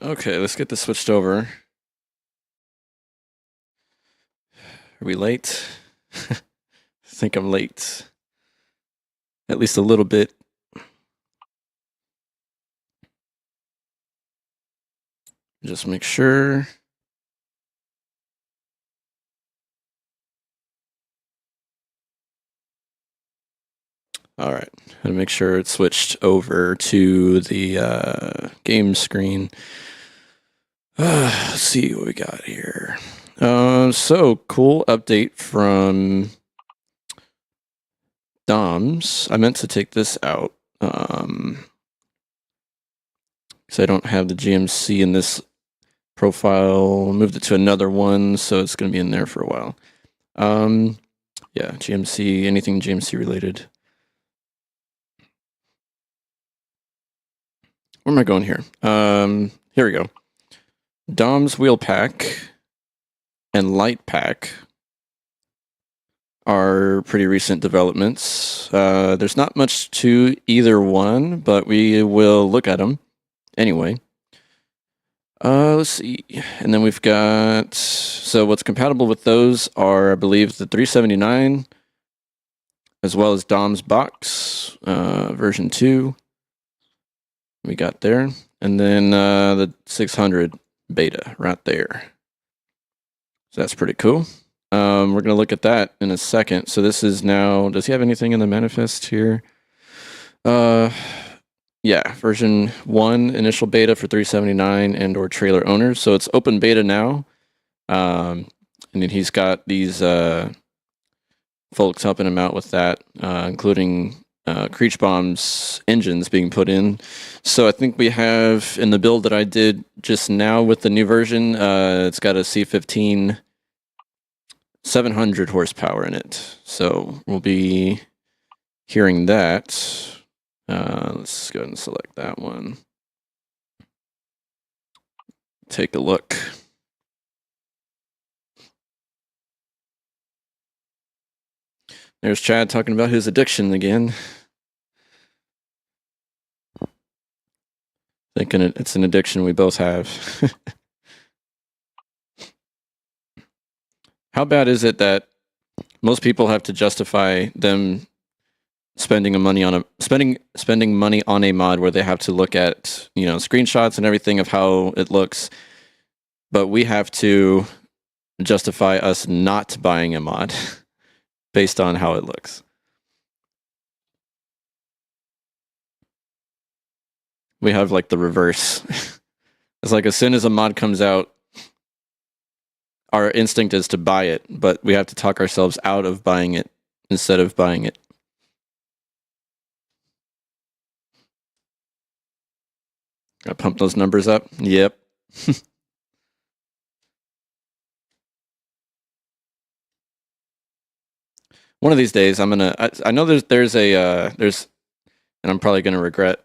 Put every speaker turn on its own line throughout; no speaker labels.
Okay, let's get this switched over. Are we late? I think I'm late. At least a little bit. Just make sure. All right, gotta make sure it's switched over to the game screen. Let's see what we got here. So cool update from DOMs. I meant to take this out because I don't have the GMC in this profile. Moved it to another one, so it's going to be in there for a while. Yeah, GMC, anything GMC related. Where am I going here? Here we go. DOM's wheel pack and light pack are pretty recent developments. There's not much to either one, but we will look at them anyway. Let's see. And then we've got, so what's compatible with those are, I believe, the 379, as well as DOM's box, version 2. We got there. And then the 600 beta right there. So that's pretty cool. We're going to look at that in a second. So this is now, does he have anything in the manifest here? Yeah, version 1 initial beta for 379 and or trailer owners. So it's open beta now. And then he's got these folks helping him out with that, including Creech Bomb's engines being put in. So I think we have, in the build that I did just now with the new version, it's got a C15 700 horsepower in it. So we'll be hearing that. Let's go ahead and select that one. Take a look. There's Chad talking about his addiction again. Thinking it's an addiction we both have. How bad is it that most people have to justify them spending money on a mod where they have to look at, you know, screenshots and everything of how it looks, but we have to justify us not buying a mod based on how it looks. We have like the reverse. It's like as soon as a mod comes out, our instinct is to buy it, but we have to talk ourselves out of buying it instead of buying it. Gotta pump those numbers up. Yep. One of these days, I'm gonna. I know there's and I'm probably gonna regret,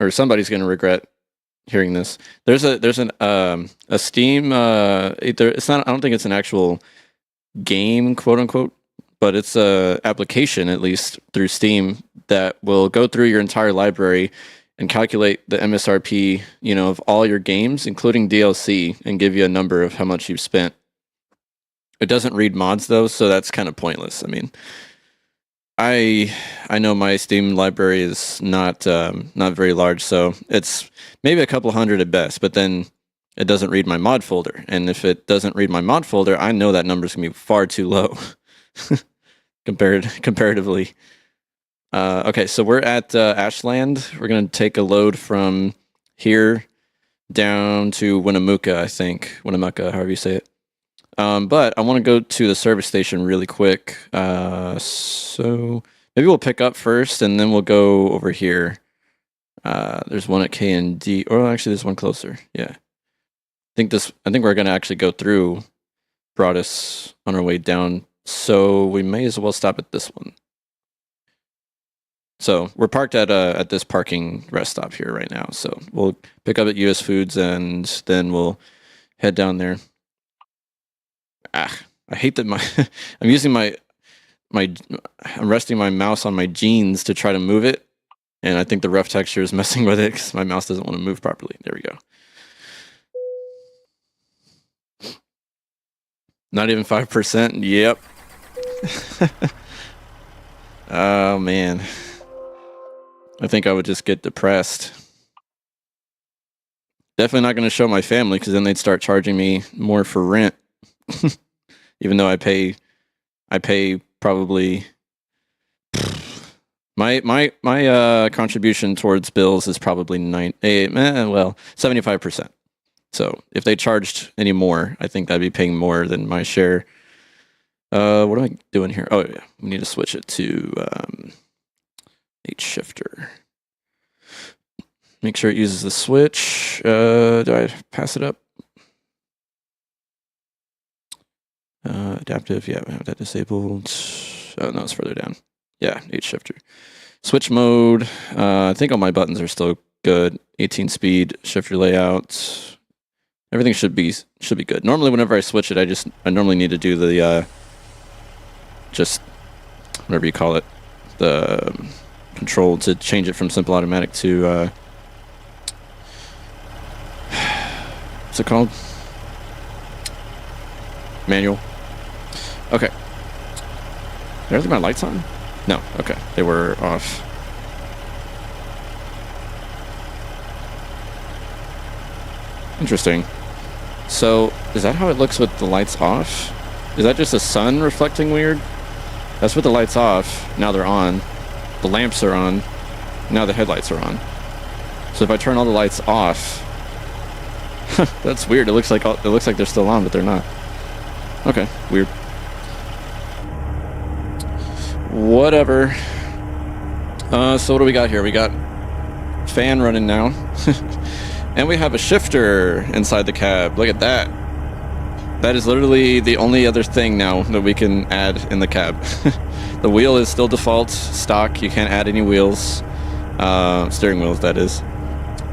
or somebody's gonna regret hearing this. There's a Steam. It's not. I don't think it's an actual game, quote unquote, but it's a application, at least through Steam, that will go through your entire library and calculate the MSRP, you know, of all your games, including DLC, and give you a number of how much you've spent. It doesn't read mods though, so that's kind of pointless. I mean, I know my Steam library is not very large, so it's maybe a couple hundred at best, but then it doesn't read my mod folder. And if it doesn't read my mod folder, I know that number's gonna be far too low comparatively. Okay, so we're at Ashland. We're gonna take a load from here down to Winnemucca, I think. Winnemucca, however you say it. But I want to go to the service station really quick. So maybe we'll pick up first and then we'll go over here. There's one at K&D, or actually there's one closer. Yeah. I think we're going to actually go through Broadus on our way down. So we may as well stop at this one. So we're parked at this parking rest stop here right now. So we'll pick up at US Foods and then we'll head down there. I hate that I'm using I'm resting my mouse on my jeans to try to move it, and I think the rough texture is messing with it because my mouse doesn't want to move properly. There we go. Not even 5%? Yep. Oh, man. I think I would just get depressed. Definitely not going to show my family, because then they'd start charging me more for rent. Even though I pay probably... My contribution towards bills is probably 75%. So if they charged any more, I think I'd be paying more than my share. What am I doing here? Oh yeah, we need to switch it to H shifter. Make sure it uses the switch. Do I pass it up? Adaptive, yeah, we have that disabled. Oh no, it's further down. Yeah, H shifter. Switch mode. I think all my buttons are still good. 18 speed, shifter layout. Everything should be good. Normally, whenever I switch it, I normally need to do the just whatever you call it, the control to change it from simple automatic to what's it called? Manual. Okay. Did I leave my lights on? No. Okay, they were off. Interesting. So, is that how it looks with the lights off? Is that just the sun reflecting weird? That's with the lights off. Now they're on. The lamps are on. Now the headlights are on. So if I turn all the lights off, that's weird. It looks like they're still on, but they're not. Okay, weird. Whatever. So what do we got here? We got fan running now. And we have a shifter inside the cab. Look at that. That is literally the only other thing now that we can add in the cab. The wheel is still default stock. You can't add any wheels. Steering wheels, that is.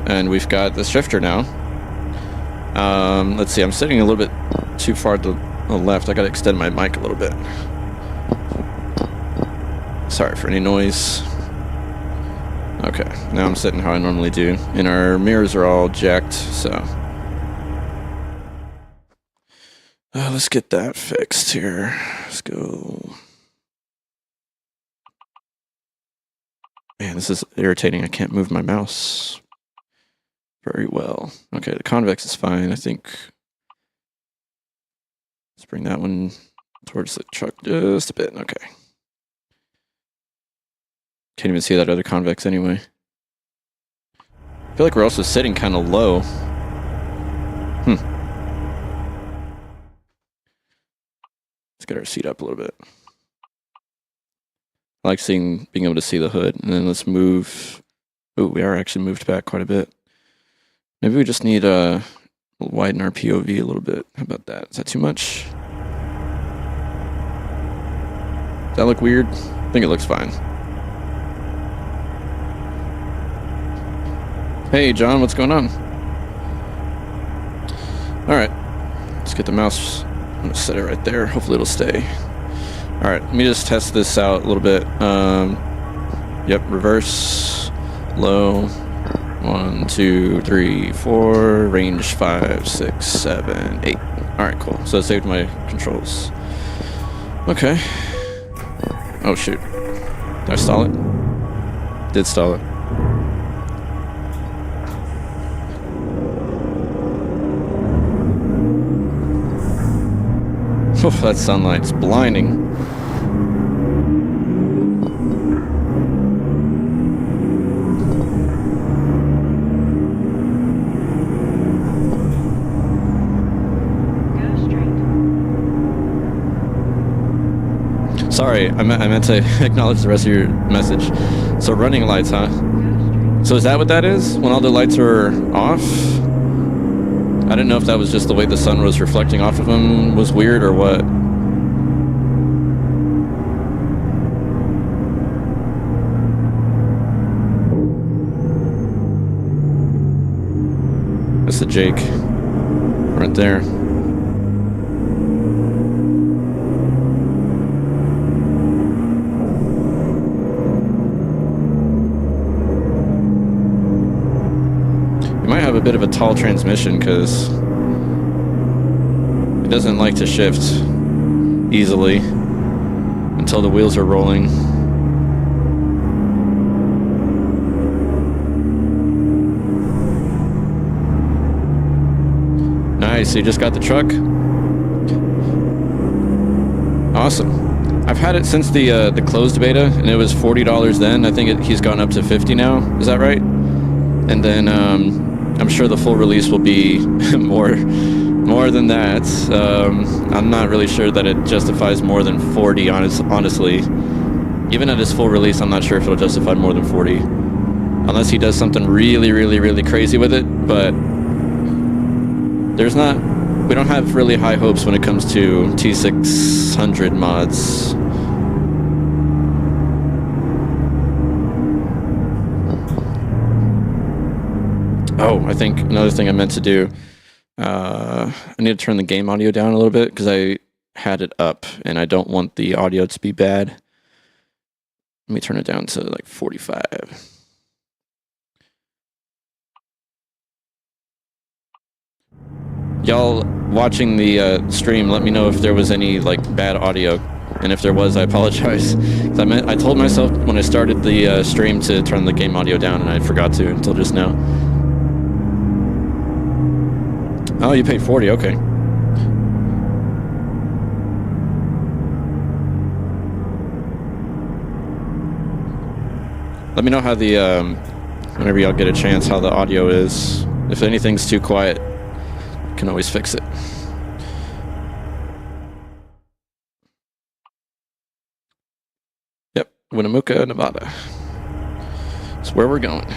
And we've got the shifter now. Let's see. I'm sitting a little bit too far to the left. I got to extend my mic a little bit. Sorry for any noise. Okay, now I'm sitting how I normally do. And our mirrors are all jacked, so... let's get that fixed here. Let's go... Man, this is irritating. I can't move my mouse very well. Okay, the convex is fine, I think. Let's bring that one towards the truck just a bit. Okay. Can't even see that other convex anyway. I feel like we're also sitting kind of low. Let's get our seat up a little bit. I like being able to see the hood. And then let's move. Oh, we are actually moved back quite a bit. Maybe we just need to widen our POV a little bit. How about that? Is that too much? Does that look weird? I think it looks fine. Hey, John, what's going on? Alright, let's get the mouse. I'm going to set it right there. Hopefully it'll stay. Alright, let me just test this out a little bit. Yep, reverse, low, 1, 2, 3, 4, range 5, 6, 7, 8. Alright, cool. So it saved my controls. Okay. Oh, shoot. Did I stall it? Did stall it. Oh, that sunlight's blinding. Sorry, I meant to acknowledge the rest of your message. So running lights, huh? So is that what that is? When all the lights are off? I didn't know if that was just the way the sun was reflecting off of them was weird or what. That's the Jake. Right there. You might have a bit of a tall transmission because It doesn't like to shift easily until the wheels are rolling. Nice, so you just got the truck? Awesome. I've had it since the closed beta, and it was $40 then. I think he's gone up to $50 now. Is that right? And then I'm sure the full release will be more than that. I'm not really sure that it justifies more than 40, honestly. Even at his full release, I'm not sure if it'll justify more than 40. Unless he does something really, really, really crazy with it, but we don't have really high hopes when it comes to T600 mods. Oh, I think another thing I meant to do, I need to turn the game audio down a little bit because I had it up and I don't want the audio to be bad. Let me turn it down to like 45. Y'all watching the stream, let me know if there was any like bad audio, and if there was, I apologize. I told myself when I started the stream to turn the game audio down, and I forgot to until just now. Oh, you paid 40, okay. Let me know how the whenever y'all get a chance, how the audio is. If anything's too quiet, can always fix it. Yep, Winnemucca, Nevada. That's where we're going.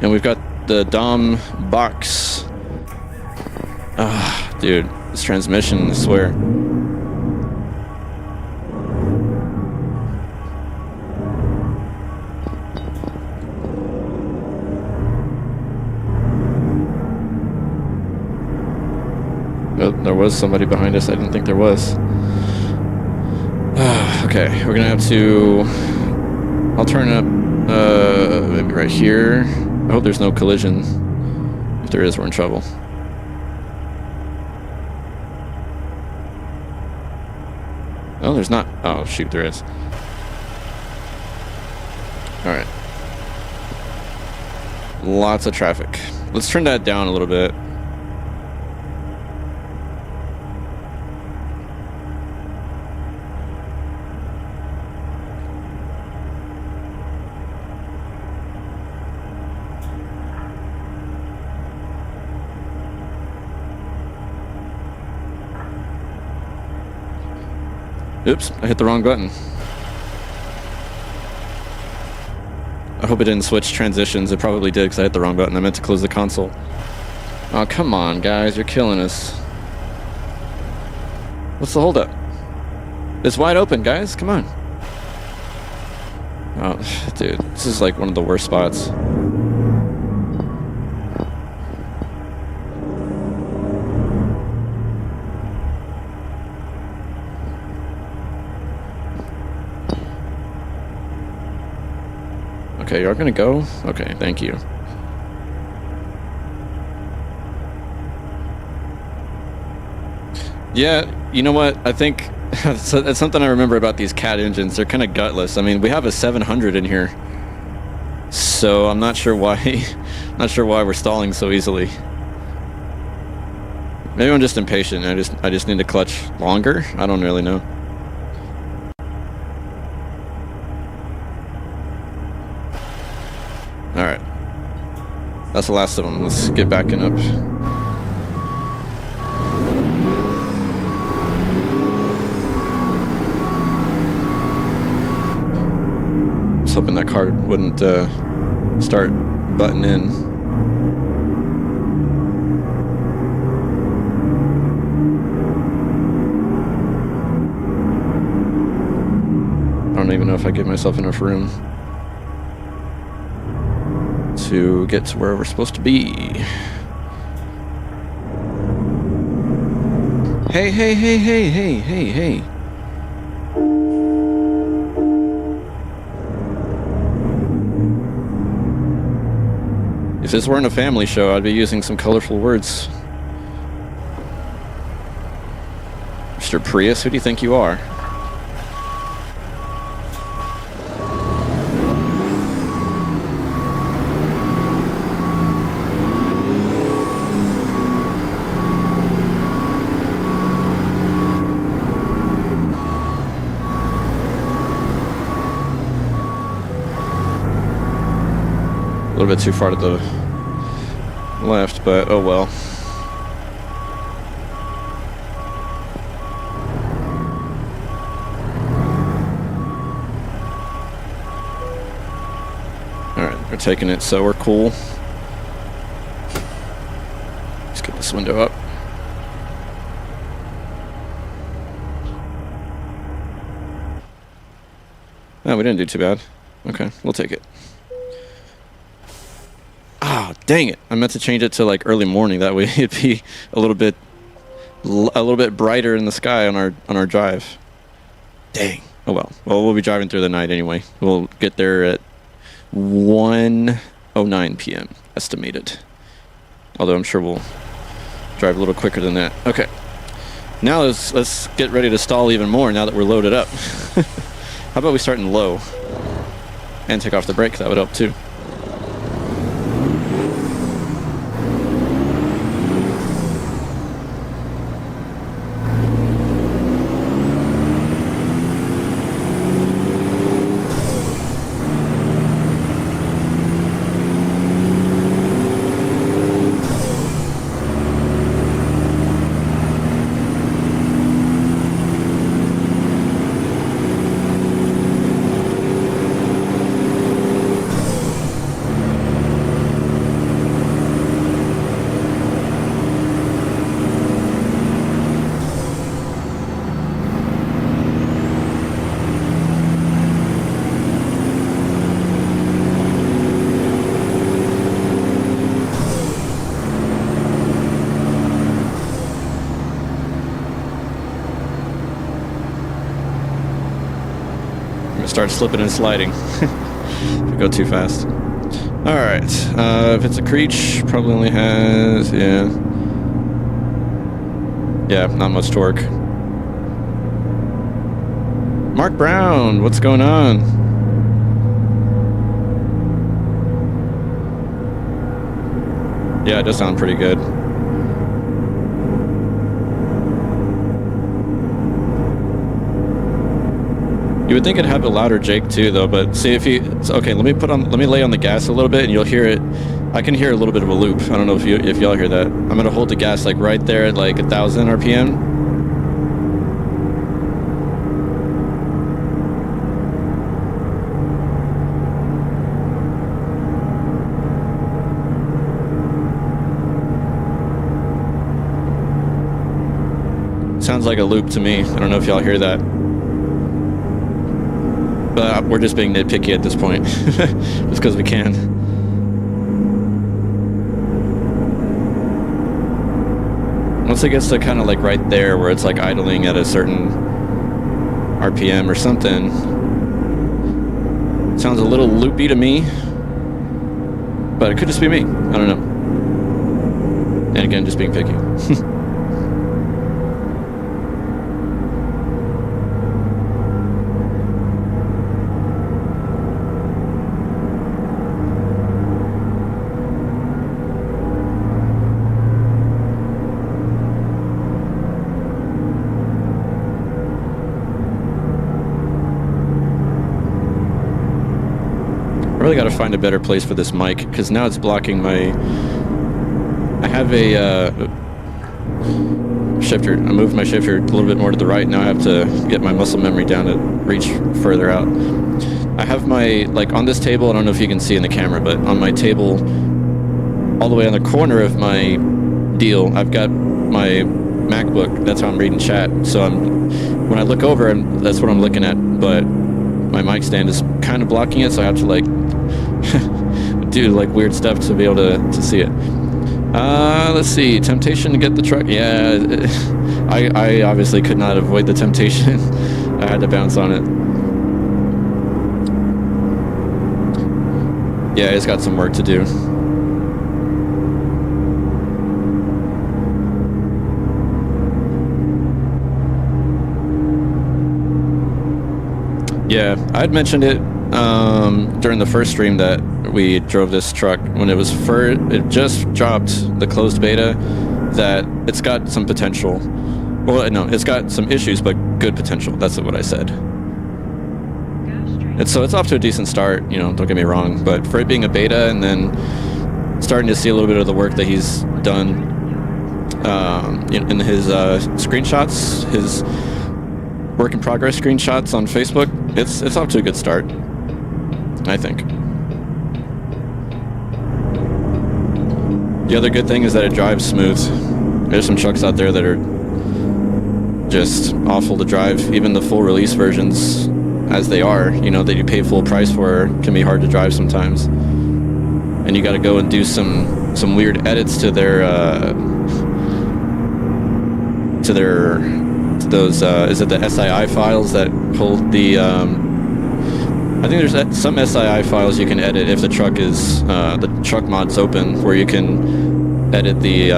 And we've got the Dom box. Ah, dude, this transmission, I swear. Oh, there was somebody behind us. I didn't think there was. Okay, we're gonna have to... I'll turn it up, maybe right here. I hope there's no collision. If there is, we're in trouble. Oh, there's not. Oh, shoot, there is. Alright. Lots of traffic. Let's turn that down a little bit. Oops, I hit the wrong button. I hope it didn't switch transitions. It probably did because I hit the wrong button. I meant to close the console. Oh, come on, guys. You're killing us. What's the holdup? It's wide open, guys. Come on. Oh, dude. This is like one of the worst spots. Okay, you're gonna go? Okay, thank you. Yeah, you know what? I think that's something I remember about these CAT engines. They're kind of gutless. I mean, we have a 700 in here, so I'm not sure why. Not sure why we're stalling so easily. Maybe I'm just impatient. I just need to clutch longer. I don't really know. Alright. That's the last of them. Let's get backing up. I was hoping that car wouldn't start butting in. I don't even know if I give myself enough room to get to where we're supposed to be. Hey, hey, hey, hey, hey, hey, hey. If this weren't a family show, I'd be using some colorful words. Mr. Prius, who do you think you are? A little bit too far to the left, but oh well. Alright, we're taking it, so we're cool. Let's get this window up. Oh, we didn't do too bad. Okay, we'll take it. Ah, dang it! I meant to change it to like early morning. That way it'd be a little bit brighter in the sky on our drive. Dang. Oh well. Well, we'll be driving through the night anyway. We'll get there at 1:09 p.m. estimated. Although I'm sure we'll drive a little quicker than that. Okay. Now let's get ready to stall even more. Now that we're loaded up. How about we start in low and take off the brake? That would help too. Start slipping and sliding if we go too fast. Alright, if it's a Creech, probably only has, yeah, not much torque. Mark Brown, what's going on? Yeah, it does sound pretty good. You would think it'd have a louder Jake too, though. But see if you okay. Let me lay on the gas a little bit, and you'll hear it. I can hear a little bit of a loop. I don't know if y'all hear that. I'm gonna hold the gas like right there at like 1,000 RPM. Sounds like a loop to me. I don't know if y'all hear that. But we're just being nitpicky at this point, just because we can. Once it gets to kind of like right there, where it's like idling at a certain RPM or something, sounds a little loopy to me. But it could just be me. I don't know. And again, just being picky. I really got to find a better place for this mic, because now it's blocking my... I have a shifter. I moved my shifter a little bit more to the right. Now I have to get my muscle memory down to reach further out. I have my, like on this table, I don't know if you can see in the camera, but on my table, all the way on the corner of my deal, I've got my MacBook. That's how I'm reading chat. So when I look over, that's what I'm looking at, but my mic stand is kind of blocking it, so I have to like do like weird stuff to be able to see it. Let's see. Temptation to get the truck. Yeah, I obviously could not avoid the temptation. I had to bounce on it. Yeah, it's got some work to do. Yeah, I had mentioned it during the first stream that we drove this truck when it was it just dropped the closed beta, that it's got some potential. Well, no, it's got some issues, but good potential. That's what I said. And so it's off to a decent start, you know, don't get me wrong, but for it being a beta and then starting to see a little bit of the work that he's done in his screenshots, his work in progress screenshots on Facebook, it's off to a good start, I think. The other good thing is that it drives smooth. There's some trucks out there that are just awful to drive. Even the full release versions, as they are, you know, that you pay full price for, can be hard to drive sometimes. And you got to go and do some weird edits to their those is it the SII files that hold the I think there's some SII files you can edit if the truck is the truck mod's open, where you can edit the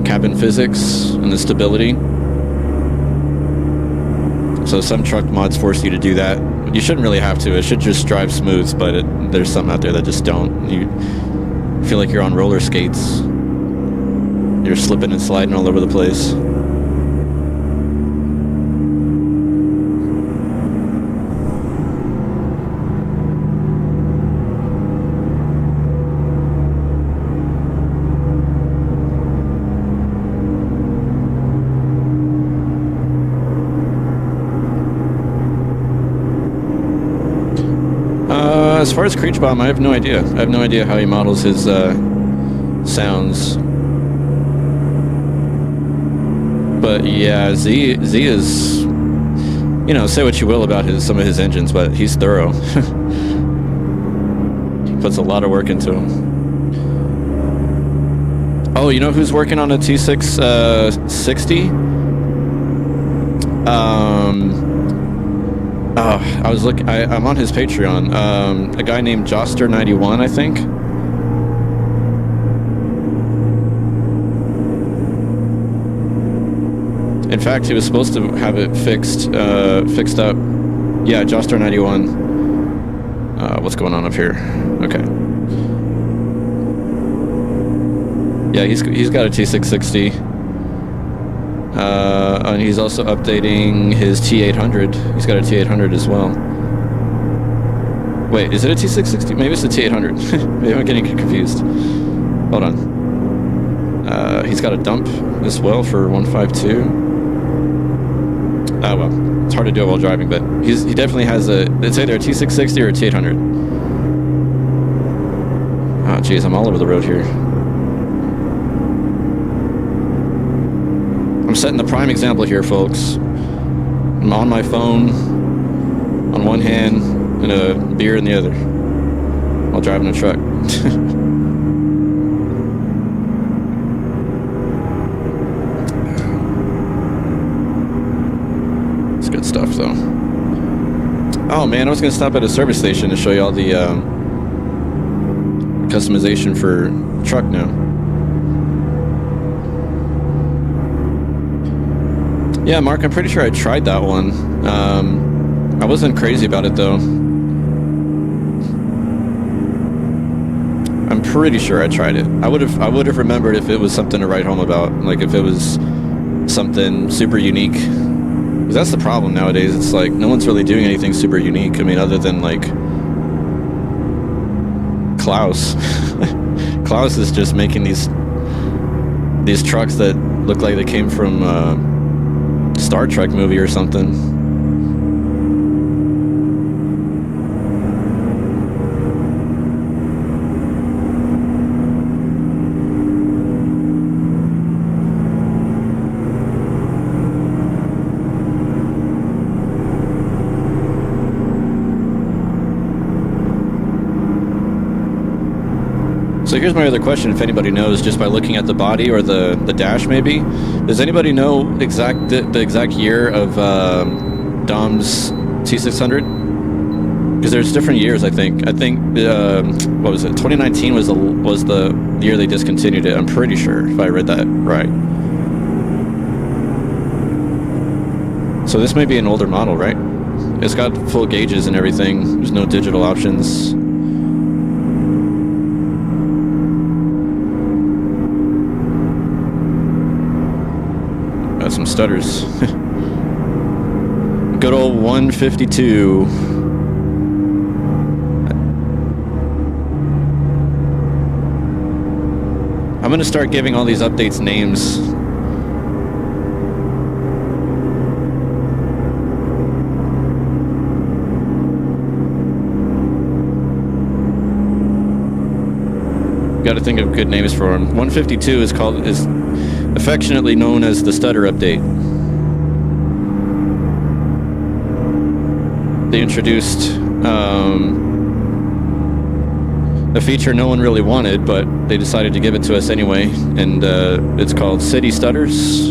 cabin physics and the stability. So some truck mods force you to do that. You shouldn't really have to. It should just drive smooth, but there's some out there that just don't. You feel like you're on roller skates. You're slipping and sliding all over the place. As far as Creechbomb, I have no idea. I have no idea how he models his sounds. But yeah, Z is, you know, say what you will about some of his engines, but he's thorough. He puts a lot of work into them. Oh, you know who's working on a T660? I was looking. I'm on his Patreon. A guy named Joster91, I think. In fact, he was supposed to have it fixed up. Yeah, Joster91. What's going on up here? Okay. Yeah, he's got a T660. And he's also updating his T800. He's got a T800 as well. Wait, is it a T660? Maybe it's the T800. Maybe I'm getting confused. Hold on. He's got a dump as well for 152. Oh well, it's hard to do it while driving, but he definitely has it's either a T660 or a T800. Oh geez, I'm all over the road here. I'm setting the prime example here, folks. I'm on my phone on one hand and a beer in the other while driving a truck. It's good stuff, though. Oh man, I was gonna stop at a service station to show you all the customization for truck now. Yeah, Mark, I'm pretty sure I tried that one. I wasn't crazy about it, though. I'm pretty sure I tried it. I would have remembered if it was something to write home about, like if it was something super unique. Because that's the problem nowadays. It's like no one's really doing anything super unique. I mean, other than like Klaus. Klaus is just making these trucks that look like they came from Star Trek movie or something. So here's my other question, if anybody knows, just by looking at the body or the dash maybe. Does anybody know the exact year of Dom's T600? Because there's different years, I think. What was it? 2019 was the year they discontinued it, I'm pretty sure, if I read that right. So this may be an older model, right? It's got full gauges and everything. There's no digital options. Got some stutters. Good old 152. I'm gonna start giving all these updates names. Got to think of good names for them. 152 is affectionately known as the stutter update. They introduced a feature no one really wanted, but they decided to give it to us anyway, and it's called City Stutters.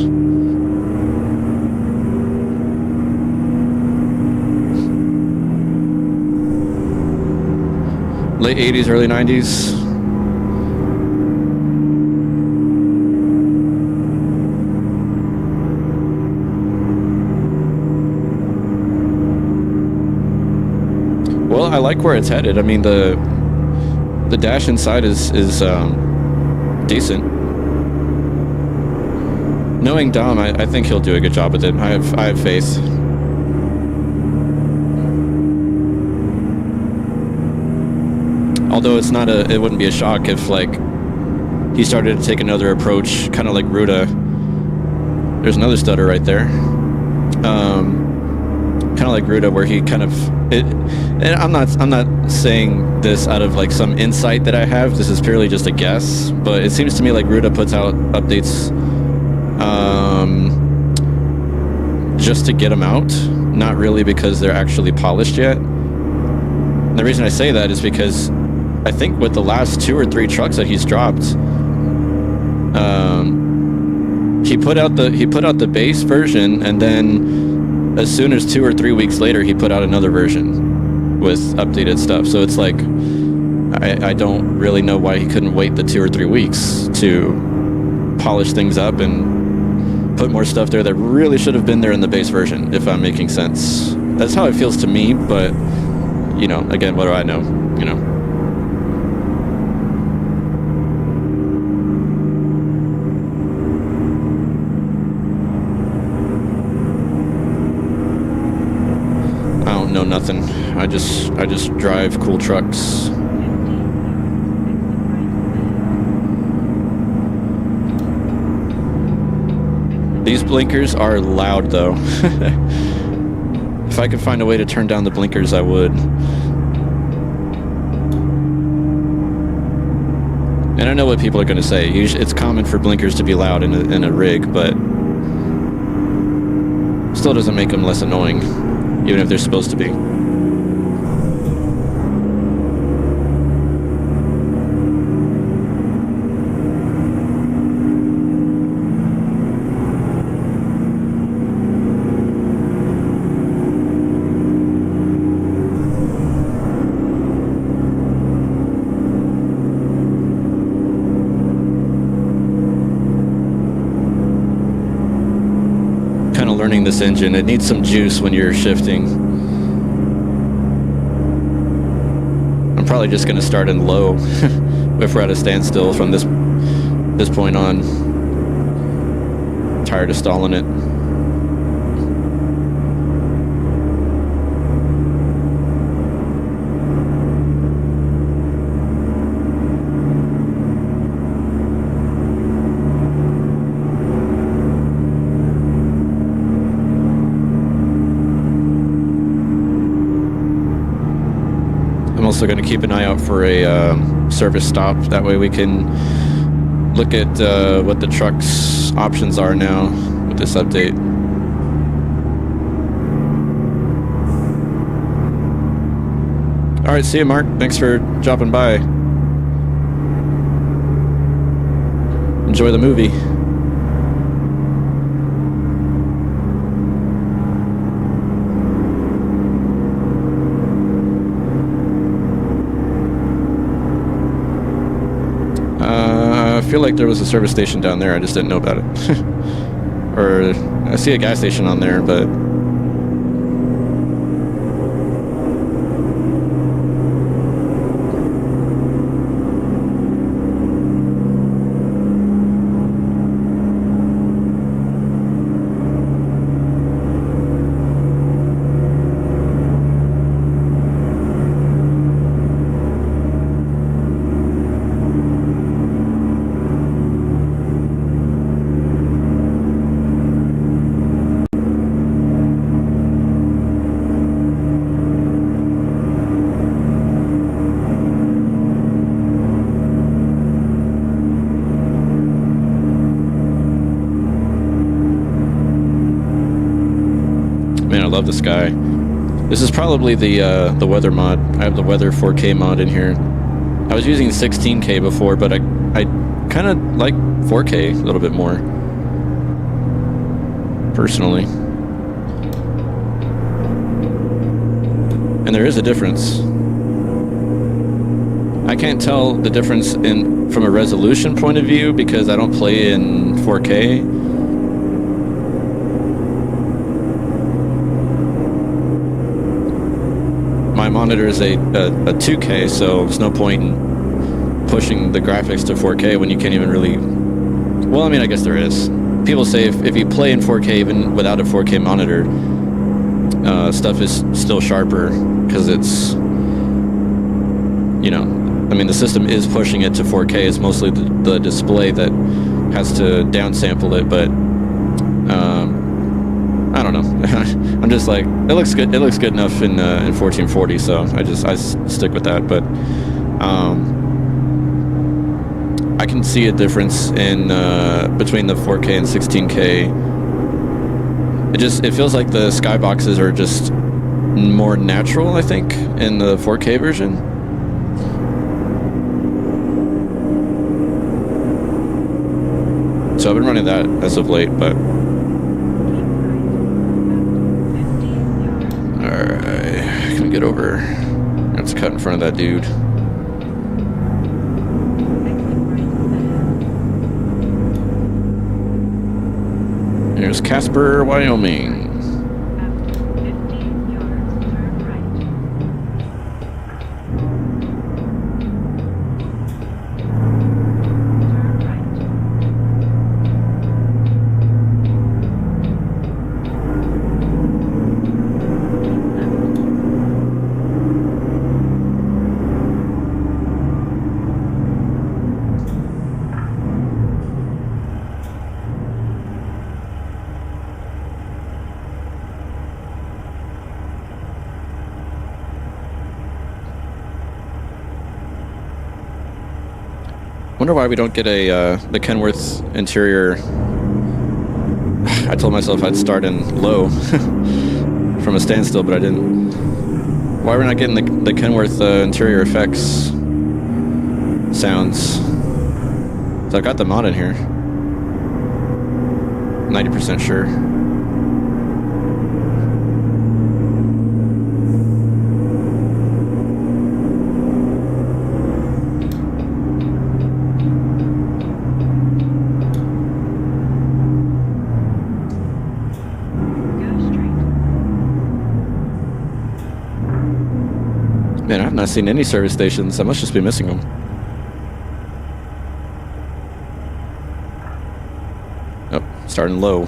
Late 80s, early 90s. Well, I like where it's headed. I mean, the dash inside is decent. Knowing Dom, I think he'll do a good job with it. I have faith. Although it wouldn't be a shock if like he started to take another approach, kind of like Ruda. There's another stutter right there. Kind of like Ruda, where he kind of and I'm not saying this out of like some insight that I have. This is purely just a guess, but it seems to me like Ruda puts out updates just to get them out, not really because they're actually polished yet. And the reason I say that is because I think with the last 2 or 3 trucks that he's dropped, he put out the base version, and then as soon as 2 or 3 weeks later, he put out another version with updated stuff. So it's like, I don't really know why he couldn't wait the 2 or 3 weeks to polish things up and put more stuff there that really should have been there in the base version, if I'm making sense. That's how it feels to me, but, you know, again, what do I know, you know? Know nothing. I just drive cool trucks. These blinkers are loud though. If I could find a way to turn down the blinkers, I would. And I know what people are going to say. It's common for blinkers to be loud in a rig, but still doesn't make them less annoying. Even if they're supposed to be. Kind of learning this engine. It needs some juice when you're shifting. I'm probably just going to start in low if we're at a standstill from this point on. Tired of stalling it. Also going to keep an eye out for a service stop. That way we can look at what the truck's options are now with this update. All right, see you, Mark. Thanks for dropping by. Enjoy the movie. I feel like there was a service station down there. I just didn't know about it. Or I see a gas station on there, but of the sky. This is probably the weather mod. I have the weather 4K mod in here. I was using 16K before, but I kind of like 4K a little bit more, personally. And there is a difference. I can't tell the difference from a resolution point of view because I don't play in 4K. My monitor is a 2K, so there's no point in pushing the graphics to 4K when you can't even really... Well, I mean, I guess there is. People say if you play in 4K even without a 4K monitor, stuff is still sharper because it's, you know, I mean, the system is pushing it to 4K. It's mostly the display that has to downsample it, but I don't know. I'm just like, it looks good. It looks good enough in 1440, so I stick with that. But I can see a difference in between the 4K and 16K. It feels like the skyboxes are just more natural, I think, in the 4K version. So I've been running that as of late, but alright, can we get over? Let's cut in front of that dude. Here's Casper, Wyoming. Wonder why we don't get the Kenworth interior. I told myself I'd start in low from a standstill, but I didn't. Why we're not getting the Kenworth interior effects sounds? So I've got the mod in here. 90% sure. Man, I've not seen any service stations. I must just be missing them. Oh, starting low.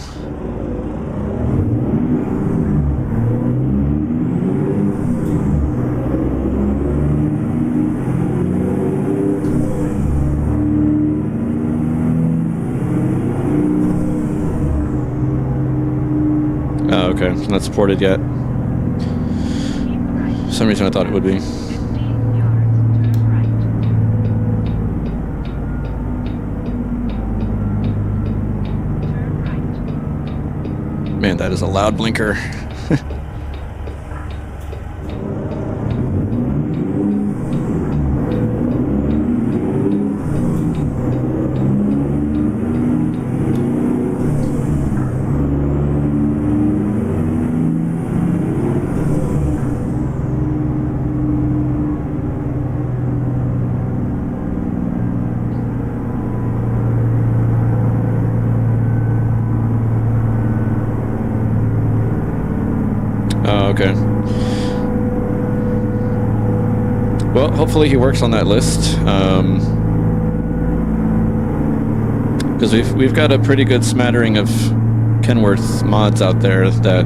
Oh, okay. It's not supported yet. For some reason I thought it would be. Man, that is a loud blinker. Okay. Well, hopefully he works on that list, because we've got a pretty good smattering of Kenworth mods out there that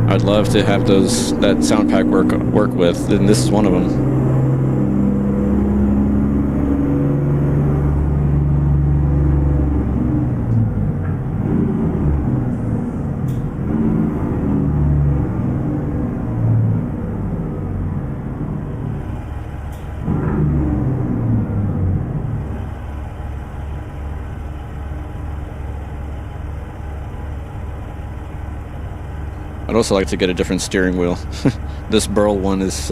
I'd love to have that sound pack work with, and this is one of them. I I'd also like to get a different steering wheel. This Burl one is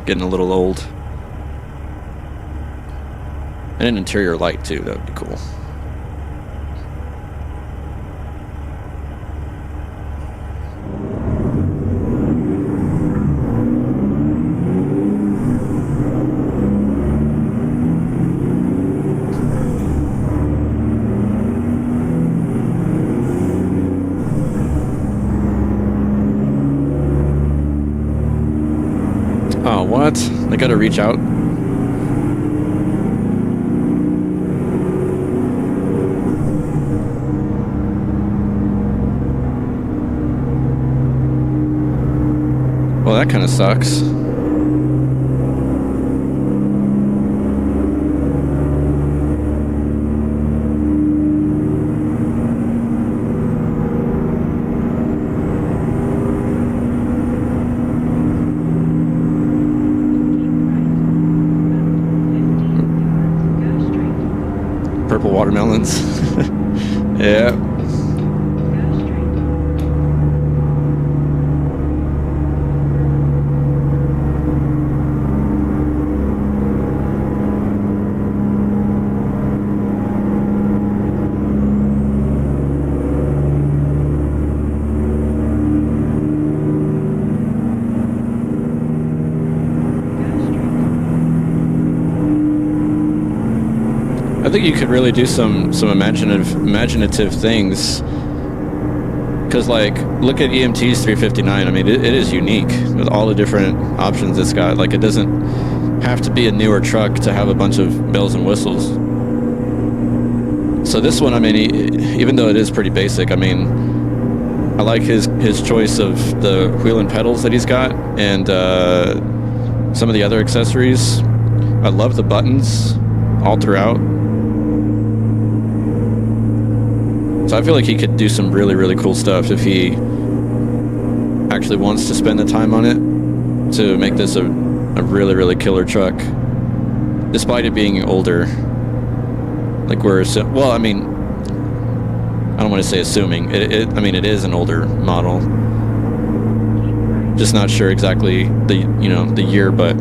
getting a little old. And an interior light too, that would be cool. Oh, what? I gotta reach out. Well, that kind of sucks. Purple watermelons. Yeah. I think you could really do some imaginative things, because like look at EMT's 359. I mean, it is unique with all the different options it's got. Like, it doesn't have to be a newer truck to have a bunch of bells and whistles. So this one, I mean, even though it is pretty basic, I mean, I like his choice of the wheel and pedals that he's got, and some of the other accessories. I love the buttons all throughout. So I feel like he could do some really, really cool stuff if he actually wants to spend the time on it to make this a really, really killer truck, despite it being older. Like, well, I mean, I don't want to say assuming. I mean, it is an older model. Just not sure exactly the year, but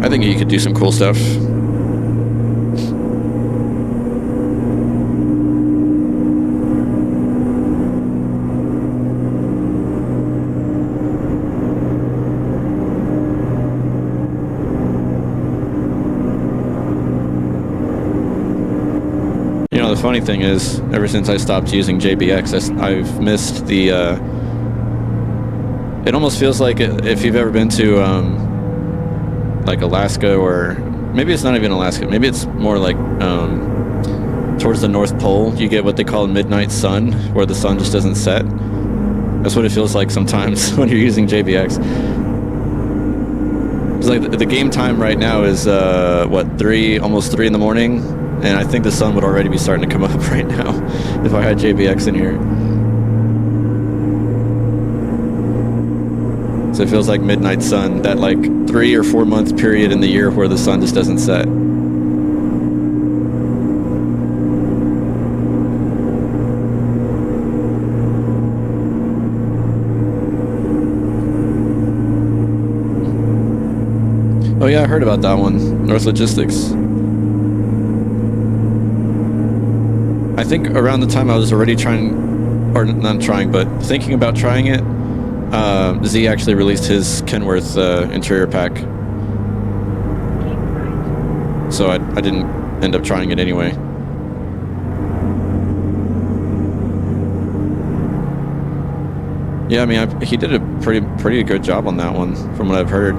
I think he could do some cool stuff. The funny thing is, ever since I stopped using JBX, I've missed the, it almost feels like if you've ever been to, like Alaska, or maybe it's not even Alaska, maybe it's more like, towards the North Pole, you get what they call midnight sun, where the sun just doesn't set. That's what it feels like sometimes when you're using JBX. It's like the game time right now is, what, almost 3 in the morning? And I think the sun would already be starting to come up right now if I had JBX in here. So it feels like midnight sun, that like 3 or 4 month period in the year where the sun just doesn't set. Oh yeah, I heard about that one, North Logistics. I think around the time I was already thinking about trying it, Z actually released his Kenworth interior pack. So I didn't end up trying it anyway. Yeah, I mean, he did a pretty good job on that one, from what I've heard.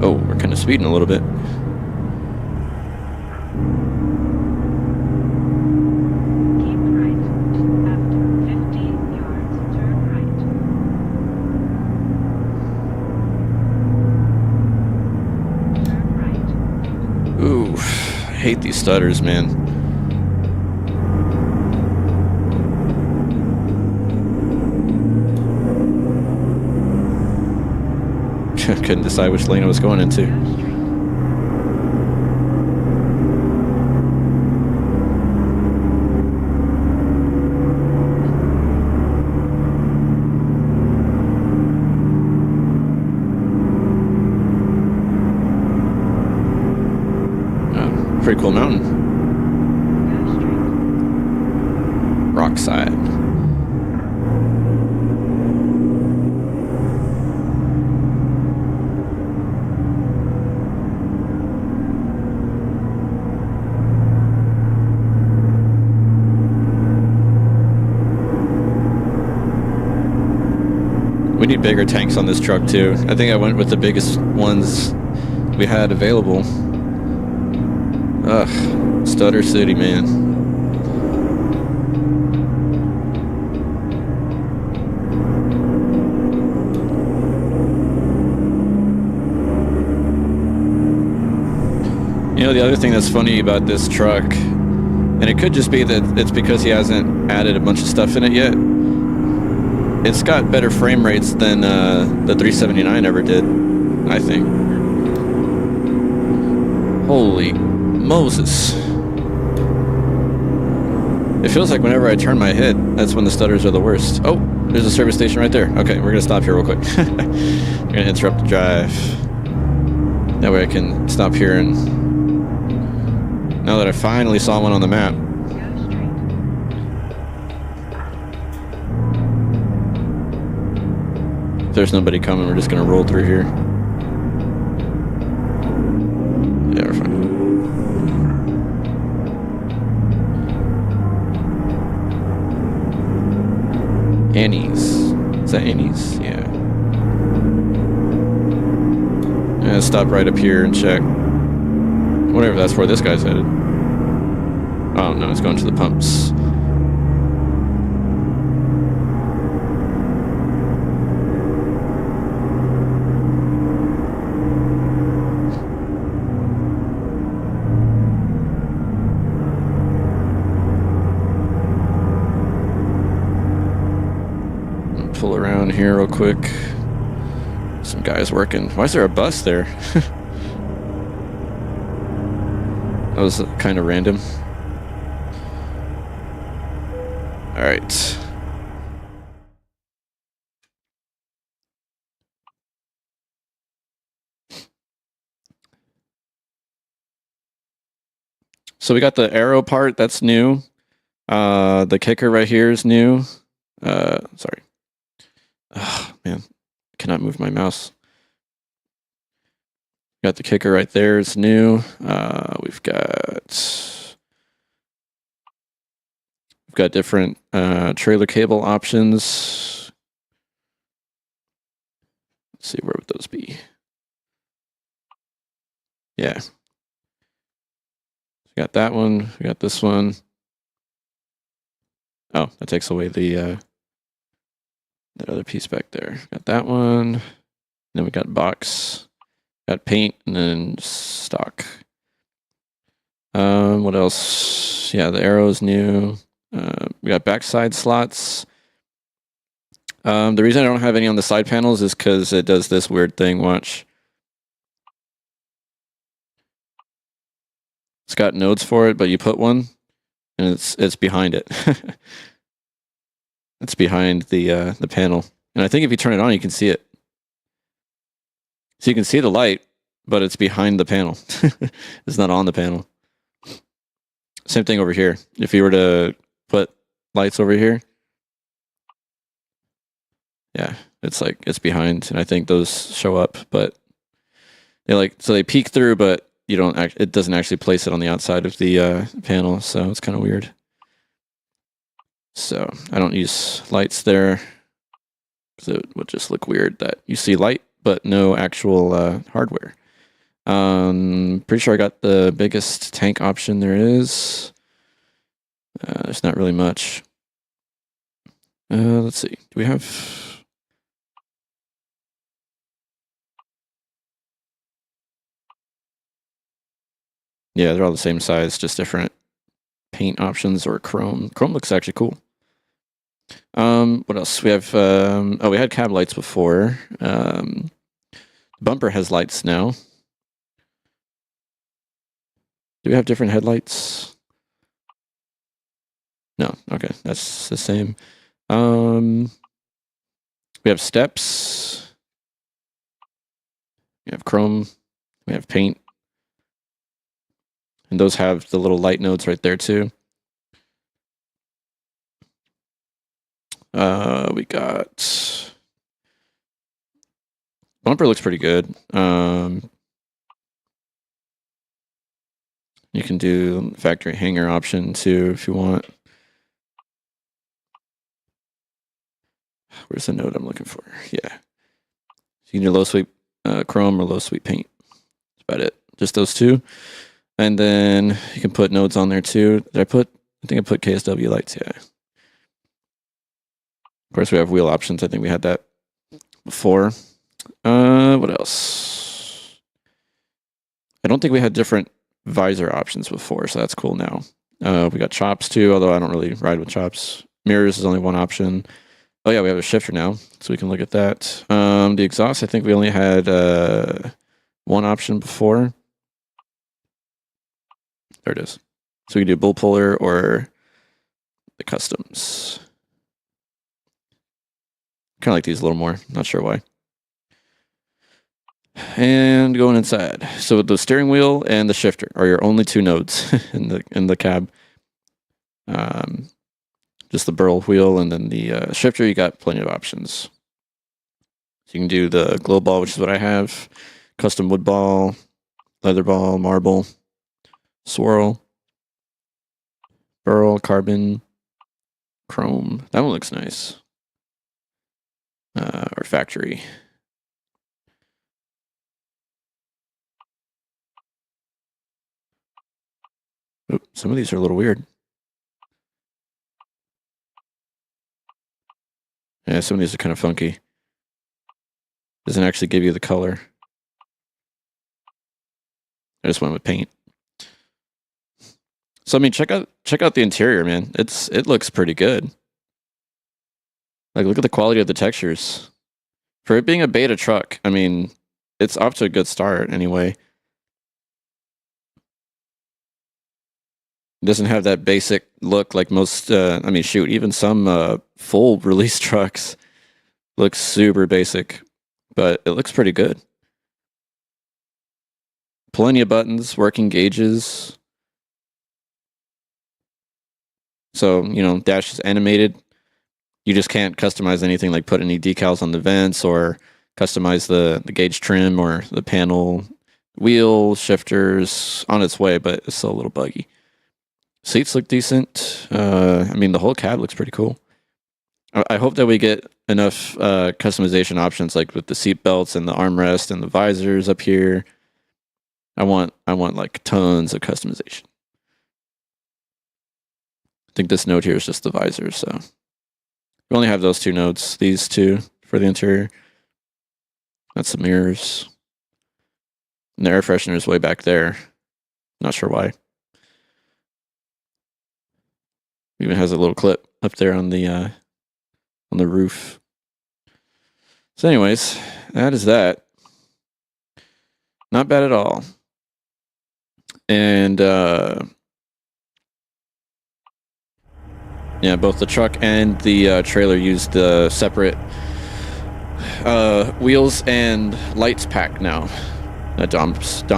Oh, we're kind of speeding a little bit.
Keep right. After 50 yards, turn right. Turn right.
Ooh, I hate these stutters, man. couldn't decide which lane I was going into.
Go straight.
Pretty cool mountain.
Go straight.
Rock side. We need bigger tanks on this truck too. I think I went with the biggest ones we had available. Ugh, Stutter City, man. You know, the other thing that's funny about this truck, and it could just be that it's because he hasn't added a bunch of stuff in it yet, it's got better frame rates than the 379 ever did, I think. Holy Moses. It feels like whenever I turn my head, that's when the stutters are the worst. Oh, there's a service station right there. Okay, we're gonna stop here real quick. We're gonna interrupt the drive. That way I can stop here, and now that I finally saw one on the map.
Go straight.
If there's nobody coming, we're just gonna roll through here. Yeah, we're fine. Annie's. Is that Annie's? Yeah. I'm gonna stop right up here and check. Whatever, that's where this guy's headed. Oh no, it's going to the pumps. Pull around here real quick. Some guys working. Why is there a bus there? That was kind of random. All right. So we got the arrow part, that's new. The kicker right here is new. Sorry. Oh, man, I cannot move my mouse. Got the kicker right there, it's new. We've got different trailer cable options. Let's see, where would those be? Yeah. We got that one, we got this one. Oh, that takes away the that other piece back there. Got that one. Then we got box, got paint, and then stock. What else? Yeah, the arrow is new. We got backside slots. The reason I don't have any on the side panels is because it does this weird thing. Watch. It's got nodes for it, but you put one, and it's behind it. It's behind the panel, and I think if you turn it on, you can see it. So you can see the light, but it's behind the panel. It's not on the panel. Same thing over here. If you were to put lights over here, yeah, it's like it's behind, and I think those show up, but they peek through, but you don't. It doesn't actually place it on the outside of the panel, so it's kind of weird. So I don't use lights there because it would just look weird that you see light but no actual hardware. Pretty sure I got the biggest tank option there is. There's not really much. Let's see. Do we have... Yeah, they're all the same size, just different paint options or chrome. Chrome looks actually cool. What else? We have, we had cab lights before. There's Bumper has lights now. Do we have different headlights? No, okay, that's the same. We have steps. We have chrome. We have paint. And those have the little light nodes right there too. We got bumper looks pretty good. You can do factory hanger option too if you want. Where's the node I'm looking for? Yeah. So you can do low sweep chrome or low sweep paint. That's about it. Just those two. And then you can put nodes on there too. I think I put KSW lights, yeah. Of course, we have wheel options. I think we had that before. What else? I don't think we had different visor options before, so that's cool now. We got chops too, although I don't really ride with chops. Mirrors is only one option. Oh yeah, we have a shifter now, so we can look at that. The exhaust, I think we only had one option before. There it is. So we can do bull puller or the customs. Kind of like these a little more. Not sure why. And going inside. So the steering wheel and the shifter are your only two nodes in the cab. Just the burl wheel and then the shifter. You got plenty of options. So you can do the glow ball, which is what I have. Custom wood ball, leather ball, marble, swirl, burl, carbon, chrome. That one looks nice. Or factory. Oop, some of these are a little weird. Yeah, some of these are kind of funky. Doesn't actually give you the color. I just went with paint. So I mean, check out the interior, man. It looks pretty good. Like, look at the quality of the textures. For it being a beta truck, I mean, it's off to a good start anyway. It doesn't have that basic look like most, I mean, shoot, even some full release trucks look super basic, but it looks pretty good. Plenty of buttons, working gauges. So, you know, dash is animated. You just can't customize anything like put any decals on the vents or customize the gauge trim or the panel. Wheel shifters on its way, but it's still a little buggy. Seats look decent. I mean, the whole cab looks pretty cool. I hope that we get enough customization options, like with the seat belts and the armrest and the visors up here. I want like tons of customization. I think this node here is just the visors, so we only have those two nodes. These two for the interior. That's the mirrors. And the air freshener is way back there. Not sure why. Even has a little clip up there on the roof. So anyways, that is that. Not bad at all. And yeah, both the truck and the trailer used the separate wheels and lights pack now that Dom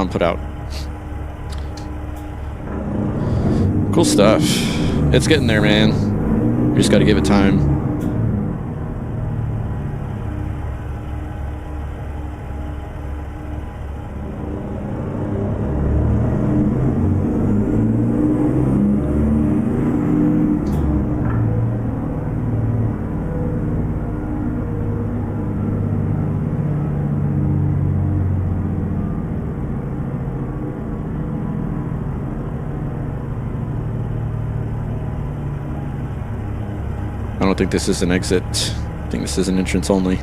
put out. Cool stuff. It's getting there, man. You just got to give it time. I don't think this is an exit. I think this is an entrance only.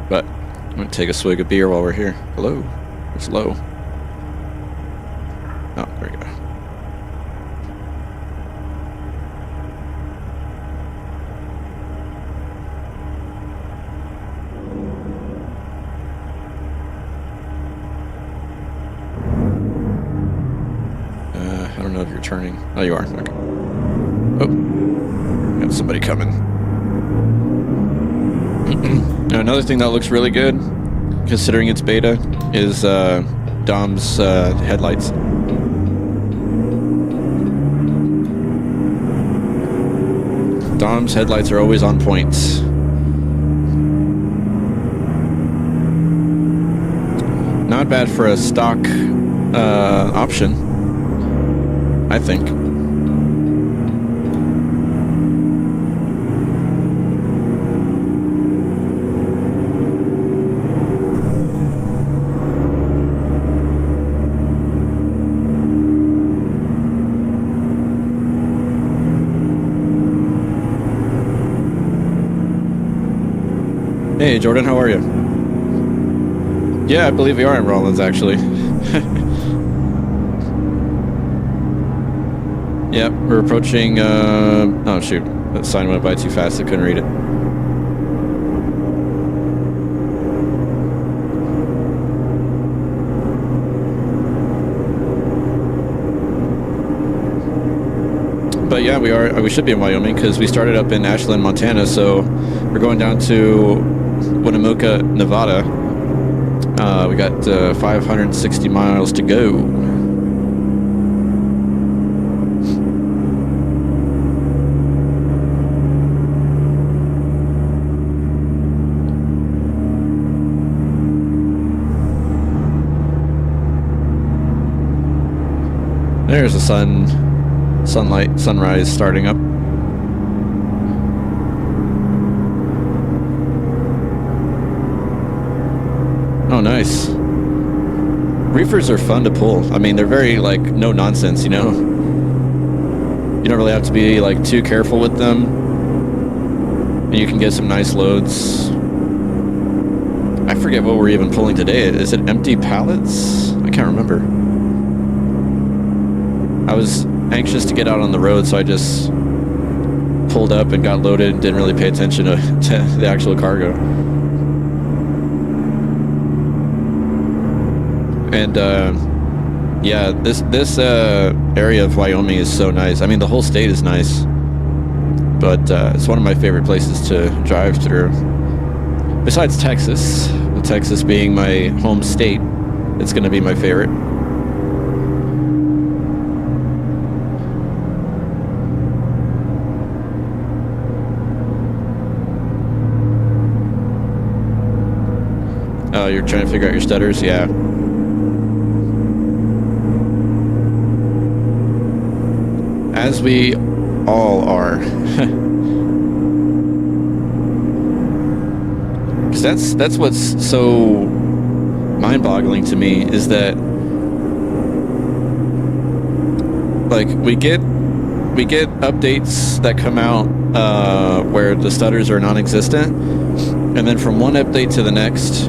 But I'm going to take a swig of beer while we're here. Hello. It's low. Oh, there we go. know if you're turning. Oh, you are. Okay. Oh, got somebody coming. Now, another thing that looks really good, considering it's beta, is Dom's headlights. Dom's headlights are always on point. Not bad for a stock option, I think. Hey, Jordan, how are you? Yeah, I believe we are in Rollins, actually. Yep, we're approaching, oh shoot, that sign went by too fast, I couldn't read it. But yeah, we should be in Wyoming, because we started up in Ashland, Montana, so we're going down to Winnemucca, Nevada. We got 560 miles to go. There's the sunrise starting up. Oh, nice. Reefers are fun to pull. I mean, they're very, like, no nonsense, you know? You don't really have to be, like, too careful with them. And you can get some nice loads. I forget what we're even pulling today. Is it empty pallets? I can't remember. I was anxious to get out on the road, so I just pulled up and got loaded and didn't really pay attention to the actual cargo. And yeah, this area of Wyoming is so nice. I mean, the whole state is nice, but it's one of my favorite places to drive through. Besides Texas, with Texas being my home state, it's going to be my favorite. Oh, you're trying to figure out your stutters? Yeah. As we all are. Because that's what's so mind-boggling to me, is that, like, we get updates that come out where the stutters are non-existent, and then from one update to the next,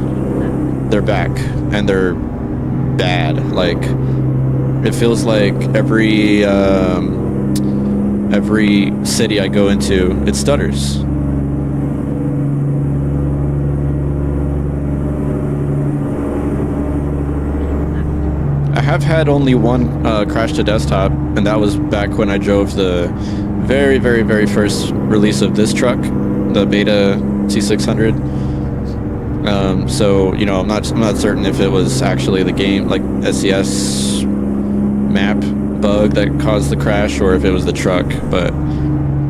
they're back, and they're bad. Like, it feels like every city I go into, it stutters. I have had only one crash to desktop, and that was back when I drove the very, very, very first release of this truck, the beta T600. So, you know, I'm not certain if it was actually the game, like SES map bug that caused the crash, or if it was the truck. But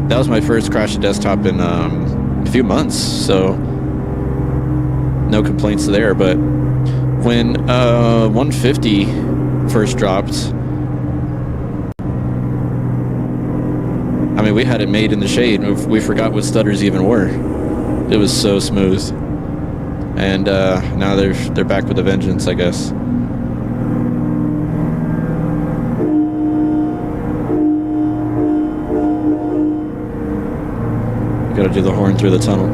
that was my first crash to desktop in a few months, so no complaints there. But when 150 first dropped, I mean, we had it made in the shade. We forgot what stutters even were. It was so smooth. And now they're back with a vengeance, I guess. Gotta do the horn through the tunnel.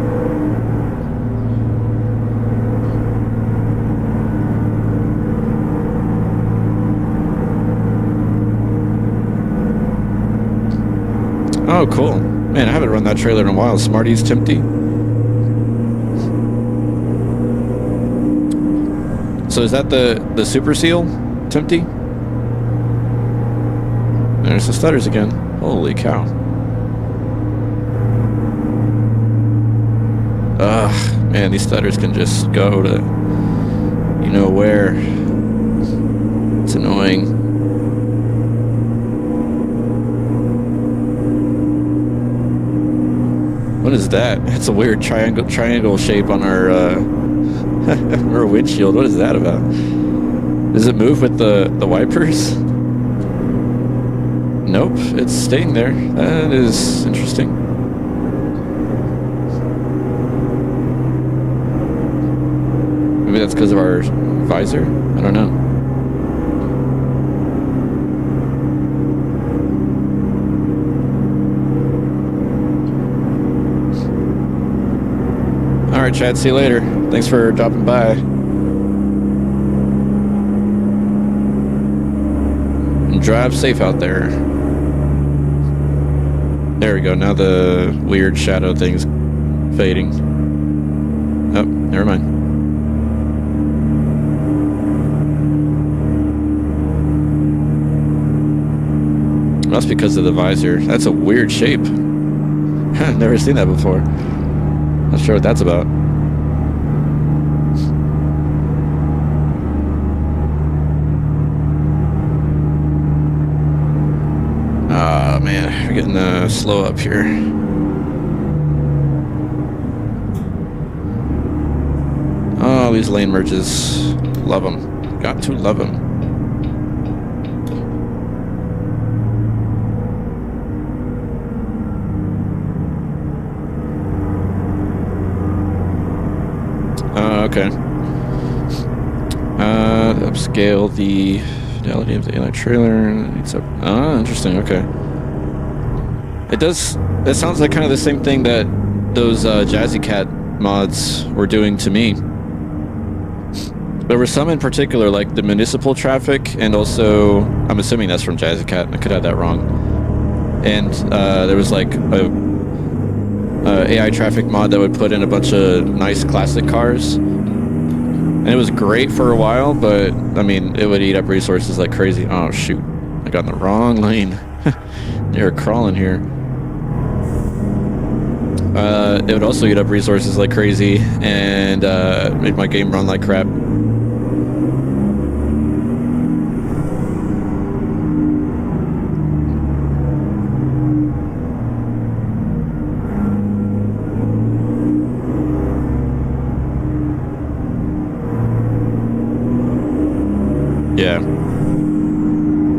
Oh, cool. Man, I haven't run that trailer in a while. Smarties Tempty. So is that the Super Seal Tempty? There's the stutters again. Holy cow. Ugh, man, these stutters can just go to you know where. It's annoying. What is that? It's a weird triangle shape on our our windshield. What is that about? Does it move with the wipers? Nope, it's staying there. That is interesting. Maybe that's because of our visor? I don't know. Alright, Chad, see you later. Thanks for dropping by. And drive safe out there. There we go, now the weird shadow thing's fading. Oh, never mind. That's because of the visor. That's a weird shape. I've never seen that before. Not sure what that's about. Ah, man, we're getting slow up here. Oh, these lane merges. Love them. Got to love them. Okay. Upscale the fidelity of the AI trailer. Interesting. Okay. It does. It sounds like kind of the same thing that those Jazzy Cat mods were doing to me. There were some in particular, like the municipal traffic, and also I'm assuming that's from Jazzy Cat. I could have that wrong. And there was like a AI traffic mod that would put in a bunch of nice classic cars. And it was great for a while, but I mean, it would eat up resources like crazy. Oh shoot, I got in the wrong lane. They're crawling here. It would also eat up resources like crazy and make my game run like crap.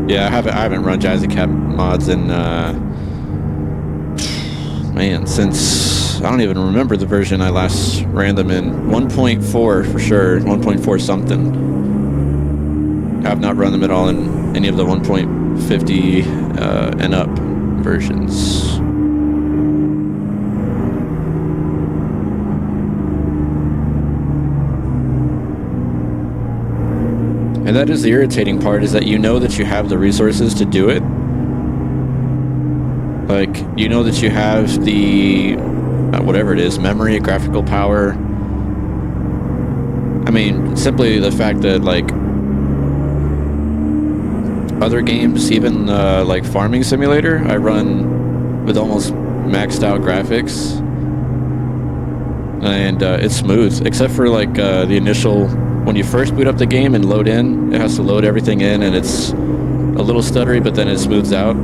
Yeah, I haven't run Jazzy Cat mods in man, since I don't even remember the version I last ran them in. 1.4 for sure, 1.4 something. I have not run them at all in any of the 1.50 and up versions. And that is the irritating part, is that you know that you have the resources to do it. Like, you know that you have the, whatever it is, memory, graphical power. I mean, simply the fact that, like, other games, even like Farming Simulator, I run with almost maxed out graphics. And it's smooth, except for, like, the initial... When you first boot up the game and load in, it has to load everything in, and it's a little stuttery, but then it smooths out.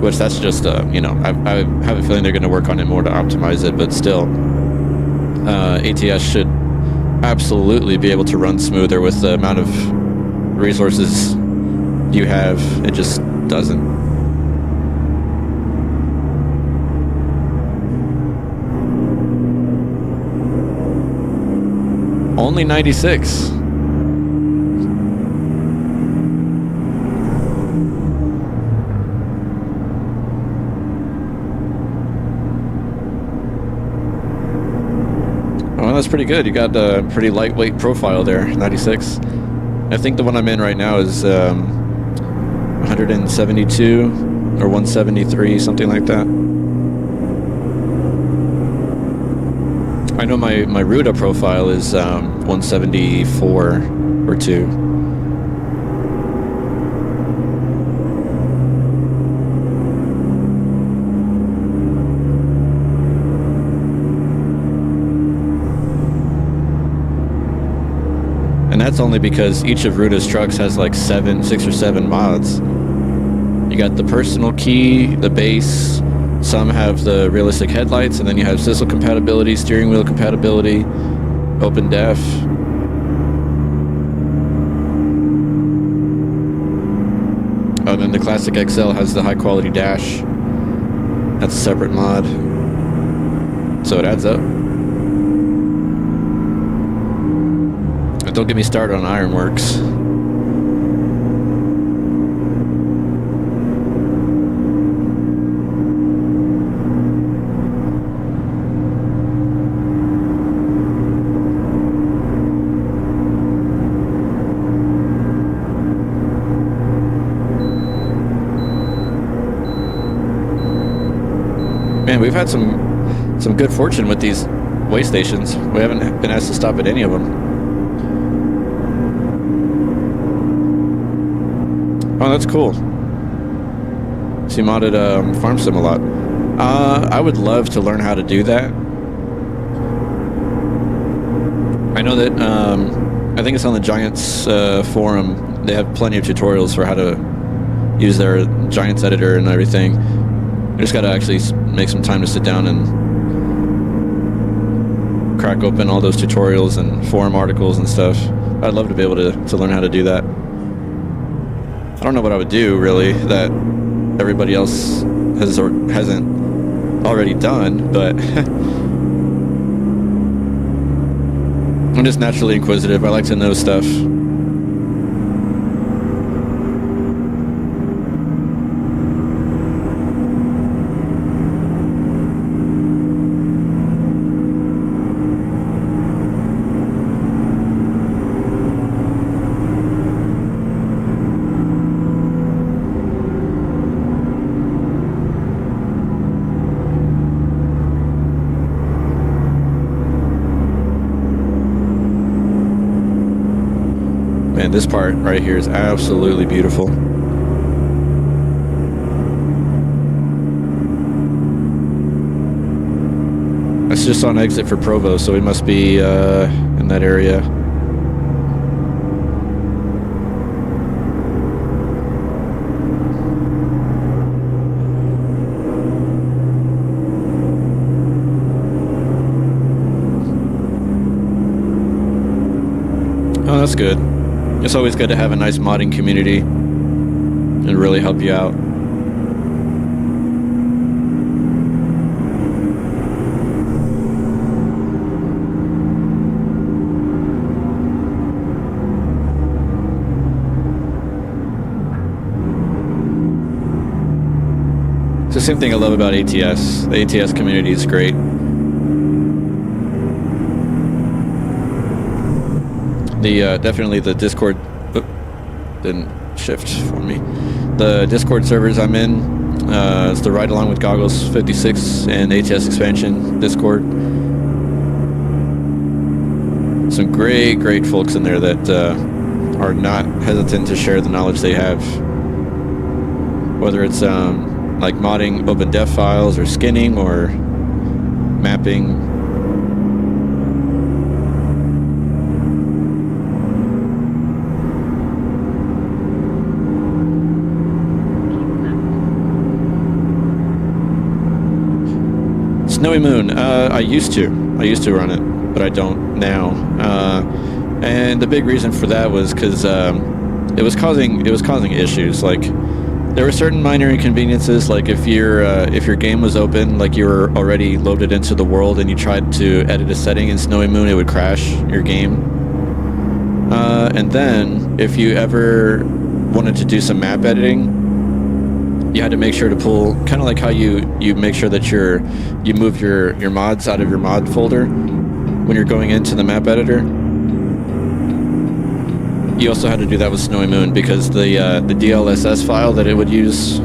Which that's just, you know, I have a feeling they're going to work on it more to optimize it, but still, ATS should absolutely be able to run smoother with the amount of resources you have. It just doesn't. Only 96. Well, that's pretty good. You got a pretty lightweight profile there, 96. I think the one I'm in right now is 172 or 173, something like that. I know my Ruda profile is 174 or 2. that's only because each of Ruda's trucks has like 6 or 7 mods. You got the personal key, the base, some have the realistic headlights, and then you have Sissel compatibility, steering wheel compatibility, open def. Oh, and then the Classic XL has the high quality dash. That's a separate mod. So it adds up. And don't get me started on Ironworks. Man, we've had some good fortune with these way stations. We haven't been asked to stop at any of them. Oh, that's cool. So you modded Farm Sim a lot. I would love to learn how to do that. I know that I think it's on the Giants forum. They have plenty of tutorials for how to use their Giants editor and everything. I just got to actually make some time to sit down and crack open all those tutorials and forum articles and stuff. I'd love to be able to learn how to do that. I don't know what I would do, really, that everybody else has or hasn't already done, but I'm just naturally inquisitive. I like to know stuff. Man, this part right here is absolutely beautiful. It's just on exit for Provo, so we must be in that area. Oh, that's good. It's always good to have a nice modding community and really help you out. It's the same thing I love about ATS. The ATS community is great. Definitely the Discord didn't shift for me. The Discord servers I'm in, it's the Ride Along with Goggles 56 and ATS Expansion Discord. Some great folks in there that are not hesitant to share the knowledge they have. Whether it's like modding open def files or skinning or mapping. Snowy Moon, I used to run it, but I don't now. And the big reason for that was because it was causing issues. Like there were certain minor inconveniences, like if your game was open, like you were already loaded into the world, and you tried to edit a setting in Snowy Moon, it would crash your game. And then if you ever wanted to do some map editing, you had to make sure to pull, kind of like how you make sure that you move your mods out of your mod folder when you're going into the map editor. You also had to do that with Snowy Moon because the DLSS file that it would use,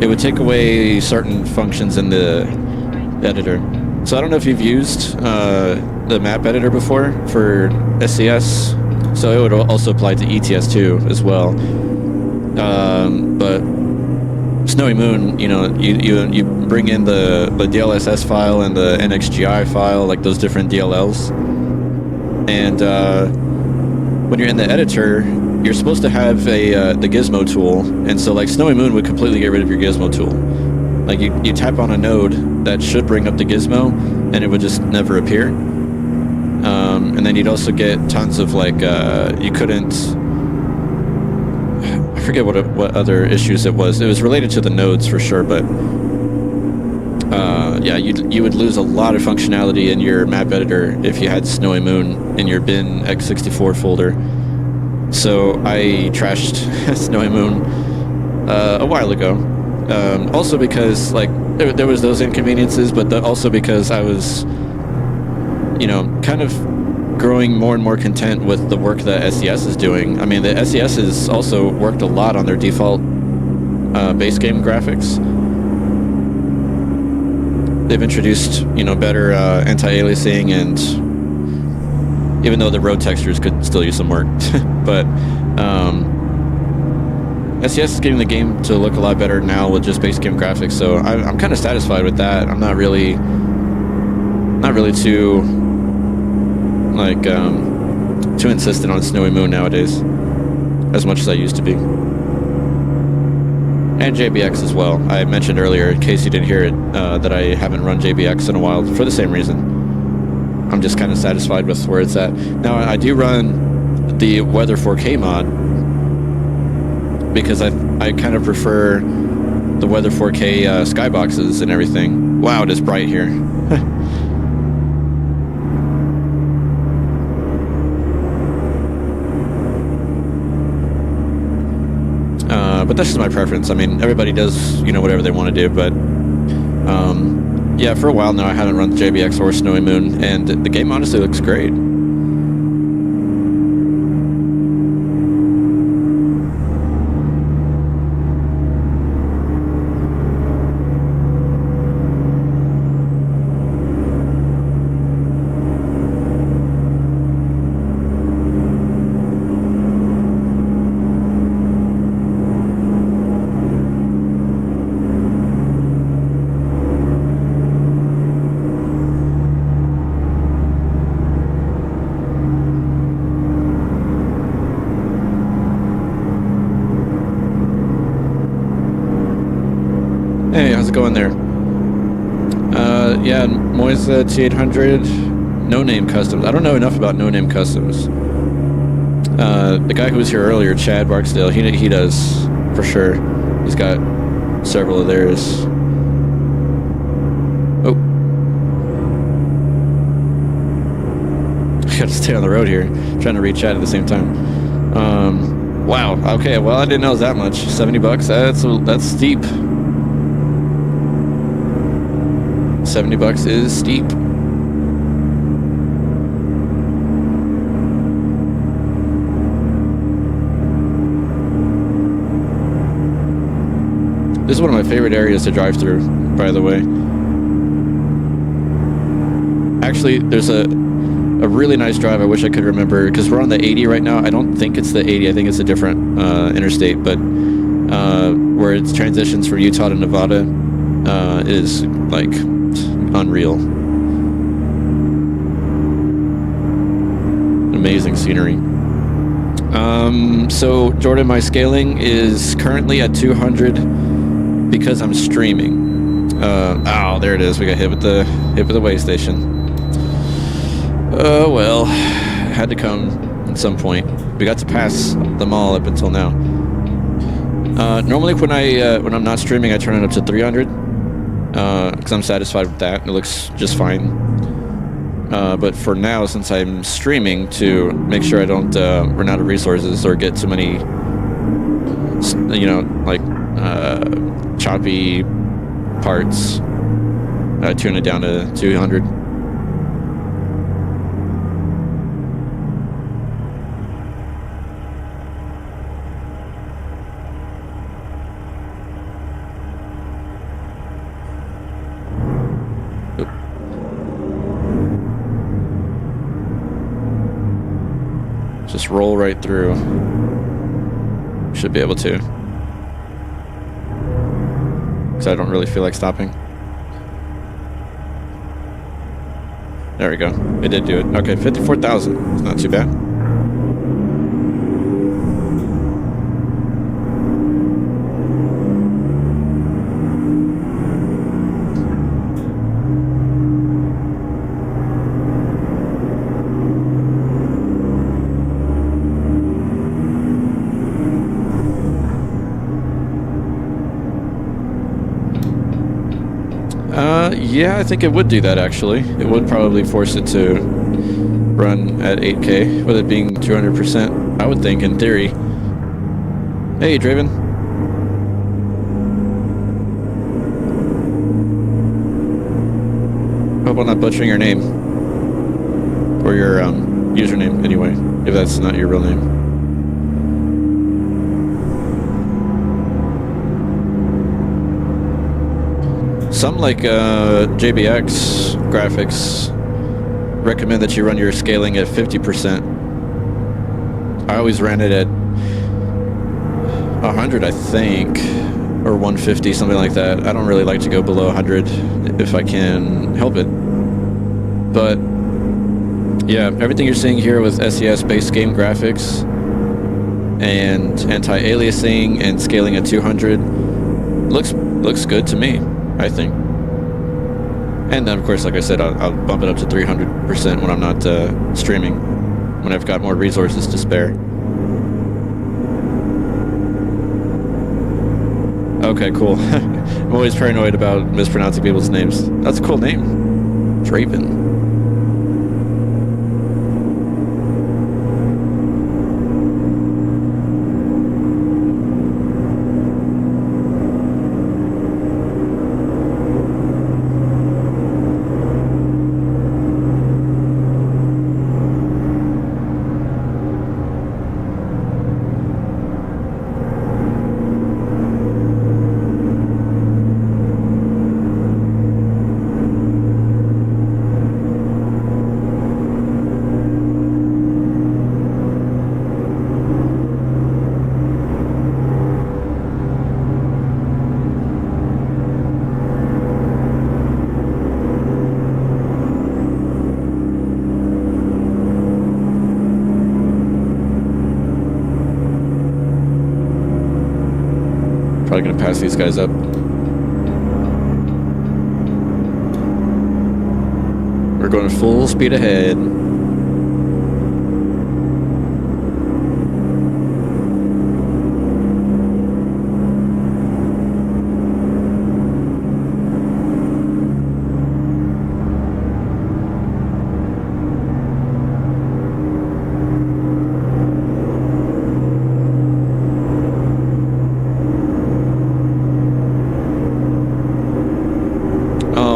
it would take away certain functions in the editor. So I don't know if you've used the map editor before for SCS. So it would also apply to ETS too as well. But Snowy Moon, you know, you bring in the DLSS file and the NXGI file, like those different DLLs, And when you're in the editor, you're supposed to have the gizmo tool, and so like Snowy Moon would completely get rid of your gizmo tool. Like you tap on a node that should bring up the gizmo, and it would just never appear. And then you'd also get tons of like you couldn't. I forget what other issues it was. It was related to the nodes for sure, but yeah, you would lose a lot of functionality in your map editor if you had Snowy Moon in your bin x64 folder. So I trashed Snowy Moon a while ago. Also because like there was those inconveniences, but also because I was, you know, kind of growing more and more content with the work that SES is doing. I mean, the SES has also worked a lot on their default base game graphics. They've introduced, you know, better anti-aliasing, and even though the road textures could still use some work, but SES is getting the game to look a lot better now with just base game graphics. So I'm kind of satisfied with that. I'm not really too like too insistent on Snowy Moon nowadays, as much as I used to be. And JBX as well. I mentioned earlier, in case you didn't hear it, that I haven't run JBX in a while for the same reason. I'm just kind of satisfied with where it's at. Now, I do run the Weather 4K mod because I kind of prefer the Weather 4K skyboxes and everything. Wow, it is bright here. But that's just my preference. I mean, everybody does, you know, whatever they want to do, but yeah, for a while now I haven't run JBX or Snowy Moon, and the game honestly looks great. Hey, how's it going there? Yeah, Moise T800, No Name Customs. I don't know enough about No Name Customs. The guy who was here earlier, Chad Barksdale, he does for sure. He's got several of theirs. Oh, I gotta stay on the road here, trying to reach Chad at the same time. Wow. Okay. Well, I didn't know it was that much. $70. That's steep. $70 is steep. This is one of my favorite areas to drive through, by the way. Actually, there's a really nice drive I wish I could remember, because we're on the 80 right now. I don't think it's the 80. I think it's a different interstate, but where it transitions from Utah to Nevada is like unreal. Amazing scenery. So Jordan, my scaling is currently at 200 because I'm streaming. Oh, there it is. We got hit with the way station. Oh well, had to come at some point. We got to pass the mall up until now. Normally when I'm not streaming, I turn it up to 300. Because I'm satisfied with that. It looks just fine. But for now, since I'm streaming, to make sure I don't run out of resources or get too many, you know, like choppy parts, I tune it down to 200. Just roll right through. Should be able to. Because I don't really feel like stopping. There we go. It did do it. Okay, 54,000. It's not too bad. Yeah, I think it would do that actually. It would probably force it to run at 8K with it being 200%. I would think, in theory. Hey, Draven. Hope I'm not butchering your name. Or your username, anyway, if that's not your real name. Some like JBX graphics recommend that you run your scaling at 50%. I always ran it at 100, I think, or 150, something like that. I don't really like to go below 100 if I can help it. But yeah, everything you're seeing here with SES-based game graphics and anti-aliasing and scaling at 200 looks good to me, I think. And then, of course, like I said, I'll bump it up to 300% when I'm not streaming, when I've got more resources to spare. Okay, cool. I'm always paranoid about mispronouncing people's names. That's a cool name. Draven. Probably gonna pass these guys up. We're going full speed ahead.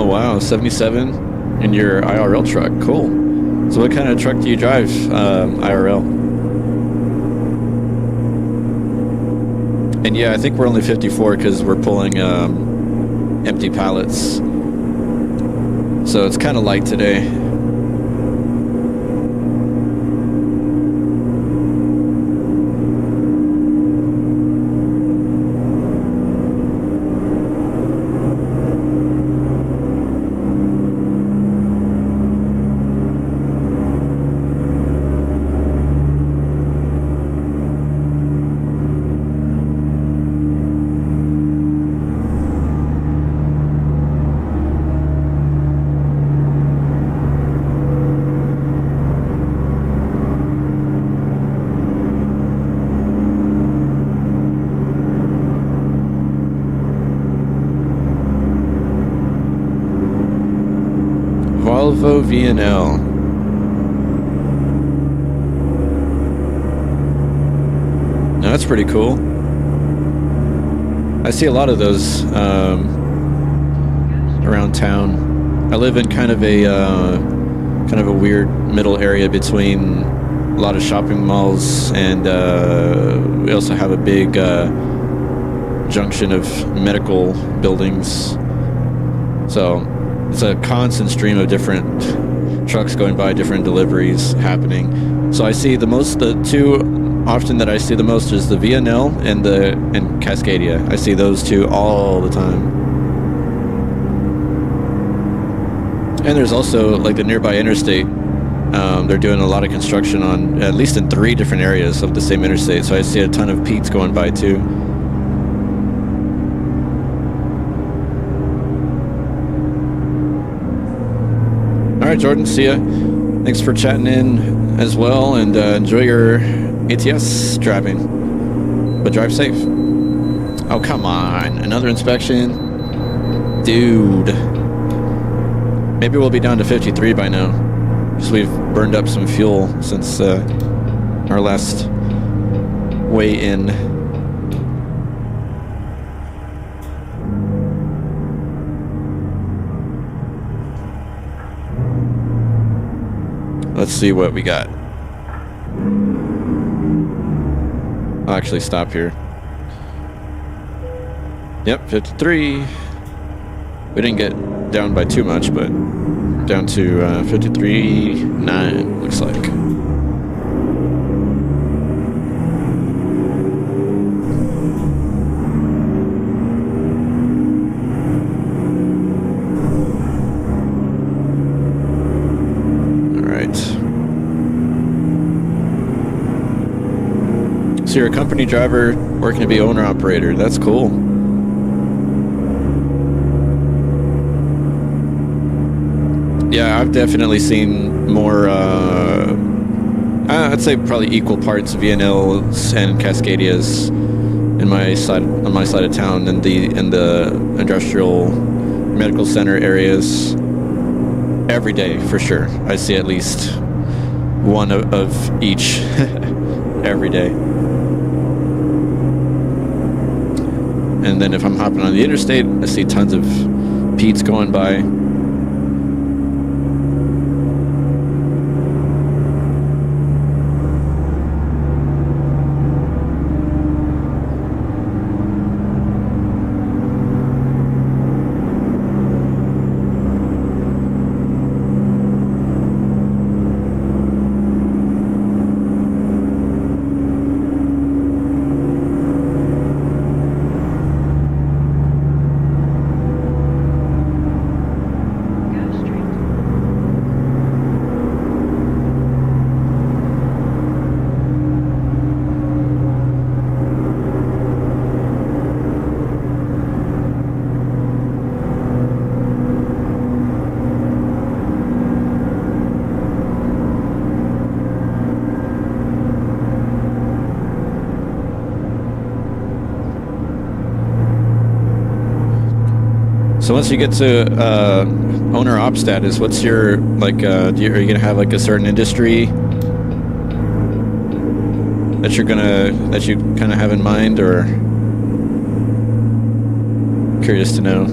Wow, 77 in your IRL truck. Cool. So what kind of truck do you drive, IRL? And yeah, I think we're only 54 because we're pulling empty pallets. So it's kind of light today. Volvo VNL. Now that's pretty cool. I see a lot of those around town. I live in kind of a weird middle area between a lot of shopping malls and we also have a big junction of medical buildings. So it's a constant stream of different trucks going by, different deliveries happening. So I see the two often that I see the most is the VNL and Cascadia. I see those two all the time. And there's also like the nearby interstate. They're doing a lot of construction on at least in 3 different areas of the same interstate. So I see a ton of Pete's going by too. All right, Jordan, see ya. Thanks for chatting in as well, and enjoy your ATS driving. But drive safe. Oh, come on. Another inspection? Dude. Maybe we'll be down to 53 by now, because we've burned up some fuel since our last weigh-in. Let's see what we got. I'll actually stop here. Yep, 53. We didn't get down by too much, but down to 53.9 looks like. So you're a company driver working to be owner-operator. That's cool. Yeah, I've definitely seen more, I'd say probably equal parts VNLs and Cascadias on my side of town than in the industrial medical center areas every day, for sure. I see at least one of each every day. And then if I'm hopping on the interstate, I see tons of Pete's going by. So once you get to owner op status, what's your like? Are you gonna have like a certain industry that you kind of have in mind, or curious to know?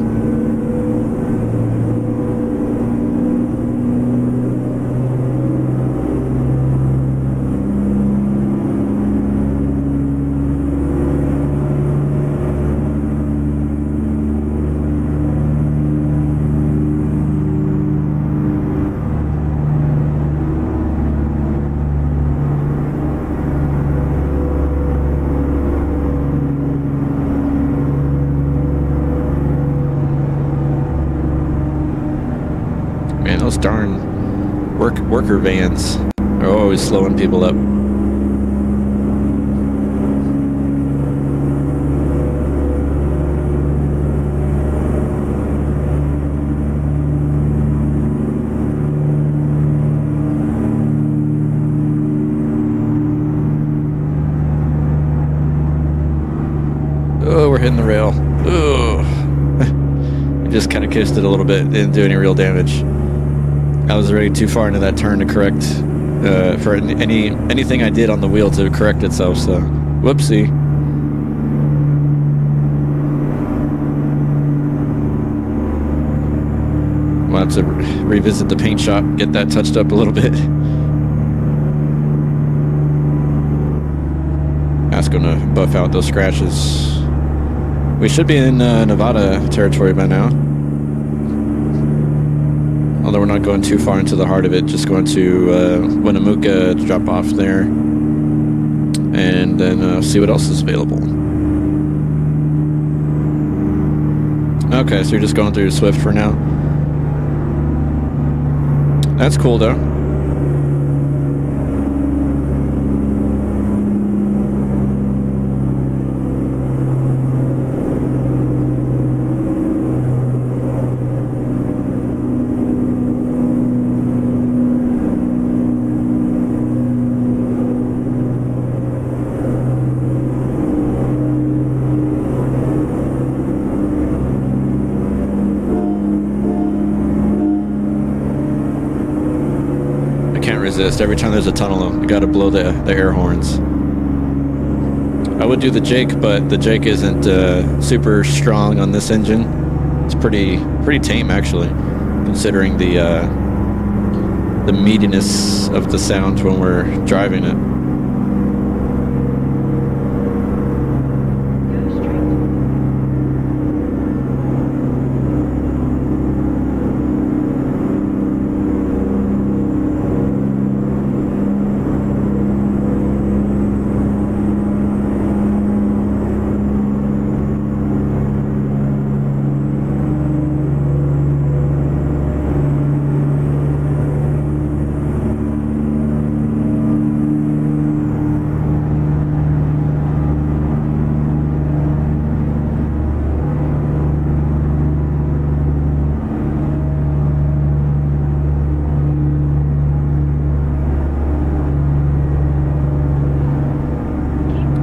Those darn worker vans are always slowing people up. Oh, we're hitting the rail. Oh, I just kind of kissed it a little bit. Didn't do any real damage. I was already too far into that turn to correct for anything I did on the wheel to correct itself. So, whoopsie. We'll have to revisit the paint shop, get that touched up a little bit. That's gonna buff out those scratches. We should be in Nevada territory by now. Although we're not going too far into the heart of it, just going to Winnemucca to drop off there, and then see what else is available. Okay, so you're just going through Swift for now. That's cool though. Resist. Every time there's a tunnel, you gotta blow the air horns. I would do the Jake, but the Jake isn't super strong on this engine. It's pretty tame actually, considering the meatiness of the sound when we're driving it.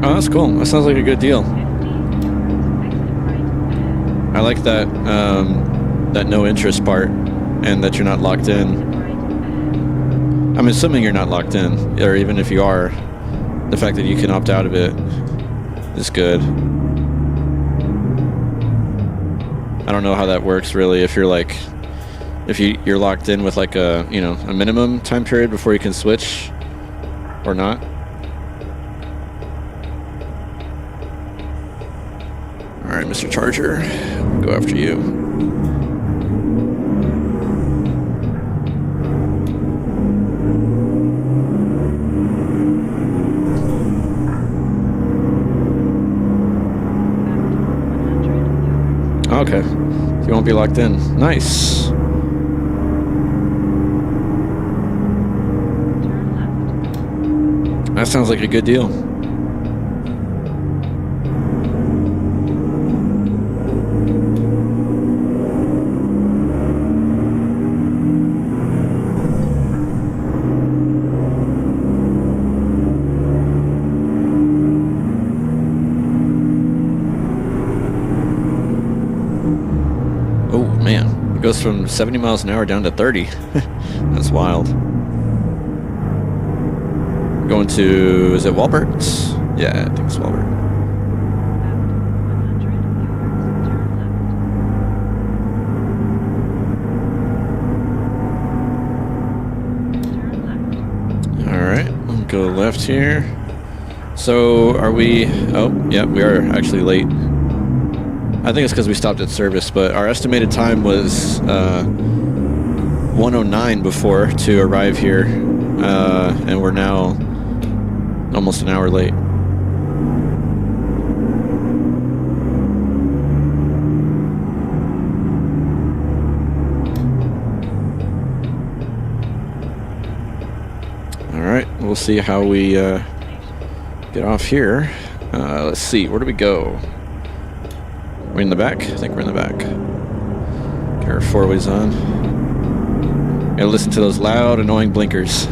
Oh, that's cool. That sounds like a good deal. I like that that no interest part, and that you're not locked in. I'm assuming you're not locked in, or even if you are, the fact that you can opt out of it is good. I don't know how that works really. If you're like, if you're locked in with like a a minimum time period before you can switch, or not. All right, Mr. Charger, we'll go after you. Okay, so you won't be locked in. Nice. That sounds like a good deal. Goes from 70 miles an hour down to 30. That's wild. Going to, is it Walbert? Yeah, I think it's Walbert. Alright, we'll go left here. So are we, oh, yeah, we are actually late. I think it's because we stopped at service, but our estimated time was 1:09 before to arrive here, and we're now almost an hour late. All right, we'll see how we get off here. Let's see, where do we go? We're in the back? I think we're in the back. Get our four-ways on. Gotta listen to those loud, annoying blinkers.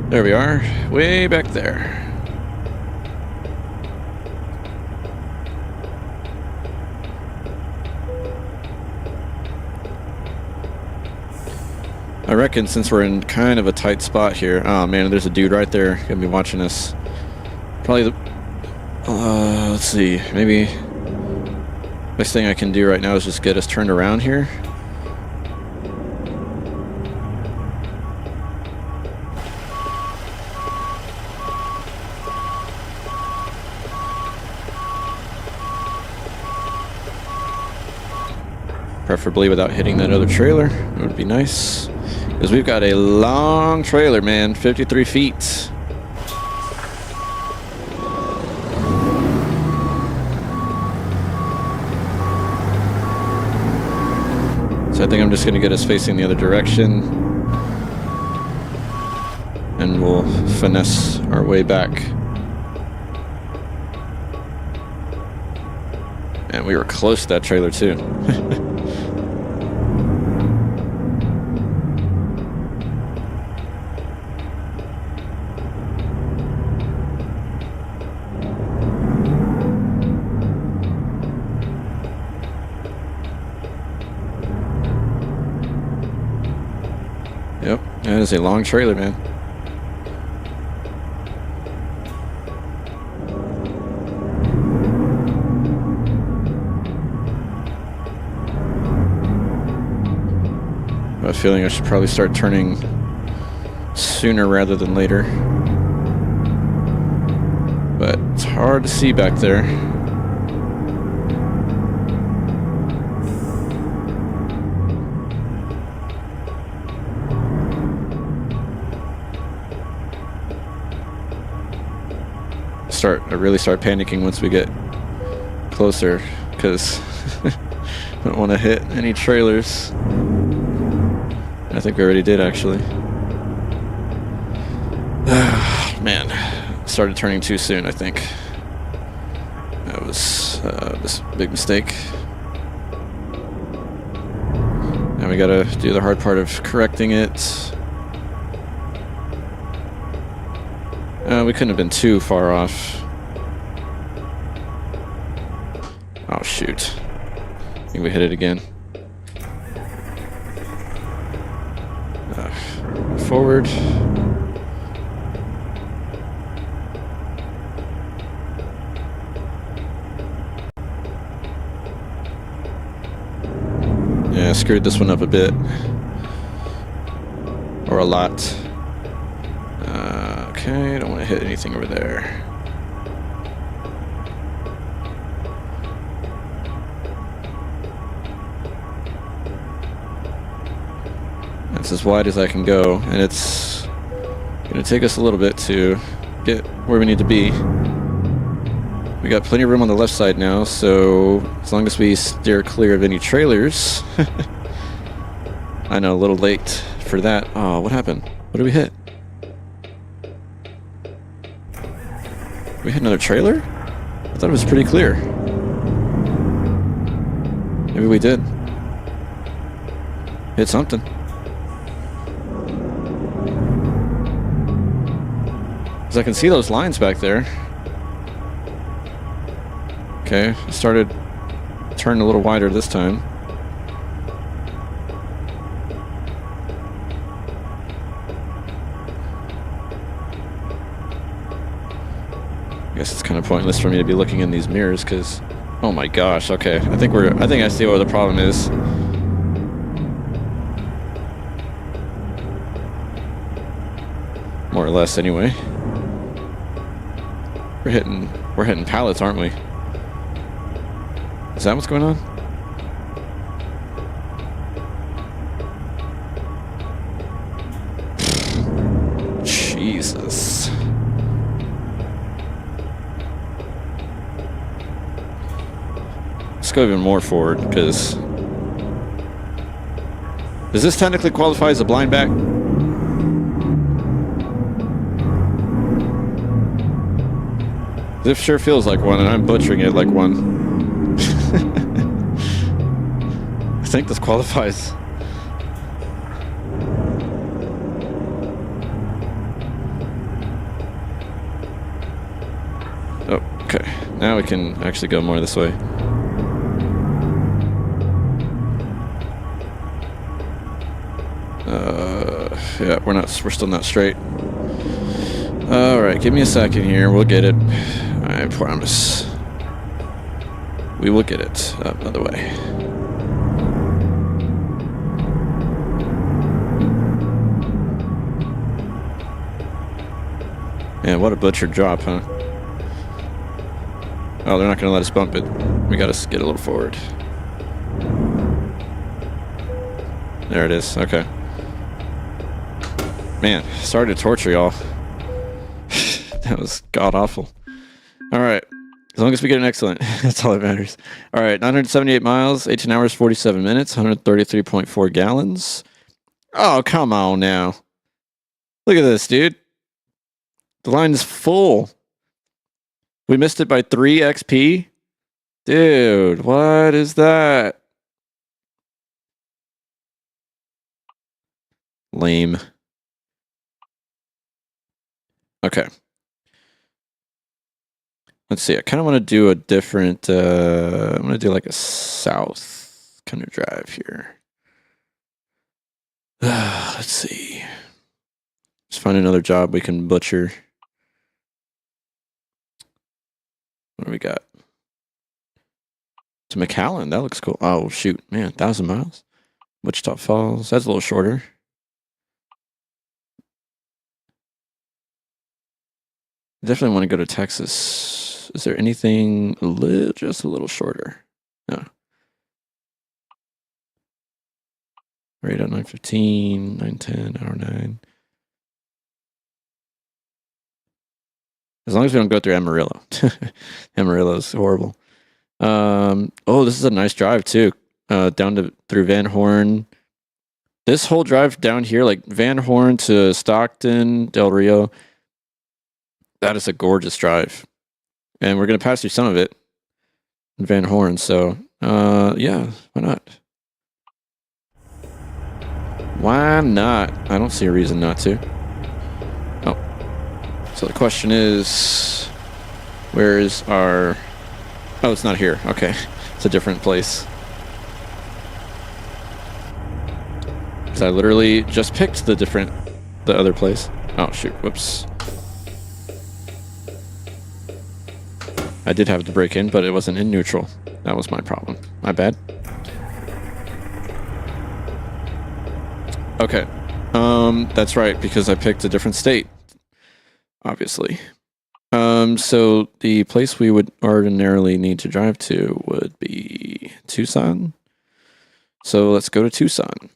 There we are, way back there. I reckon since we're in kind of a tight spot here, oh man, there's a dude right there gonna be watching us. Probably the, let's see, maybe best thing I can do right now is just get us turned around here. Preferably without hitting that other trailer, it would be nice. Because we've got a long trailer, man, 53 feet. So I think I'm just going to get us facing the other direction. And we'll finesse our way back. And we were close to that trailer too. Yep, that is a long trailer, man. I have a feeling I should probably start turning sooner rather than later. But it's hard to see back there. I really start panicking once we get closer, because I don't want to hit any trailers. I think we already did, actually. Man, started turning too soon, I think. That was this big mistake. Now we gotta do the hard part of correcting it. We couldn't have been too far off. Oh, shoot. I think we hit it again. Forward. Yeah, I screwed this one up a bit. Or a lot. Okay, don't want to hit anything over there. That's as wide as I can go, and it's going to take us a little bit to get where we need to be. We got plenty of room on the left side now, so as long as we steer clear of any trailers. I know, a little late for that. Oh, what happened? What did we hit? We hit another trailer? I thought it was pretty clear. Maybe we did. Hit something. Because I can see those lines back there. Okay, I started turning a little wider this time. I guess it's kind of pointless for me to be looking in these mirrors because, oh my gosh, okay. I think I see what the problem is. More or less anyway. We're hitting pallets, aren't we? Is that what's going on? Jesus. Let's go even more forward, because... Does this technically qualify as a blind back? This sure feels like one, and I'm butchering it like one. I think this qualifies. Oh, okay. Now we can actually go more this way. Yeah, we're still not straight. Alright, give me a second here. We'll get it. I promise. We will get it another way. Man, what a butchered drop, huh? Oh, they're not going to let us bump it. We got to get a little forward. There it is. Okay. Man, sorry to torture y'all. That was god-awful. Alright. As long as we get an excellent, that's all that matters. All right, 978 miles, 18 hours, 47 minutes, 133.4 gallons. Oh, come on now. Look at this, dude. The line is full. We missed it by 3 XP? Dude, what is that? Lame. Okay. Let's see. I kind of want to do a different, I'm going to do like a south kind of drive here. Let's see. Let's find another job we can butcher. What do we got? To McAllen. That looks cool. Oh, shoot. Man, 1,000 miles. Wichita Falls. That's a little shorter. I definitely want to go to Texas. Is there anything just a little shorter? No. Right at 9:15, 9:10, hour 9. As long as we don't go through Amarillo. Amarillo's horrible. Oh, this is a nice drive too. Down through Van Horn. This whole drive down here, like Van Horn to Stockton, Del Rio. That is a gorgeous drive. And we're going to pass through some of it in Van Horn. So, yeah, why not? Why not? I don't see a reason not to. Oh. So the question is, where is our... Oh, it's not here. Okay. It's a different place. So I literally just picked the other place. Oh, shoot. Whoops. I did have to brake in, but it wasn't in neutral. That was my problem. My bad. Okay. That's right, because I picked a different state. Obviously. So the place we would ordinarily need to drive to would be Tucson. So let's go to Tucson.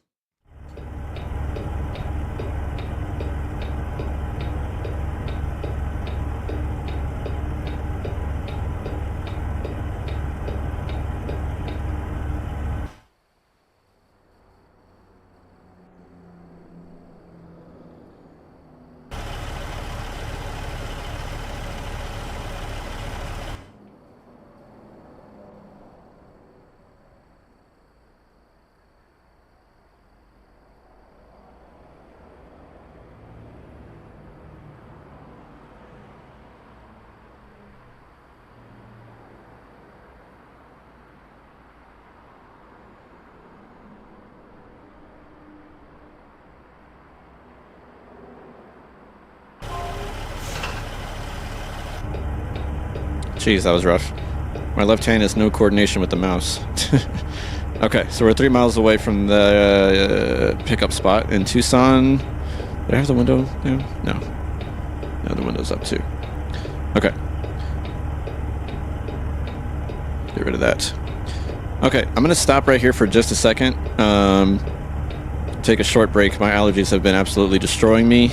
Jeez, that was rough. My left hand has no coordination with the mouse. Okay, so we're 3 miles away from the pickup spot in Tucson. Did I have the window down? No. No, the window's up too. Okay. Get rid of that. Okay, I'm going to stop right here for just a second. Take a short break. My allergies have been absolutely destroying me,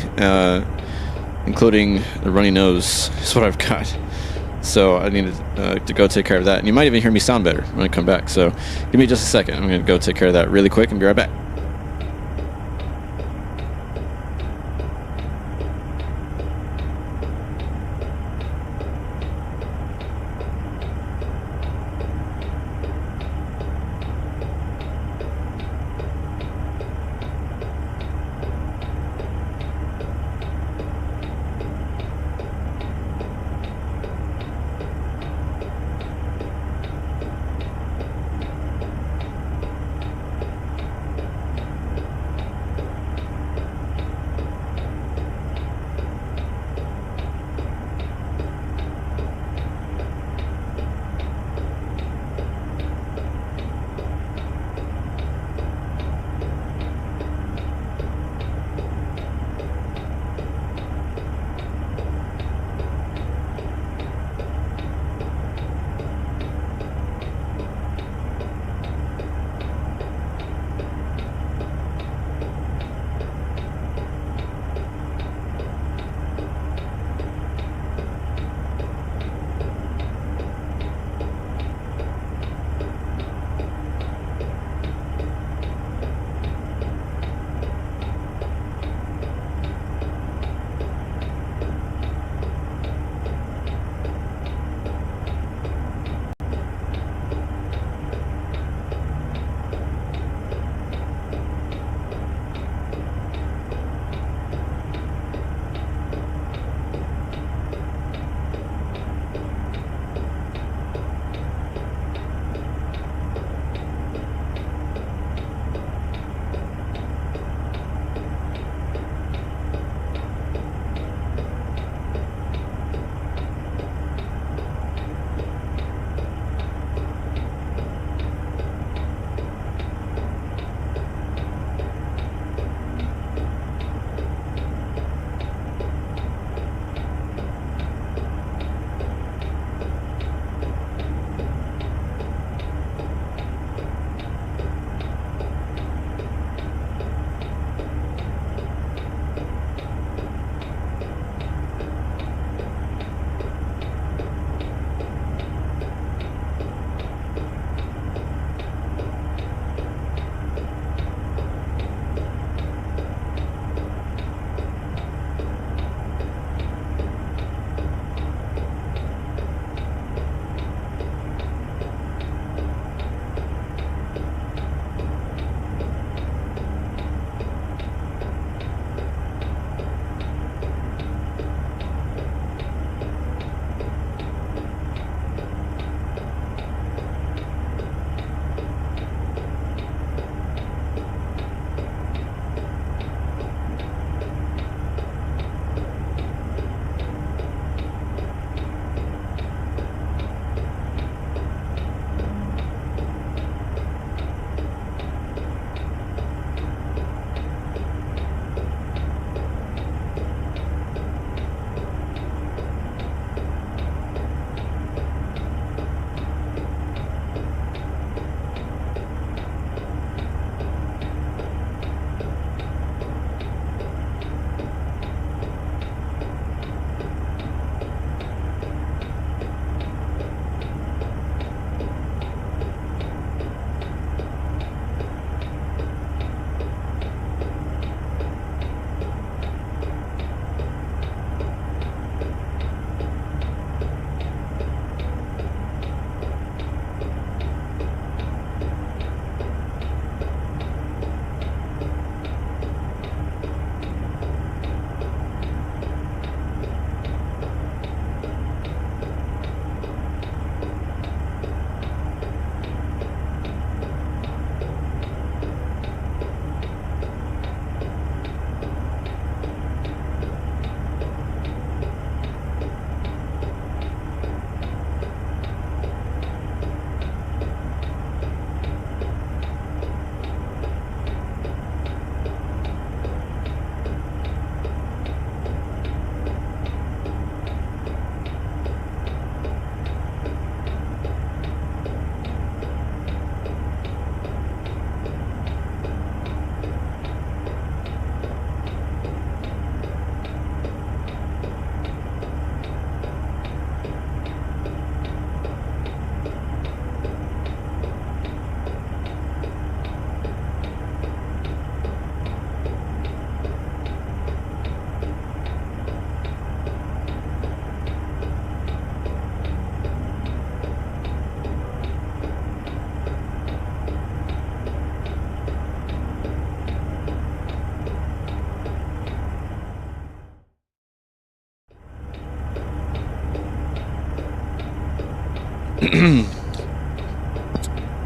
including the runny nose is what I've got. So I need to go take care of that. And you might even hear me sound better when I come back. So give me just a second. I'm going to go take care of that really quick and be right back.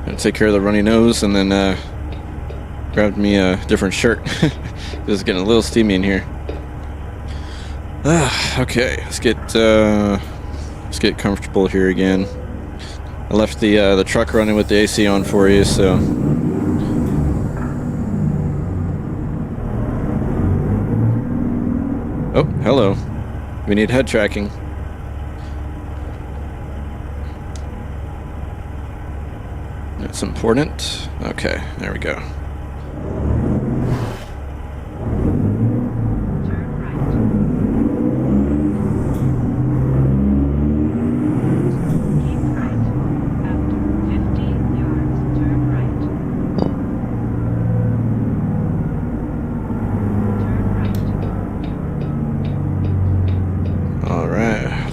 Gonna take care of the runny nose and then grabbed me a different shirt. It's getting a little steamy in here. Okay, let's get comfortable here again. I left the truck running with the AC on for you, so. Oh, hello. We need head tracking. That's important. Okay, there we go.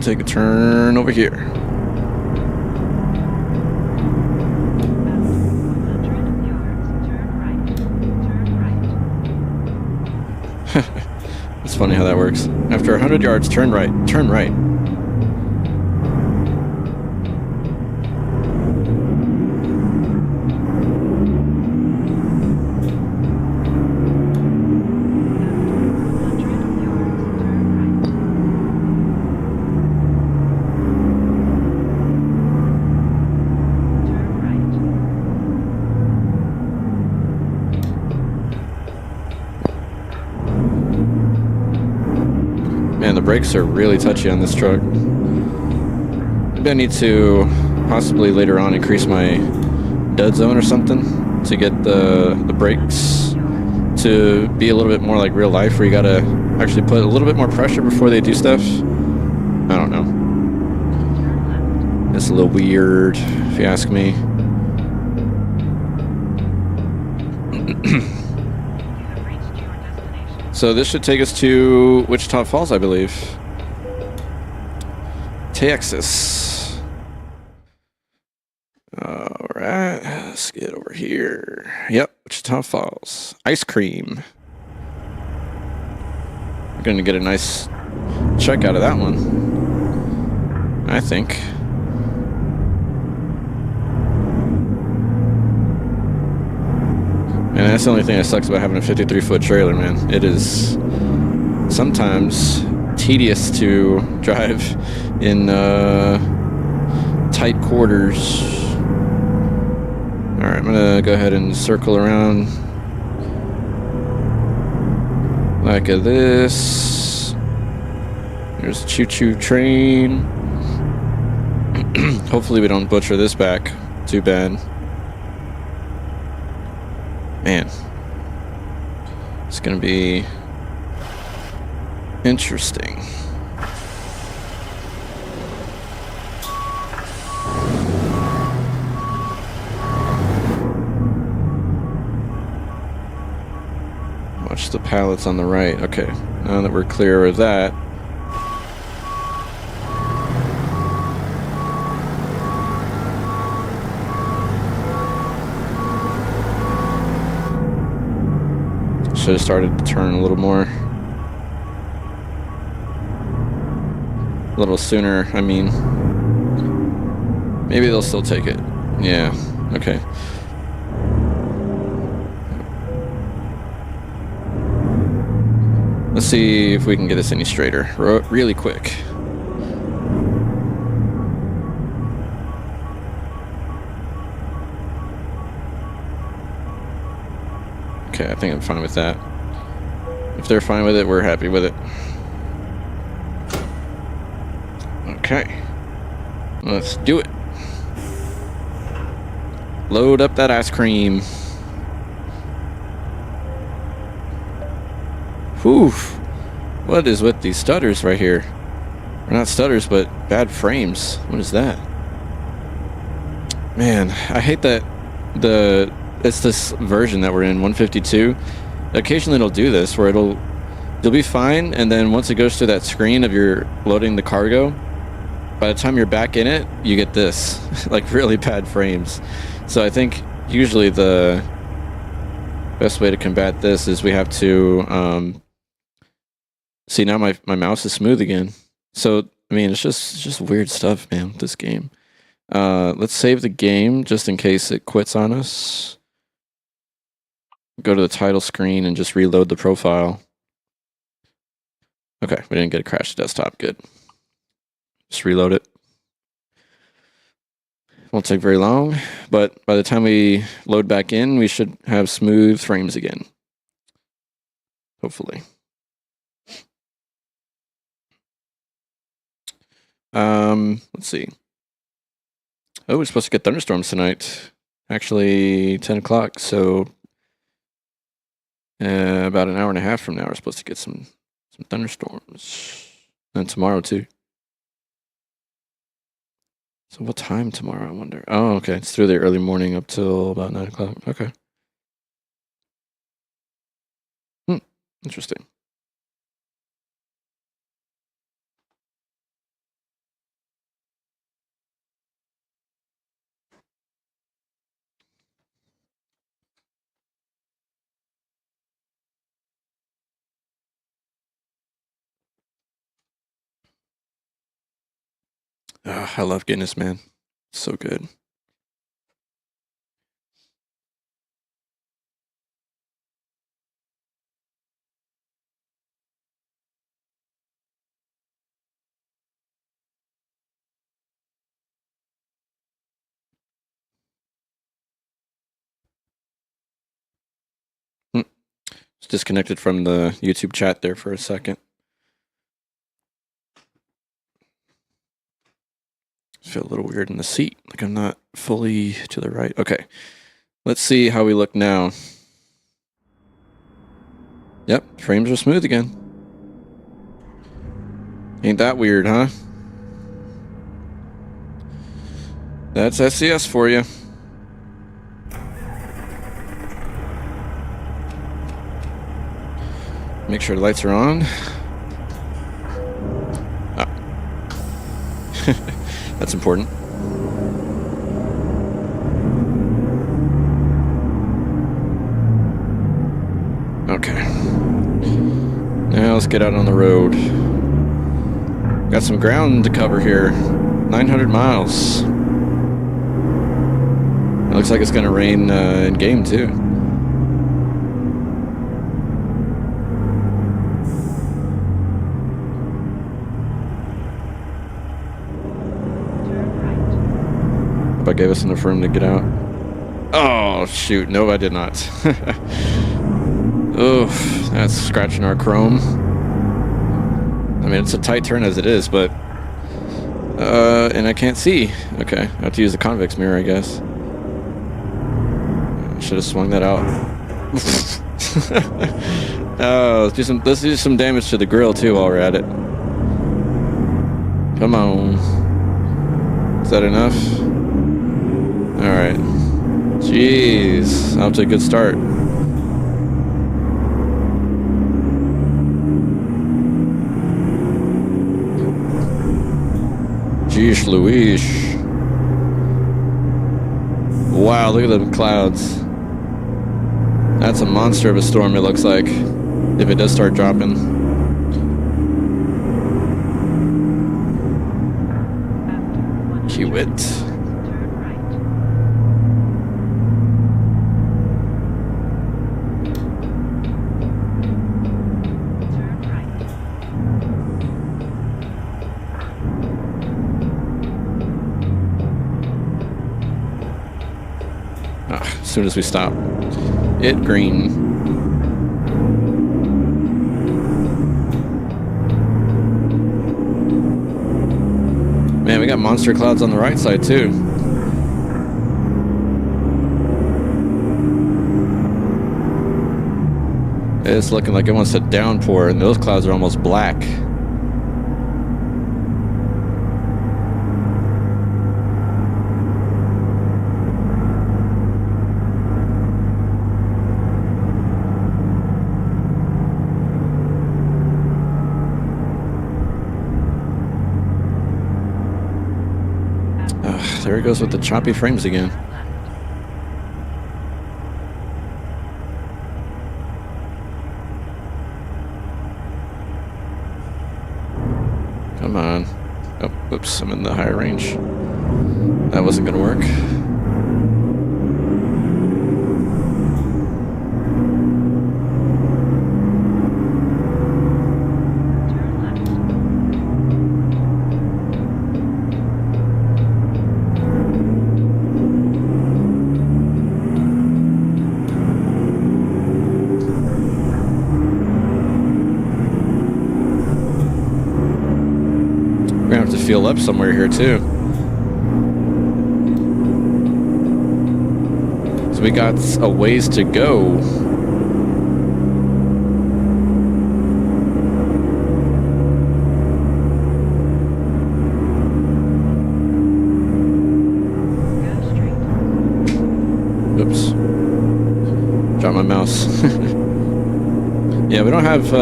Take a turn over here. It's funny how that works. After 100 yards, turn right. Turn right. Man, the brakes are really touchy on this truck. Maybe I need to possibly later on increase my dud zone or something to get the brakes to be a little bit more like real life, where you gotta actually put a little bit more pressure before they do stuff. I don't know. It's a little weird, if you ask me. So this should take us to Wichita Falls, I believe. Texas. All right, let's get over here. Yep, Wichita Falls. Ice cream. We're going to get a nice check out of that one, I think. And that's the only thing that sucks about having a 53-foot trailer, man. It is sometimes tedious to drive in tight quarters. All right, I'm gonna go ahead and circle around like this. There's a choo-choo train. Hopefully we don't butcher this back too bad. Man, it's gonna be interesting. Watch the pallets on the right. Okay, now that we're clear of that. Should have started to turn a little more. A little sooner, I mean. Maybe they'll still take it. Yeah, okay. Let's see if we can get this any straighter really quick. Okay, I think I'm fine with that. If they're fine with it, we're happy with it. Okay. Let's do it. Load up that ice cream. Whew. What is with these stutters right here? Or not stutters, but bad frames. What is that? Man, I hate that it's this version that we're in, 152. Occasionally it'll do this where you'll be fine, and then once it goes through that screen of you're loading the cargo, by the time you're back in it, you get this like really bad frames. So I think usually the best way to combat this is we have to see, now my mouse is smooth again. So I mean, it's just weird stuff, man, with this game. Let's save the game just in case it quits on us. Go to the title screen and just reload the profile. Okay, we didn't get a crash desktop. Good. Just reload it. Won't take very long, but by the time we load back in, we should have smooth frames again. Hopefully. Let's see. Oh, we're supposed to get thunderstorms tonight. Actually, 10 o'clock, so about an hour and a half from now, we're supposed to get some thunderstorms. And tomorrow, too. So what time tomorrow, I wonder? Oh, okay. It's through the early morning up till about 9 o'clock. Okay. Interesting. I love Guinness, man. So good. It's disconnected from the YouTube chat there for a second. I feel a little weird in the seat, like I'm not fully to the right. Okay, let's see how we look now. Yep, frames are smooth again. Ain't that weird, huh? That's SCS for you. Make sure the lights are on. Ah. That's important. Okay. Now let's get out on the road. Got some ground to cover here. 900 miles. It looks like it's going to rain in game too. I gave us enough room to get out. Oh, shoot. No, I did not. Oof, that's scratching our chrome. I mean, it's a tight turn as it is, but... and I can't see. Okay, I have to use the convex mirror, I guess. Should have swung that out. Oh, let's do some damage to the grill, too, while we're at it. Come on. Is that enough? Alright. Jeez. Off to a good start. Jeez Louise. Wow, look at the clouds. That's a monster of a storm, it looks like. If it does start dropping. Cue it. As soon as we stop, it green. Man, we got monster clouds on the right side too. It's looking like it wants to downpour, and those clouds are almost black. There it goes with the choppy frames again. Come on. Oh, whoops, I'm in the higher range. That wasn't gonna work.
Turn left.
We're gonna have to fuel up somewhere here too. So we got a ways to go.
Go straight.
Oops. Drop my mouse. Yeah, we don't have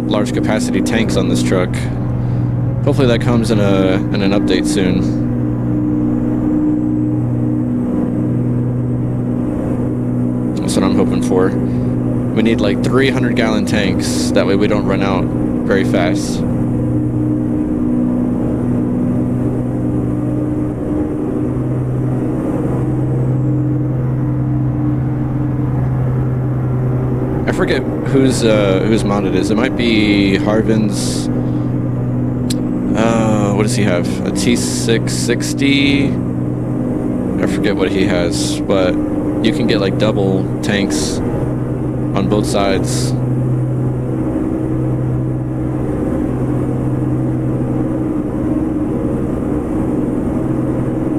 large capacity tanks on this truck. Hopefully that comes in an update soon. That's what I'm hoping for. We need like 300-gallon tanks. That way we don't run out very fast. I forget whose mod it is. It might be Harvin's. What does he have? A T660. I forget what he has, but you can get like double tanks on both sides.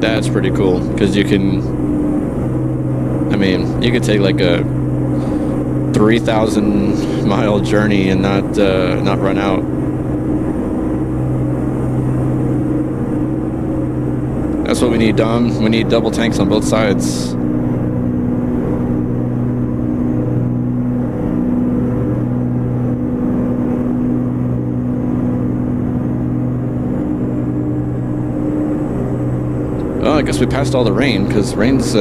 That's pretty cool because you can. I mean, you could take like a 3,000-mile journey and not run out. That's what we need, Dom. We need double tanks on both sides. Well, I guess we passed all the rain because rain's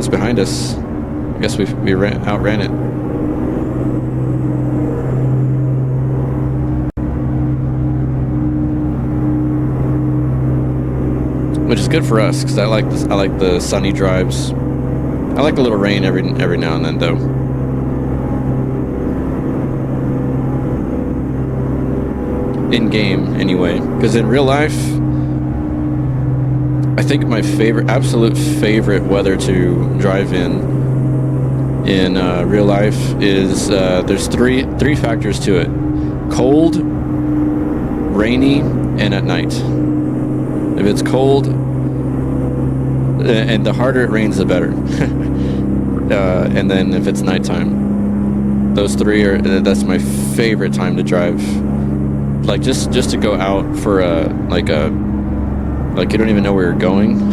behind us. I guess we outran it. Which is good for us because I like the sunny drives. I like a little rain every now and then though. In game anyway, because in real life, I think my absolute favorite weather to drive in real life is there's three factors to it: cold, rainy, and at night. If it's cold, and the harder it rains, the better. And then if it's nighttime, those three that's my favorite time to drive. Like just to go out for like you don't even know where you're going,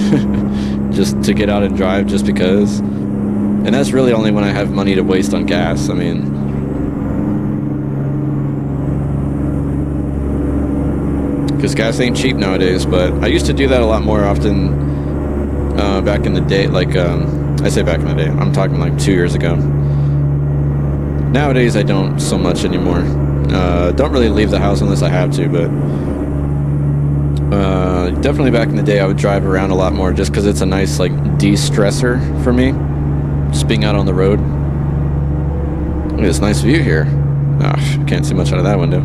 just to get out and drive just because. And that's really only when I have money to waste on gas. I mean, because gas ain't cheap nowadays, but I used to do that a lot more often back in the day. Like, I say back in the day, I'm talking like 2 years ago. Nowadays, I don't so much anymore. Don't really leave the house unless I have to, but definitely back in the day, I would drive around a lot more just because it's a nice, like, de-stressor for me. Just being out on the road. Look at this nice view here. Can't see much out of that window.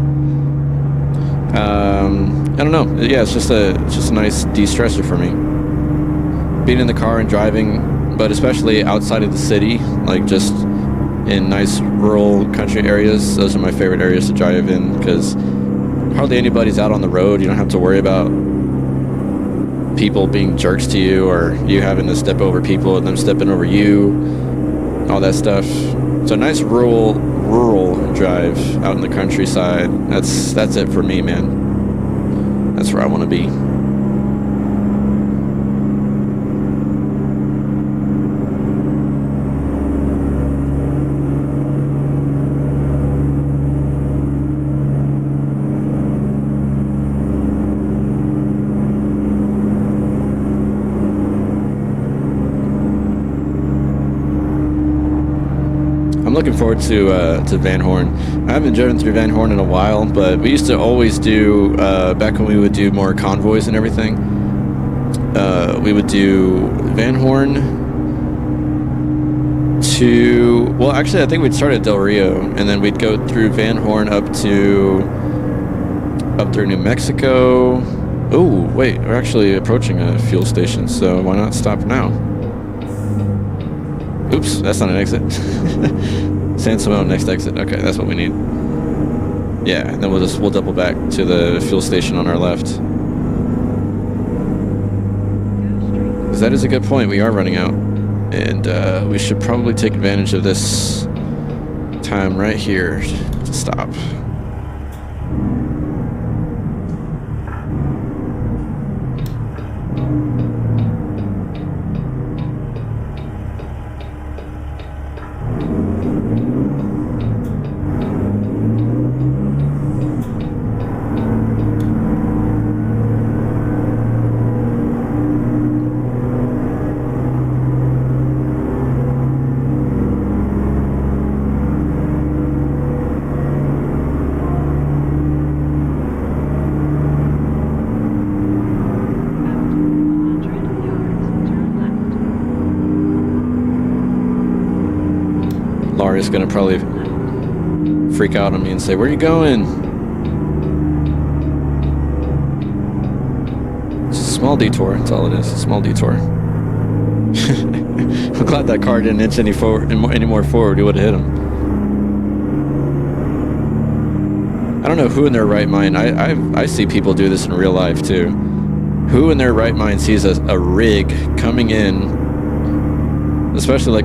I don't know. Yeah, it's just a nice de-stressor for me. Being in the car and driving, but especially outside of the city, like just in nice rural country areas, those are my favorite areas to drive in because hardly anybody's out on the road. You don't have to worry about people being jerks to you or you having to step over people and them stepping over you, all that stuff. So a nice rural drive out in the countryside. That's it for me, man. That's where I want to be. I'm looking forward to Van Horn. I haven't driven through Van Horn in a while, but we used to always do back when we would do more convoys and everything. We would do Van Horn to, well, actually, I think we'd start at Del Rio, and then we'd go through Van Horn up through New Mexico. Oh, wait, we're actually approaching a fuel station, so why not stop now? Oops, that's not an exit. San Simone, next exit. Okay, that's what we need. Yeah, and then we'll double back to the fuel station on our left. Because that is a good point. We are running out, and we should probably take advantage of this time right here to stop. Is gonna probably freak out on me and say, "Where are you going?" It's a small detour. That's all it is. A small detour. I'm glad that car didn't inch any more forward. You would have hit him. I don't know who in their right mind. I see people do this in real life too. Who in their right mind sees a rig coming in? Especially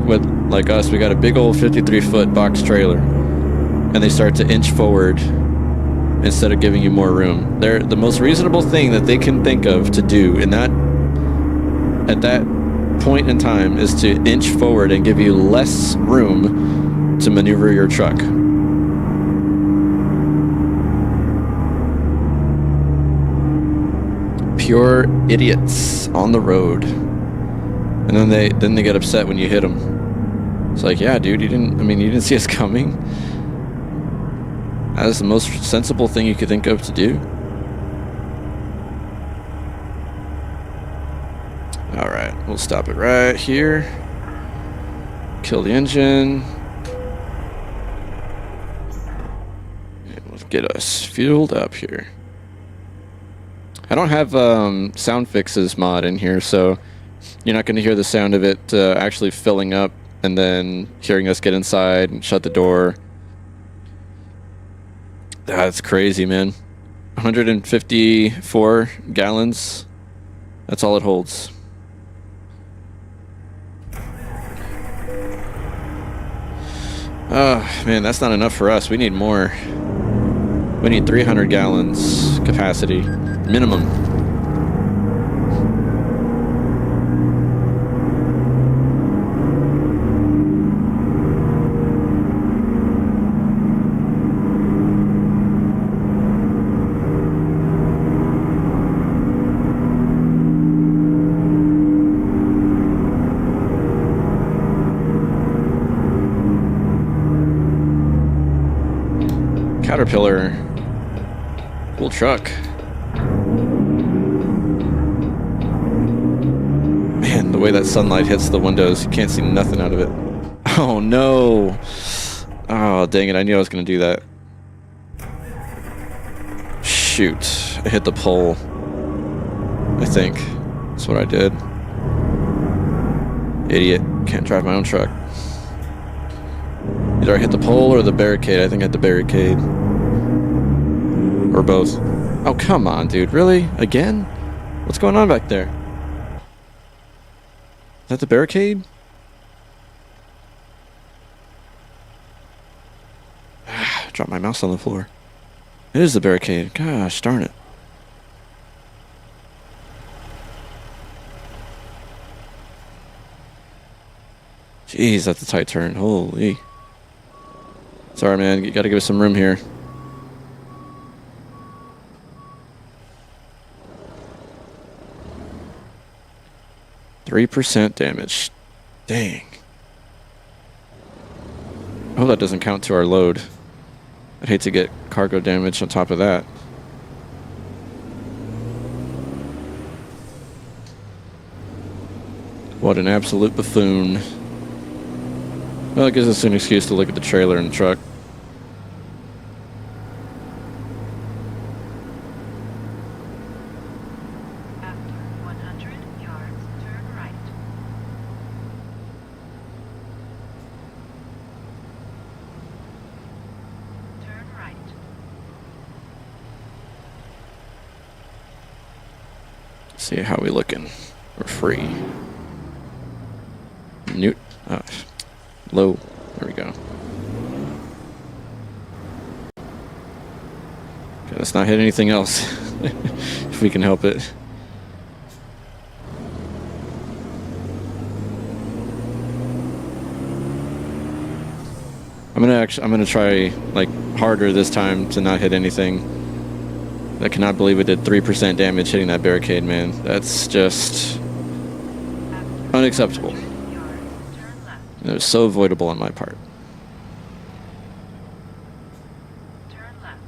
like us, we got a big old 53-foot box trailer, and they start to inch forward instead of giving you more room. They're the most reasonable thing that they can think of to do at that point in time is to inch forward and give you less room to maneuver your truck. Pure idiots on the road. And then they get upset when you hit them. It's like, yeah, dude, you didn't see us coming. That is the most sensible thing you could think of to do. All right, we'll stop it right here. Kill the engine. And we'll get us fueled up here. I don't have sound fixes mod in here, so you're not going to hear the sound of it actually filling up and then hearing us get inside and shut the door. That's crazy, man. 154 gallons. That's all it holds. Oh, man, that's not enough for us. We need more. We need 300 gallons capacity, minimum. Caterpillar. Cool truck. Man, the way that sunlight hits the windows, you can't see nothing out of it. Oh no. Oh, dang it. I knew I was going to do that. Shoot. I hit the pole. I think. That's what I did. Idiot. Can't drive my own truck. Either I hit the pole or the barricade. I think I hit the barricade. Or both. Oh, come on, dude. Really? Again? What's going on back there? Is that the barricade? Dropped my mouse on the floor. It is the barricade. Gosh, darn it. Jeez, that's a tight turn. Holy. Sorry, man. You gotta give us some room here. .3% damage. Dang. hope that doesn't count to our load. I'd hate to get cargo damage on top of that. What an absolute buffoon. Well, it gives us an excuse to look at the trailer and the truck.
After 100 yards, turn right. Turn right.
See how we looking. We're free. Low. There we go. Okay, let's not hit anything else if we can help it. I'm gonna try like harder this time to not hit anything. I cannot believe it did 3% damage hitting that barricade, man. That's just unacceptable. It was so avoidable on my part.
Turn left.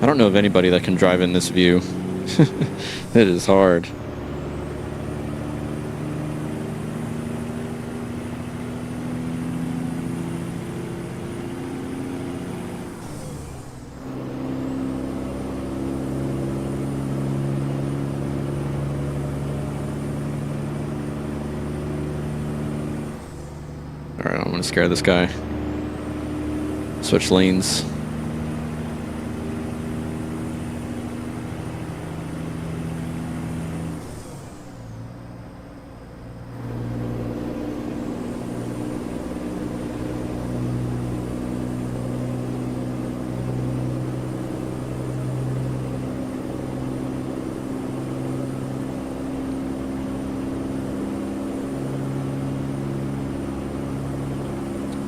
I don't know of anybody that can drive in this view. It is hard. Alright, I'm gonna scare this guy. Switch lanes.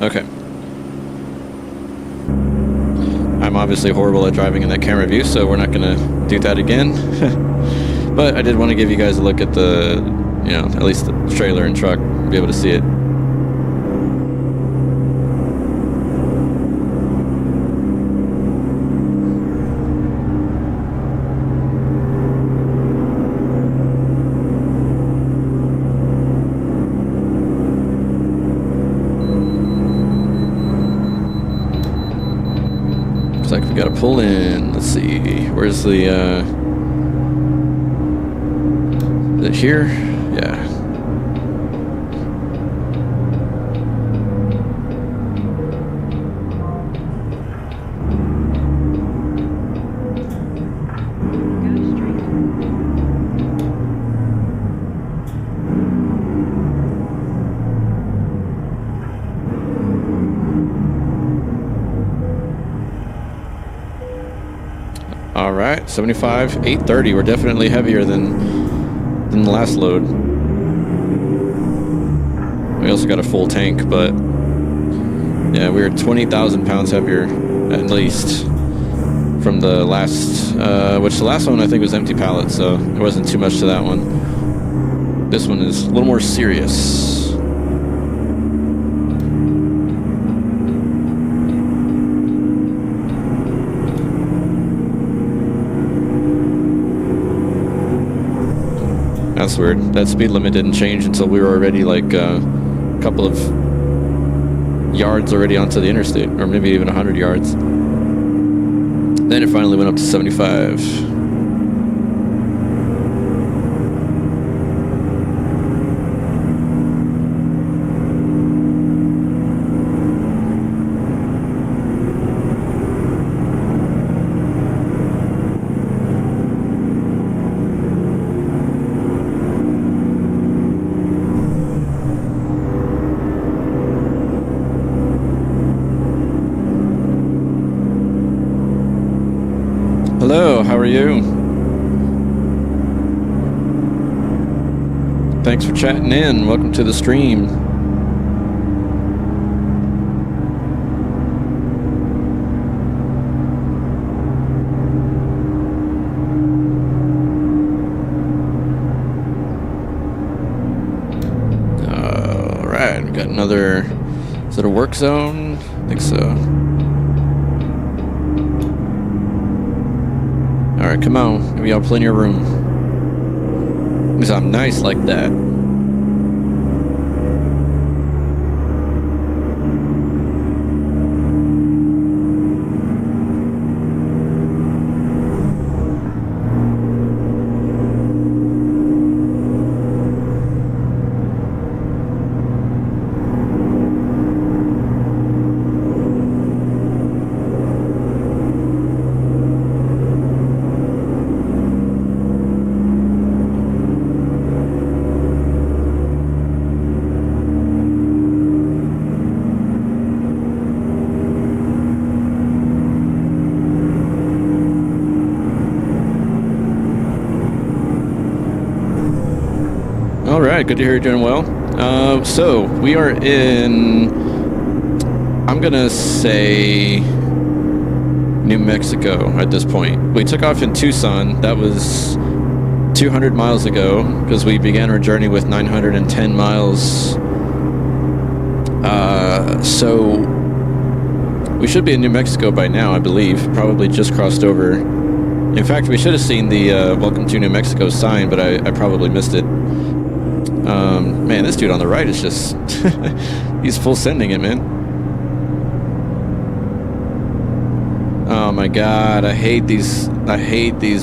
Okay. I'm obviously horrible at driving in that camera view, so we're not gonna do that again. But I did want to give you guys a look at the, you know, at least the trailer and truck, be able to see it. Like we gotta pull in. Let's see. Where's the is it here? Yeah.
Go straight.
All right, 75, 830. We're definitely heavier than the last load. We also got a full tank, but yeah, we were 20,000 pounds heavier at least from the last, which the last one I think was empty pallet, so there wasn't too much to that one. This one is a little more serious. That's weird. That speed limit didn't change until we were already like a couple of yards already onto the interstate, or maybe even 100 yards. Then it finally went up to 75. Hello, how are you? Thanks for chatting in. Welcome to the stream. right, we got another. Is it a work zone? I think so. All right, come on. Maybe I'll plenty of room. Because I'm nice like that. All right, good to hear you're doing well. So we are in, I'm gonna say New Mexico at this point. We took off in Tucson. That was 200 miles ago because we began our journey with 910 miles. So we should be in New Mexico by now, I believe. Probably just crossed over. In fact, we should have seen the Welcome to New Mexico sign, but I probably missed it. Man, this dude on the right is just... he's full sending it, man. Oh my god, I hate these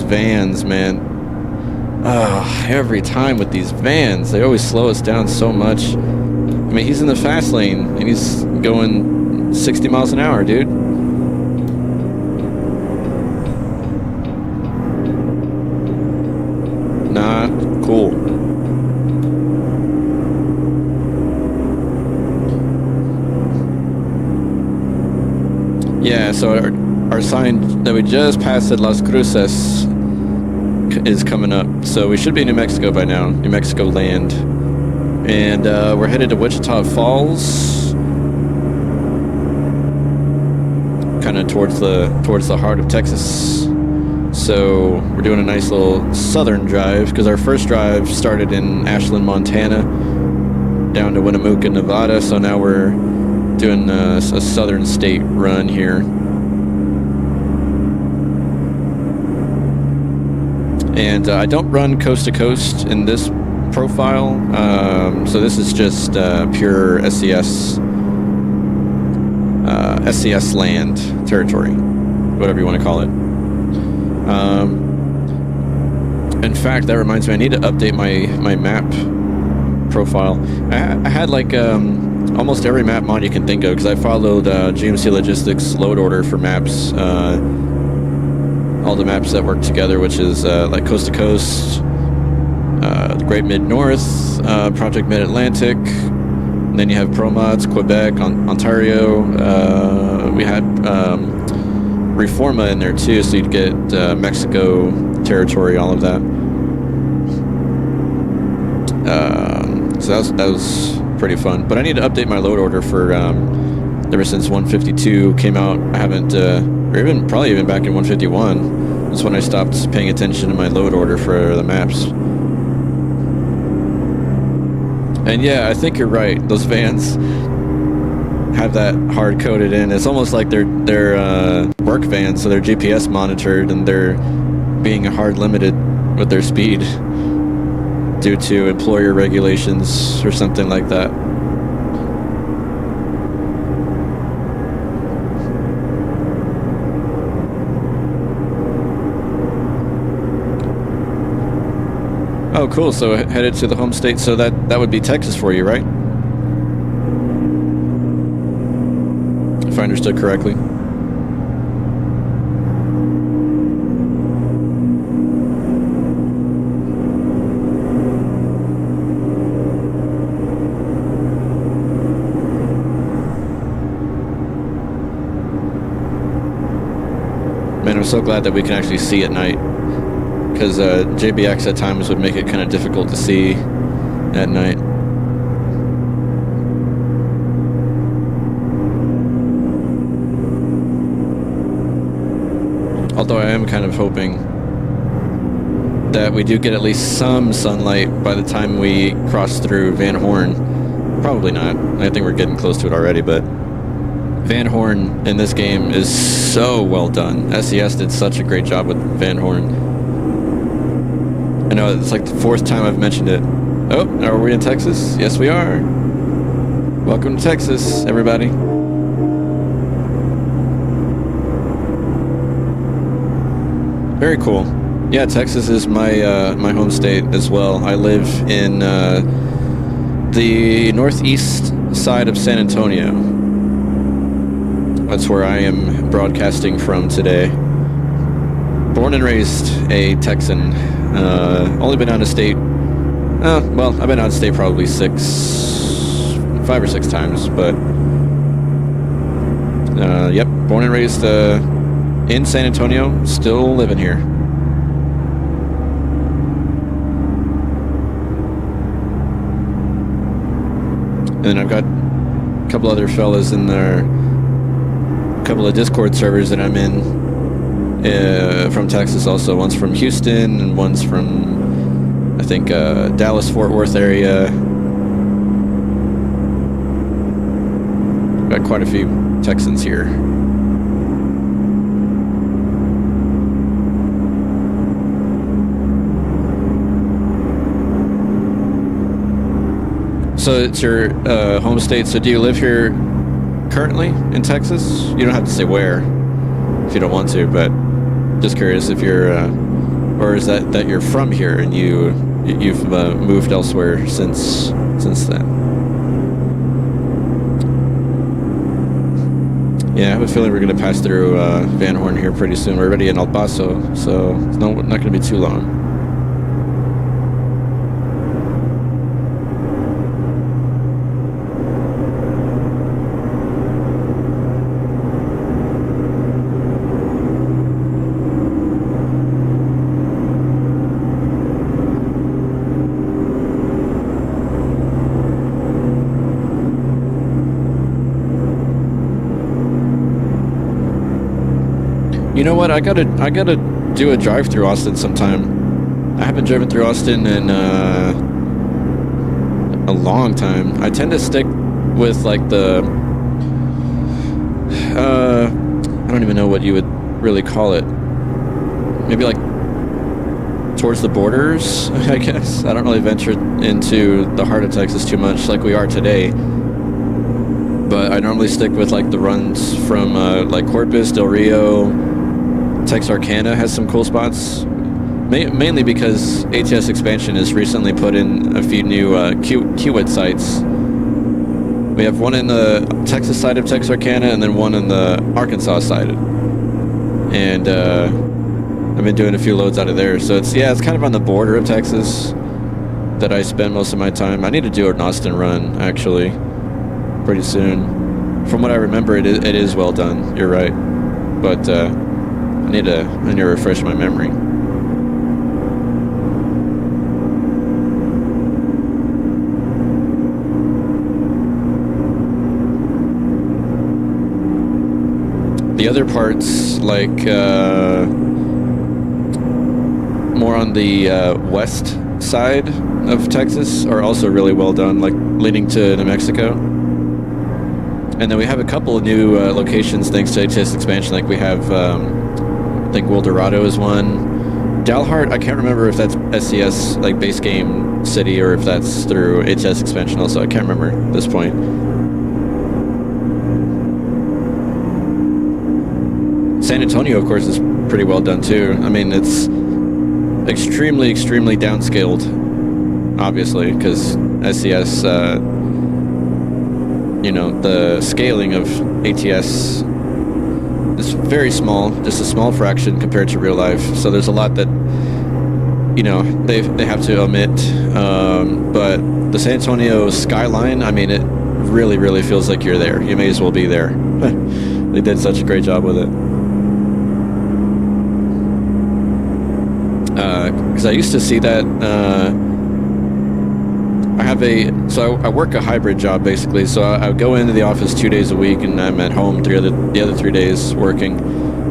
vans, man. Every time with these vans, they always slow us down so much. I mean, he's in the fast lane, and he's going 60 miles an hour, dude. Not cool. Yeah, so our sign that we just passed at Las Cruces is coming up. So we should be in New Mexico by now, New Mexico land. And we're headed to Wichita Falls. Kind of towards the heart of Texas. So we're doing a nice little southern drive because our first drive started in Ashland, Montana, down to Winnemucca, Nevada. So now we're doing a southern state run here. And I don't run coast to coast in this profile, so this is just pure SCS land territory, whatever you want to call it. In fact, that reminds me, I need to update my map profile. I had like almost every map mod you can think of because I followed GMC Logistics load order for maps, all the maps that work together, which is like Coast to Coast, the Great Mid-North, Project Mid-Atlantic, and then you have Pro Mods, Quebec, Ontario. We had Reforma in there too, so you'd get Mexico territory, all of that. So that was pretty fun. But I need to update my load order for ever since 152 came out. I haven't, or probably even back in 151. That's when I stopped paying attention to my load order for the maps. And yeah, I think you're right. Those vans have that hard coded in. It's almost like they're work vans, so they're GPS monitored and they're being hard limited with their speed due to employer regulations or something like that. Oh, cool. So headed to the home state. So that would be Texas for you, right? If I understood correctly. Man, I'm so glad that we can actually see at night. Because JBX at times would make it kind of difficult to see at night. Although I am kind of hoping that we do get at least some sunlight by the time we cross through Van Horn. Probably not. I think we're getting close to it already, but Van Horn in this game is so well done. SES did such a great job with Van Horn. I know it's like the 4th time I've mentioned it. Oh, are we in Texas? Yes, we are. Welcome to Texas, everybody. Very cool. Yeah, Texas is my my home state as well. I live in the northeast side of San Antonio. That's where I am broadcasting from today. Born and raised a Texan. Only been out of state. Well, I've been out of state probably 5 or 6 times, but yep, born and raised in San Antonio, still living here. And then I've got a couple other fellas in there, a couple of Discord servers that I'm in from Texas also. One's from Houston and one's from, I think, Dallas, Fort Worth area. Got quite a few Texans here. So it's your home state. So do you live here currently in Texas? You don't have to say where if you don't want to, but just curious if you're, or is that you're from here and you've moved elsewhere since then? Yeah, I have a feeling we're going to pass through Van Horn here pretty soon. We're already in El Paso, so it's not going to be too long. You know what? I gotta do a drive through Austin sometime. I haven't driven through Austin in a long time. I tend to stick with like the I don't even know what you would really call it. Maybe like towards the borders, I guess. I don't really venture into the heart of Texas too much like we are today. But I normally stick with like the runs from like Corpus, Del Rio. Texarkana has some cool spots, mainly because ATS expansion has recently put in a few new Kiewit sites. We have one in the Texas side of Texarkana and then one in the Arkansas side. And I've been doing a few loads out of there. So it's kind of on the border of Texas that I spend most of my time. I need to do an Austin run, actually, pretty soon. From what I remember, it is well done. You're right. But I need to refresh my memory. The other parts, like more on the west side of Texas, are also really well done, like leading to New Mexico. And then we have a couple of new locations thanks to ATS expansion. Like we have, I think Wildorado is one. Dalhart, I can't remember if that's SCS, like base game city, or if that's through ATS expansion also. I can't remember at this point. San Antonio, of course, is pretty well done too. I mean, it's extremely, extremely downscaled, obviously, because SCS, the scaling of ATS is very small, just a small fraction compared to real life. So there's a lot that, they have to omit. But the San Antonio skyline, I mean, it really, really feels like you're there. You may as well be there. They did such a great job with it. Because I used to see that. I work a hybrid job basically. So I go into the office 2 days a week, and I'm at home the other 3 days working.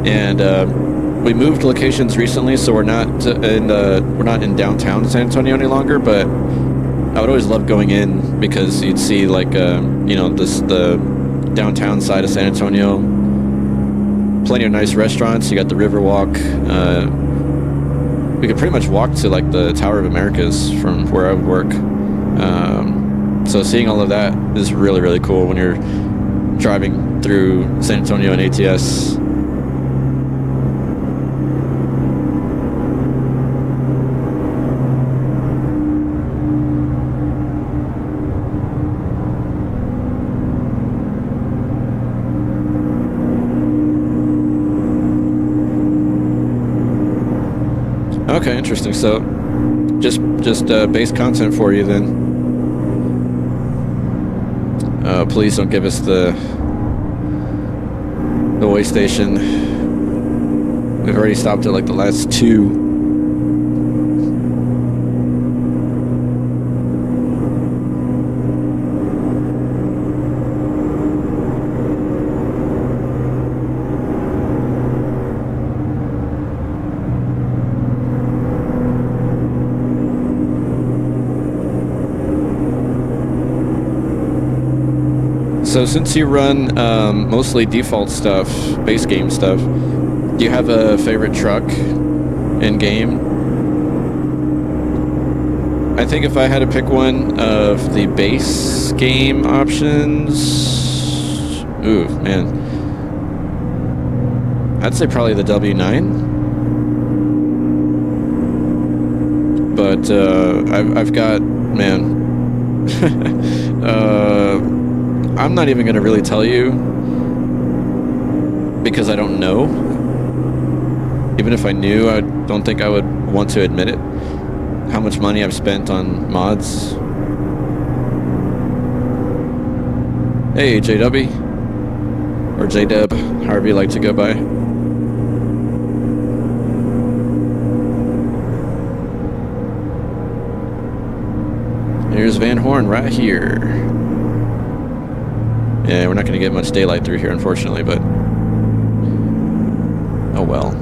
And we moved locations recently, so we're not in downtown San Antonio any longer. But I would always love going in because you'd see like you know, the downtown side of San Antonio. Plenty of nice restaurants. You got the Riverwalk. We could pretty much walk to like the Tower of Americas from where I would work. So seeing all of that is really, really cool when you're driving through San Antonio and ATS. Okay, interesting. So just base content for you then. Please don't give us the way station. We've already stopped at like the last two. So since you run mostly default stuff, base game stuff, do you have a favorite truck in game? I think if I had to pick one of the base game options, ooh, man, I'd say probably the W9. But I've got, man, I'm not even going to really tell you because I don't know. Even if I knew, I don't think I would want to admit it. How much money I've spent on mods. Hey, JW. Or JDub, however you like to go by. Here's Van Horn right here. Yeah, we're not going to get much daylight through here, unfortunately, but oh well.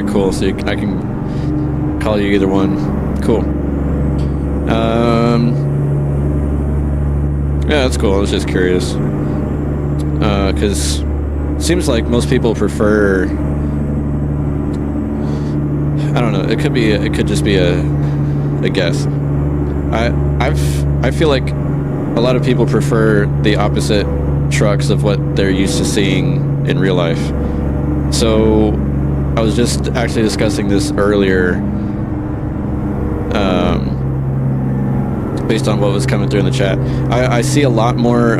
Cool, so I can call you either one. Cool. Yeah, that's cool. I was just curious. Because it seems like most people prefer, I don't know, it could just be a guess. I feel like a lot of people prefer the opposite trucks of what they're used to seeing in real life. So I was just actually discussing this earlier, based on what was coming through in the chat. I see a lot more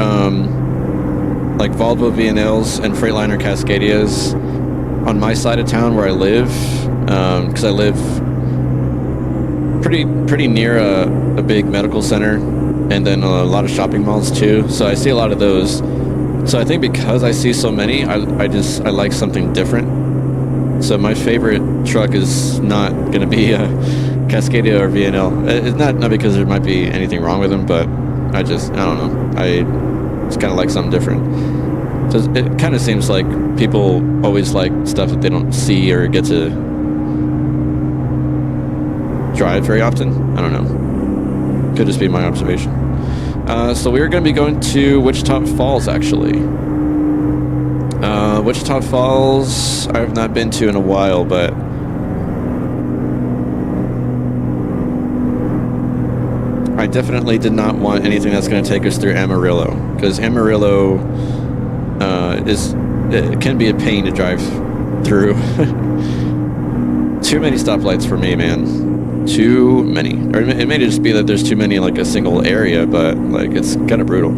like Volvo VNLs and Freightliner Cascadias on my side of town where I live, because I live pretty near a big medical center and then a lot of shopping malls too. So I see a lot of those. So I think because I see so many, I like something different. So my favorite truck is not going to be a Cascadia or VNL. It's not because there might be anything wrong with them, but I don't know. I just kind of like something different. So it kind of seems like people always like stuff that they don't see or get to drive very often. I don't know. Could just be my observation. So we are going to be going to Wichita Falls, actually. Wichita Falls, I have not been to in a while, but I definitely did not want anything that's going to take us through Amarillo, because Amarillo it can be a pain to drive through. Too many stoplights for me, man. Too many. Or it may just be that there's too many in like a single area, but like it's kind of brutal.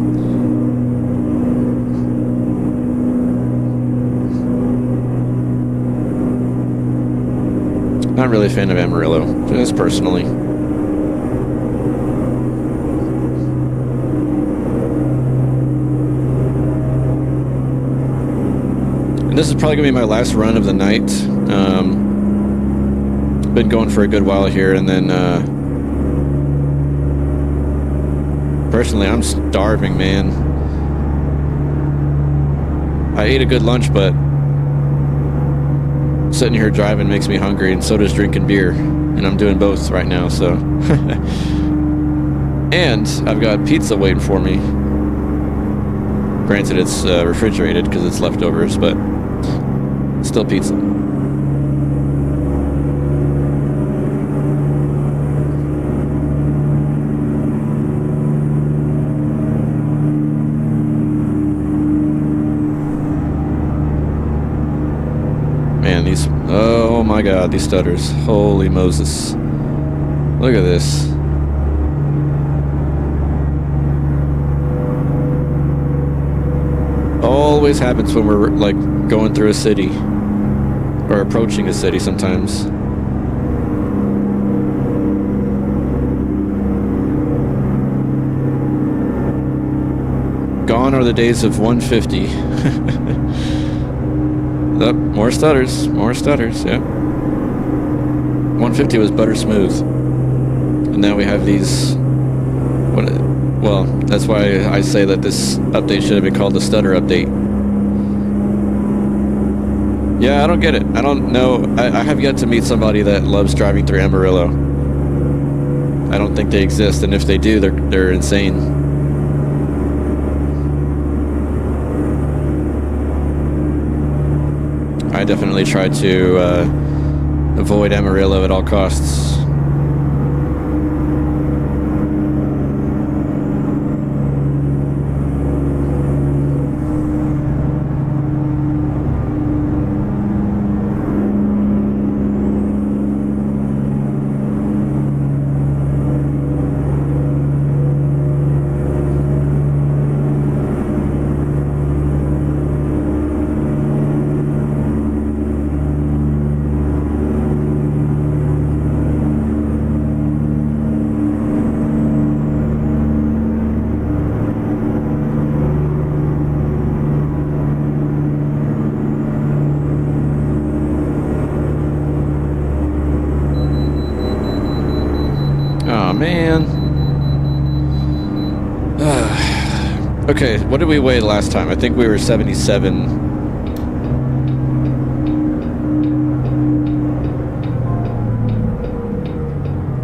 Not really a fan of Amarillo, just personally. And this is probably gonna be my last run of the night. Been going for a good while here, and then personally, I'm starving, man. I ate a good lunch, but sitting here driving makes me hungry, and so does drinking beer, and I'm doing both right now. So, and I've got pizza waiting for me. Granted, it's refrigerated because it's leftovers, but still pizza. Man, these, oh my god, these stutters. Holy Moses. Look at this. Always happens when we're like going through a city or approaching a city sometimes. Gone are the days of 150. Oh, more stutters, yeah. 150 was butter smooth. And now we have these, well, that's why I say that this update should have been called the stutter update. Yeah, I don't get it. I don't know. I have yet to meet somebody that loves driving through Amarillo. I don't think they exist, and if they do, they're insane. I definitely try to avoid Amarillo at all costs. Man. Okay, what did we weigh last time? I think we were 77.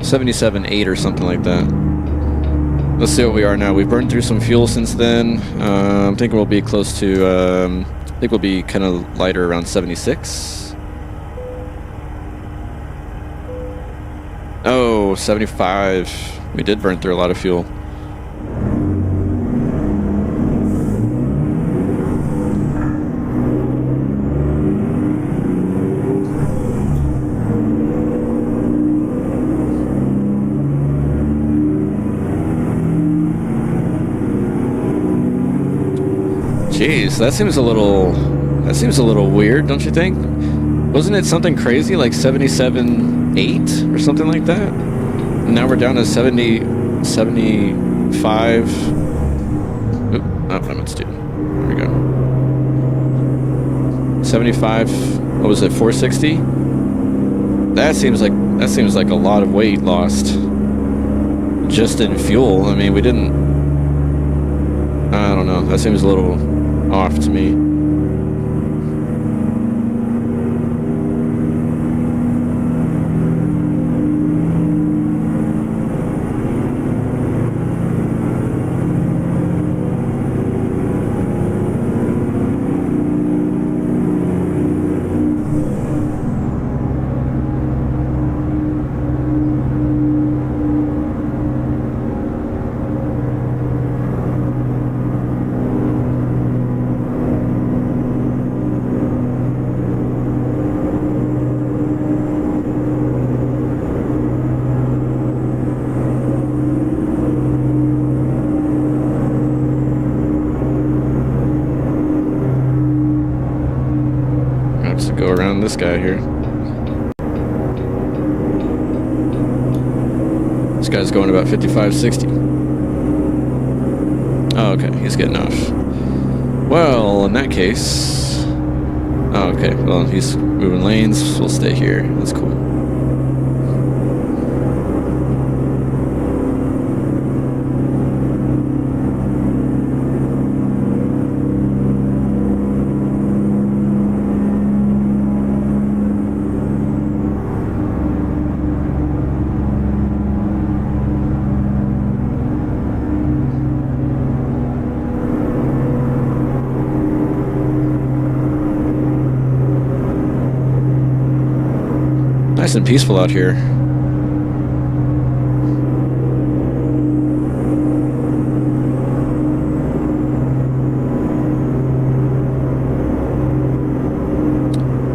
$77.8 or something like that. Let's see what we are now. We've burned through some fuel since then. I'm thinking we'll be close to, I think we'll be kind of lighter around 76. Oh, 75. We did burn through a lot of fuel. Jeez, that seems a little weird, don't you think? Wasn't it something crazy like 77.8 or something like that? And now we're down to 70, 75. Oop, oh, I meant to do. There we go. 75. What was it? 460. That seems like a lot of weight lost just in fuel. I mean, we didn't. I don't know. That seems a little off to me. guy here. This guy's going about 55, 60. Oh, okay, he's getting off. Well, in that case... Oh, okay, well, he's moving lanes. We'll stay here. That's cool. Nice and peaceful out here.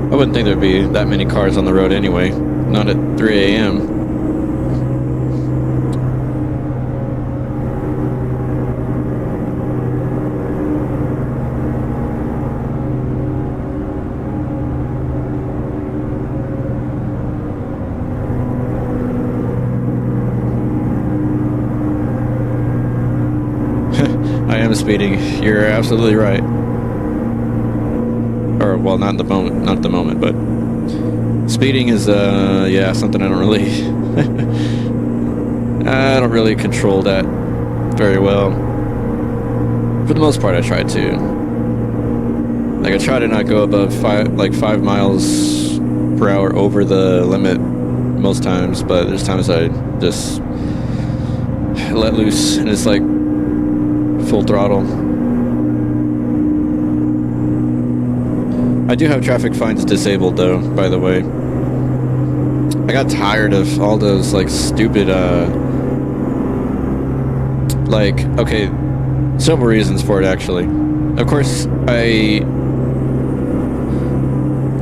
I wouldn't think there'd be that many cars on the road anyway. Not at 3 a.m. I am speeding. You're absolutely right. Or, well, not at the moment, but speeding is, yeah, something I don't really control that very well. For the most part, I try to. Like, I try to not go above 5 miles per hour over the limit most times, but there's times I just let loose and it's like full throttle. I do have traffic fines disabled though, by the way. I got tired of all those like stupid okay, several reasons for it actually. Of course, I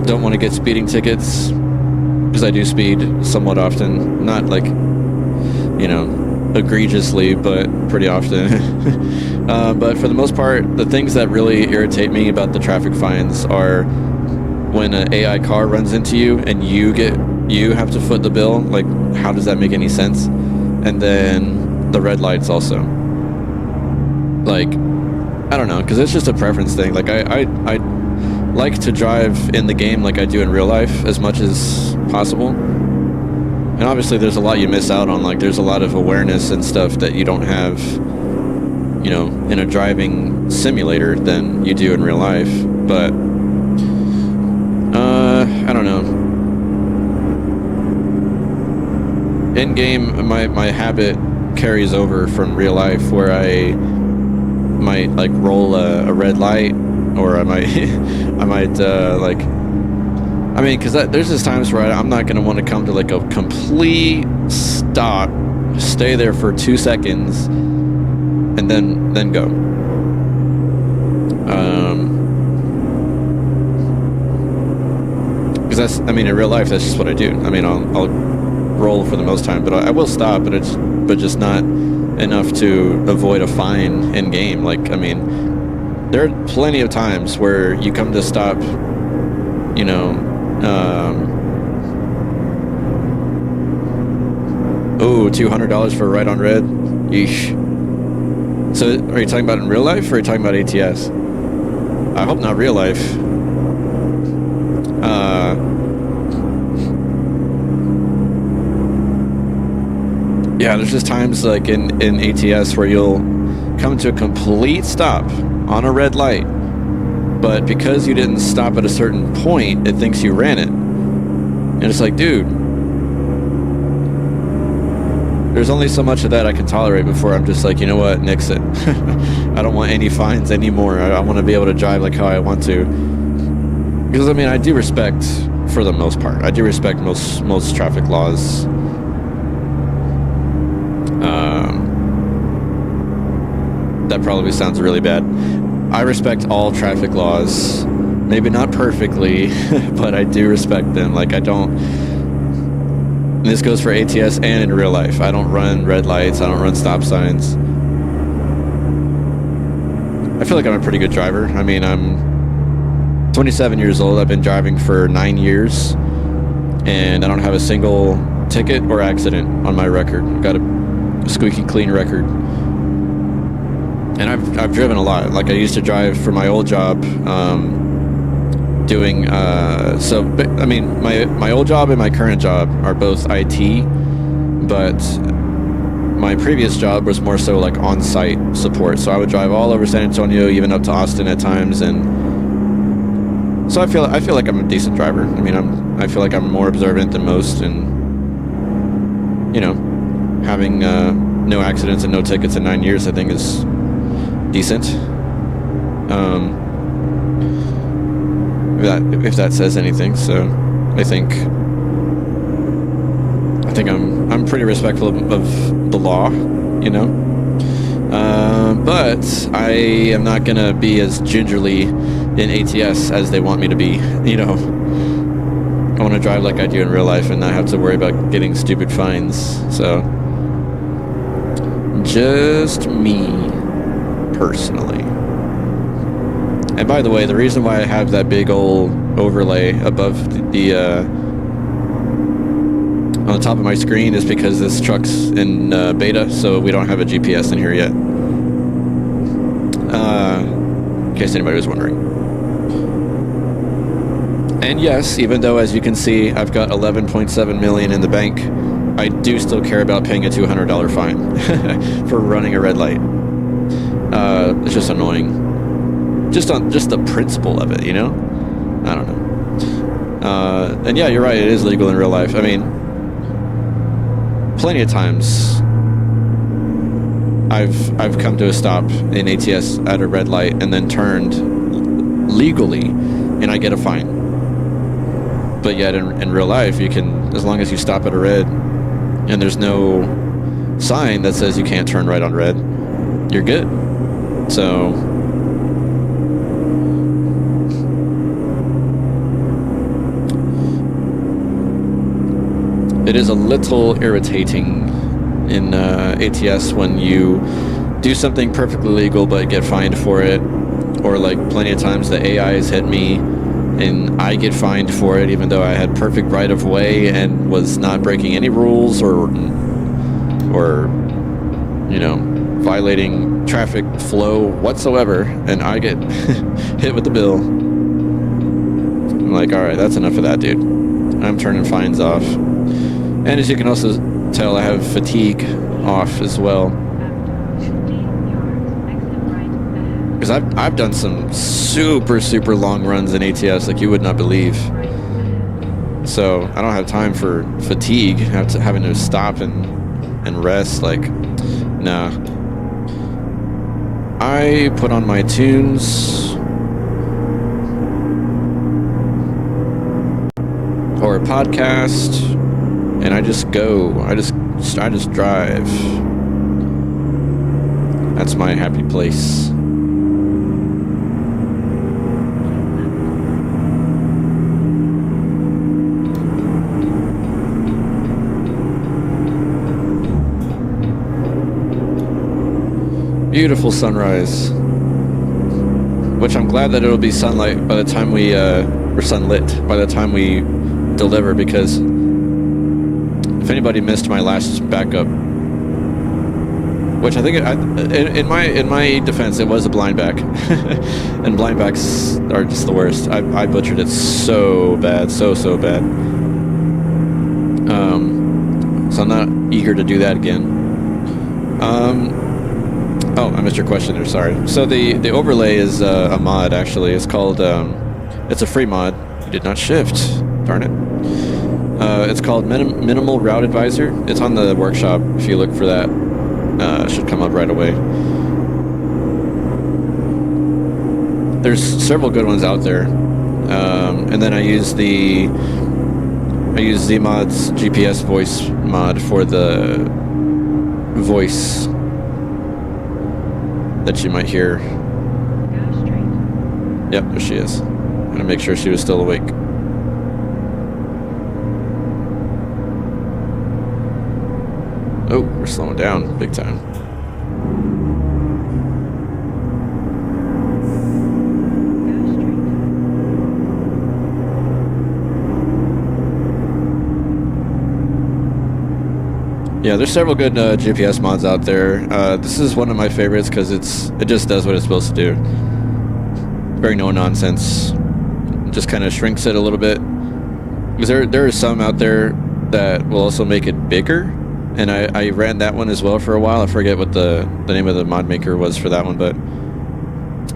don't want to get speeding tickets because I do speed somewhat often, not like, you know, egregiously, but pretty often. But for the most part, the things that really irritate me about the traffic fines are when an AI car runs into you and you have to foot the bill. Like, how does that make any sense? And then the red lights also. Like, I don't know, because it's just a preference thing. Like, I like to drive in the game like I do in real life as much as possible. And obviously there's a lot you miss out on. Like, there's a lot of awareness and stuff that you don't have, you know, in a driving simulator than you do in real life. But I don't know. In game, my habit carries over from real life, where I might like roll a red light, or I might like. I mean, because there's just times where I'm not gonna want to come to like a complete stop, stay there for 2 seconds, and then go. Because that's, I mean, in real life, that's just what I do. I mean, I'll roll for the most time, but I will stop, but just not enough to avoid a fine in game. Like, I mean, there are plenty of times where you come to stop, you know, $200 for a ride on red. Yeesh. So, are you talking about in real life, or are you talking about ATS? I hope not real life. Yeah, there's just times like in ATS where you'll come to a complete stop on a red light, but because you didn't stop at a certain point, it thinks you ran it. And it's like, dude, there's only so much of that I can tolerate before I'm just like, you know what, nix it. I don't want any fines anymore. I want to be able to drive like how I want to. Because, I mean, I do respect, for the most part, I do respect most traffic laws. That probably sounds really bad. I respect all traffic laws. Maybe not perfectly, but I do respect them. Like, I don't... And this goes for ATS and in real life. I don't run red lights. I don't run stop signs. I feel like I'm a pretty good driver. I mean, 27 years old. I've been driving for 9 years, and I don't have a single ticket or accident on my record. I've got a squeaky clean record. And I've driven a lot. Like I used to drive for my old job, doing I mean my old job and my current job are both IT, but my previous job was more so like on-site support. So I would drive all over San Antonio, even up to Austin at times, and so I feel like I'm a decent driver. I mean, I feel like I'm more observant than most, and you know, having no accidents and no tickets in 9 years, I think is decent. If that says anything, so I think I'm pretty respectful of the law, you know. But I am not gonna be as gingerly in ATS as they want me to be, you know. I want to drive like I do in real life and not have to worry about getting stupid fines. So, just me, personally. And by the way, the reason why I have that big old overlay above the on the top of my screen is because this truck's in beta, so we don't have a GPS in here yet. In case anybody was wondering. And yes, even though, as you can see, I've got 11.7 million in the bank, I do still care about paying a $200 fine for running a red light. It's just annoying. Just the principle of it, you know? I don't know. And yeah, you're right, it is legal in real life. I mean, plenty of times I've come to a stop in ATS at a red light and then turned legally, and I get a fine. But yet in real life, you can, as long as you stop at a red and there's no sign that says you can't turn right on red, you're good. So it is a little irritating in ATS when you do something perfectly legal but get fined for it, or like plenty of times the AIs hit me and I get fined for it even though I had perfect right of way and was not breaking any rules or you know, violating traffic flow whatsoever, and I get hit with the bill. I'm like, all right, that's enough of that, dude. I'm turning fines off. And as you can also tell, I have fatigue off as well. Because I've done some super long runs in ATS like you would not believe. So I don't have time for fatigue, having to stop and rest. Like, nah. I put on my tunes or a podcast, and I just go. I just drive. That's my happy place. Beautiful sunrise, which I'm glad that it'll be sunlight by the time we or sunlit by the time we deliver, because if anybody missed my last backup, which I think in my defense it was a blind back, and blind backs are just the worst. I butchered it so bad, so bad. So I'm not eager to do that again. Oh, I missed your question there, sorry. So the overlay is a mod, actually. It's called, it's a free mod. You did not shift, darn it. It's called Minimal Route Advisor. It's on the workshop, if you look for that. It should come up right away. There's several good ones out there. And then I use Zmod's GPS voice mod for the voice that you might hear.
Go straight.
Yep, there she is. I'm gonna make sure she was still awake. Oh, we're slowing down big time.
Go straight.
Yeah, there's several good GPS mods out there. This is one of my favorites because it just does what it's supposed to do. Very no nonsense. Just kind of shrinks it a little bit. Because there are some out there that will also make it bigger, and I ran that one as well for a while. I forget what the name of the mod maker was for that one, but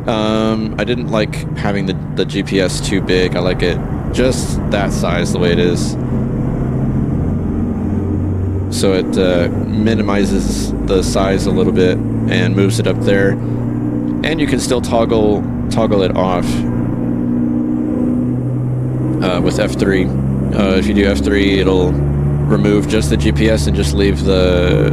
I didn't like having the GPS too big. I like it just that size the way it is. So it minimizes the size a little bit and moves it up there, and you can still toggle it off with F3. If you do F3, it'll remove just the GPS and just leave the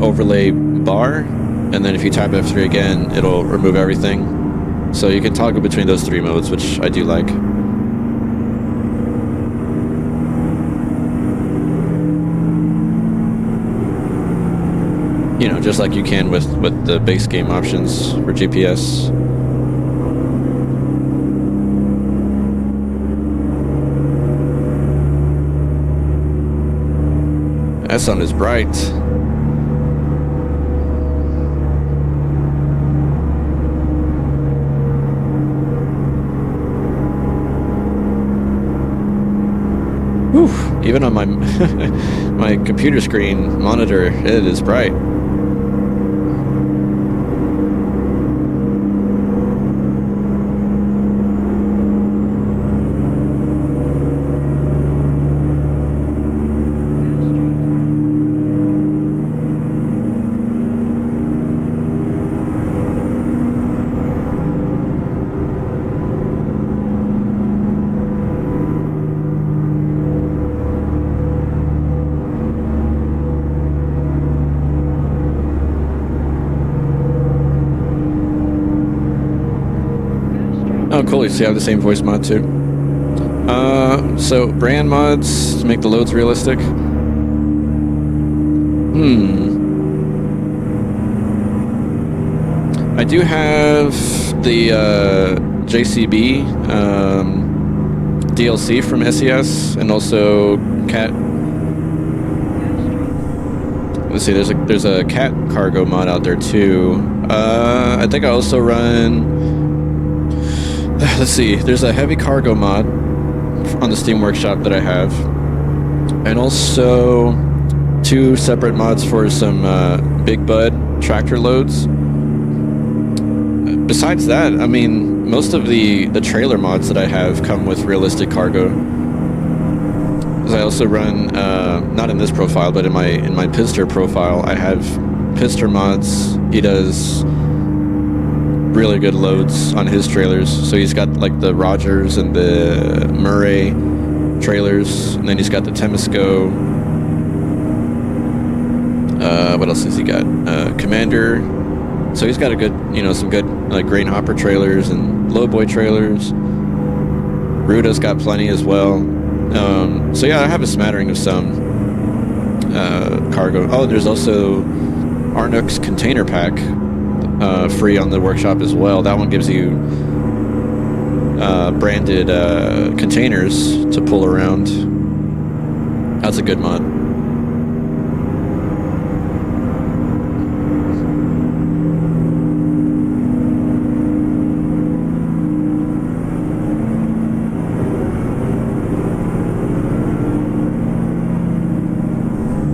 overlay bar, and then if you tap F3 again, it'll remove everything. So you can toggle between those three modes, which I do like. You know, just like you can with the base game options for GPS. That sun is bright. Whew. Even on my my computer screen monitor, it is bright. Oh, cool. So you have the same voice mod too. So brand mods to make the loads realistic. I do have the JCB DLC from SES, and also cat. Let's see. There's a cat cargo mod out there too. I think I also run. Let's see, there's a heavy cargo mod on the Steam Workshop that I have, and also 2 separate mods for some Big Bud tractor loads. Besides that, I mean, most of the trailer mods that I have come with realistic cargo. I also run, not in this profile, but in my Pister profile, I have Pister mods. He does really good loads on his trailers. So he's got like the Rogers and the Murray trailers, and then he's got the Temesco. What else has he got? Commander. So he's got a good, some good like grain hopper trailers and lowboy trailers. Ruda's got plenty as well. So yeah, I have a smattering of some cargo. Oh, there's also Arnook's container pack. Free on the workshop as well. That one gives you branded containers to pull around. That's a good mod.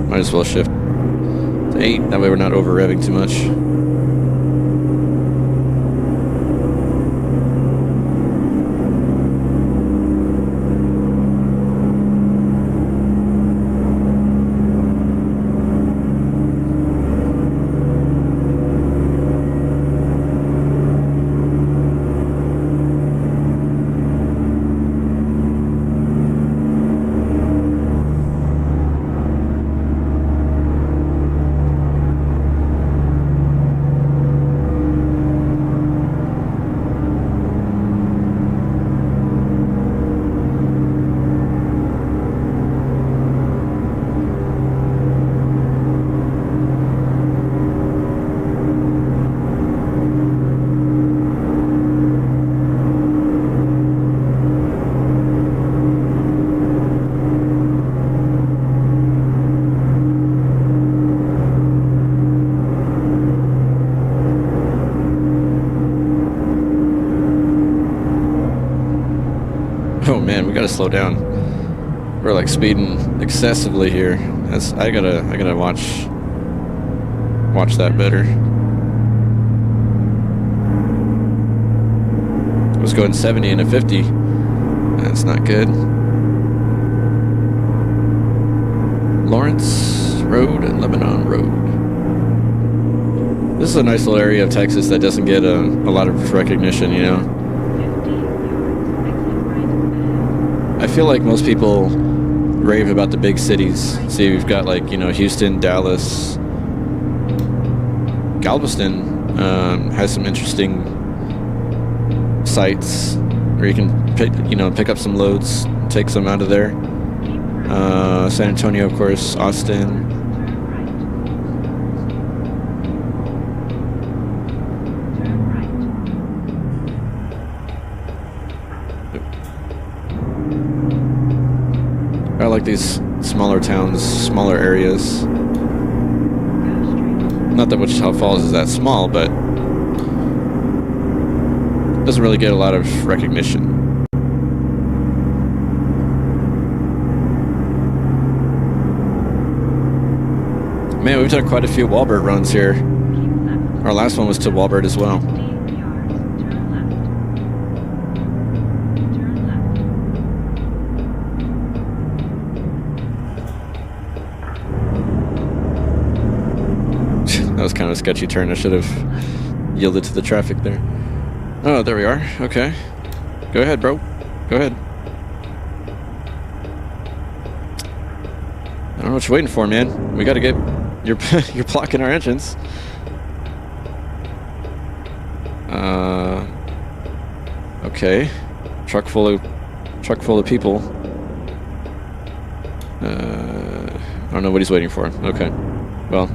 Might as well shift to 8, that way we're not over revving too much. gotta slow down. We're like speeding excessively here. I gotta watch that better. I was going 70 and a 50. That's not good. Lawrence Road and Lebanon Road. This is a nice little area of Texas that doesn't get a lot of recognition, you know.
15 yards, exit right.
I feel like most people rave about the big cities. See, we've got like, you know, Houston, Dallas, Galveston has some interesting sites where you can pick up some loads, take some out of there. San Antonio, of course, Austin. I like these smaller towns, smaller areas. Not that Wichita Falls is that small, but it doesn't really get a lot of recognition. Man, we've done quite a few Walbert runs here. Our last one was to Walbert as well.
15 yards, turn left. Turn left.
That was kind of a sketchy turn. I should have yielded to the traffic there. Oh, there we are. Okay. Go ahead, bro. Go ahead. I don't know what you're waiting for, man. We got to get... You're blocking our entrance. Okay. Truck full of people. I don't know what he's waiting for. Okay. Well,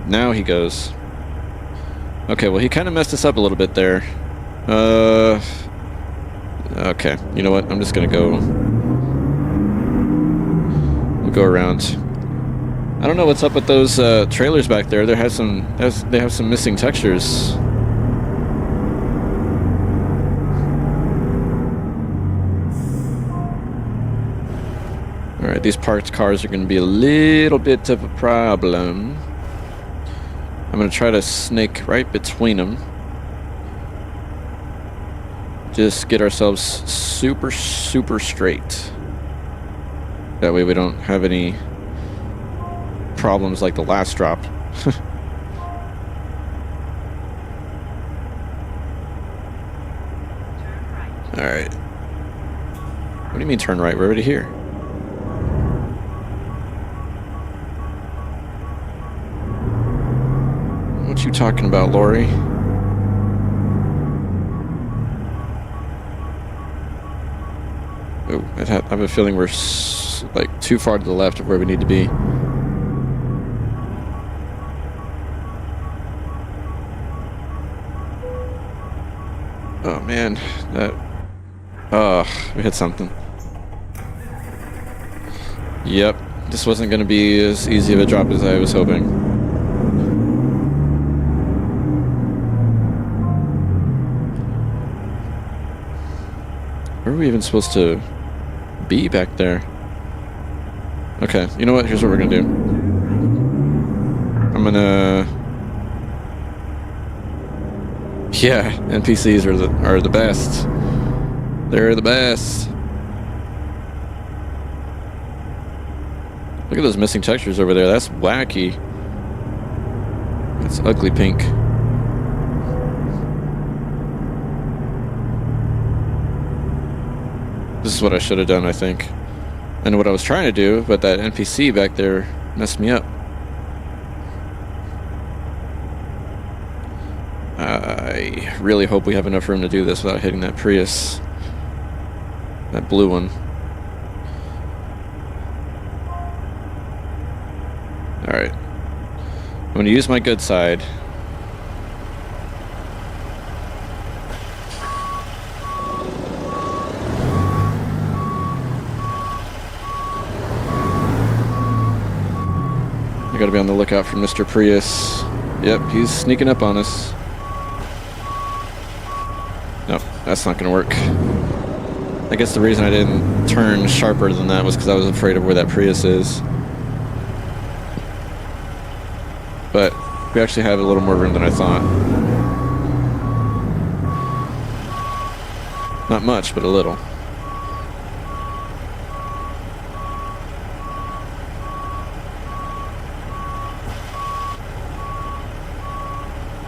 now he goes. Okay, well, he kind of messed us up a little bit there. Okay. You know what? I'm just gonna go. We'll go around. I don't know what's up with those trailers back there. They have some missing textures. All right, these parked cars are going to be a little bit of a problem. I'm going to try to snake right between them. Just get ourselves super straight. That way we don't have any problems like the last drop. All right. What do you mean turn right? We're already here. What you talking about, Lori? Oh, I have a feeling we're like too far to the left of where we need to be. Oh man, we hit something. Yep, this wasn't going to be as easy of a drop as I was hoping. Where are we even supposed to be back there? Okay, you know what? Here's what we're going to do. I'm going to... Yeah, NPCs are the best. They're the best. Look at those missing textures over there. That's wacky. That's ugly pink. This is what I should have done, I think. And what I was trying to do, but that NPC back there messed me up. I really hope we have enough room to do this without hitting that Prius. That blue one. Alright. I'm going to use my good side. I gotta be on the lookout for Mr. Prius. Yep, he's sneaking up on us. Nope, that's not gonna work. I guess the reason I didn't turn sharper than that was because I was afraid of where that Prius is. But we actually have a little more room than I thought. Not much, but a little.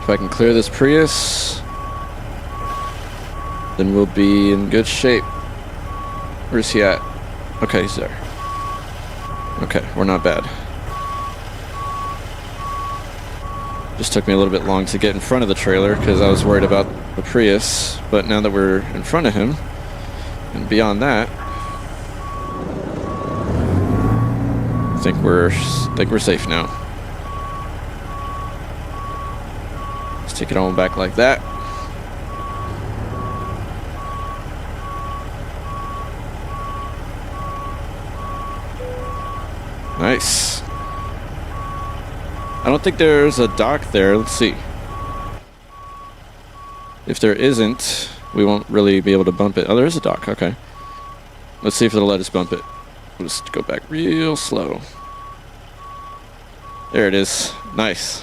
If I can clear this Prius, then we'll be in good shape. Where's he at? Okay, he's there. Okay, we're not bad. Just took me a little bit long to get in front of the trailer because I was worried about the Prius, but now that we're in front of him and beyond that, I think we're safe now. Let's take it on back like that. Nice. I don't think there's a dock there. Let's see. If there isn't, we won't really be able to bump it. Oh, there is a dock. Okay. Let's see if it'll let us bump it. We'll just go back real slow. There it is. Nice.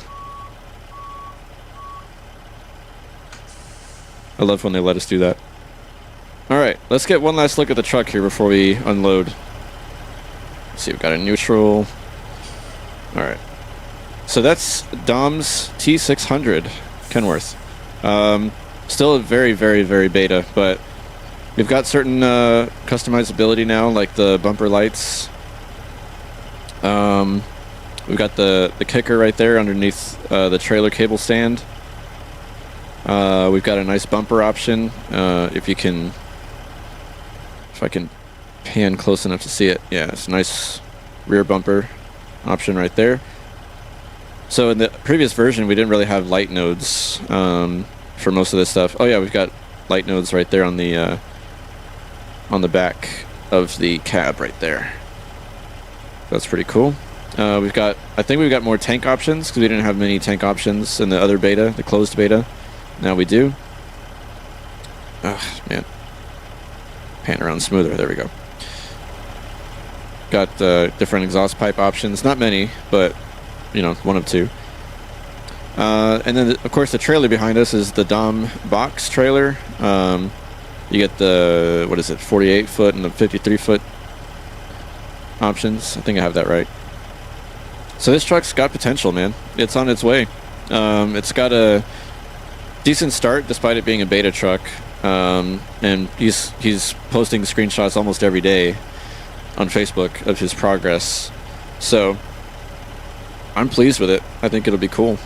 I love when they let us do that. Alright, let's get one last look at the truck here before we unload. Let's see, we've got a neutral. Alright. So that's Dom's T600 Kenworth. Still a very, very, very beta, but we've got certain customizability now, like the bumper lights. We've got the kicker right there underneath the trailer cable stand. We've got a nice bumper option. If I can pan close enough to see it. Yeah, it's a nice rear bumper option right there. So in the previous version, we didn't really have light nodes for most of this stuff. Oh yeah, we've got light nodes right there on the back of the cab right there. That's pretty cool. I think we've got more tank options because we didn't have many tank options in the other beta, the closed beta. Now we do. Ah, man. Pan around smoother. There we go. Got different exhaust pipe options. Not many, but you know, one of two. And then, of course, the trailer behind us is the Dom box trailer. You get the, 48 foot and the 53 foot options. I think I have that right. So this truck's got potential, man. It's on its way. It's got a decent start despite it being a beta truck. And he's posting screenshots almost every day on Facebook of his progress. So I'm pleased with it. I think it'll be cool,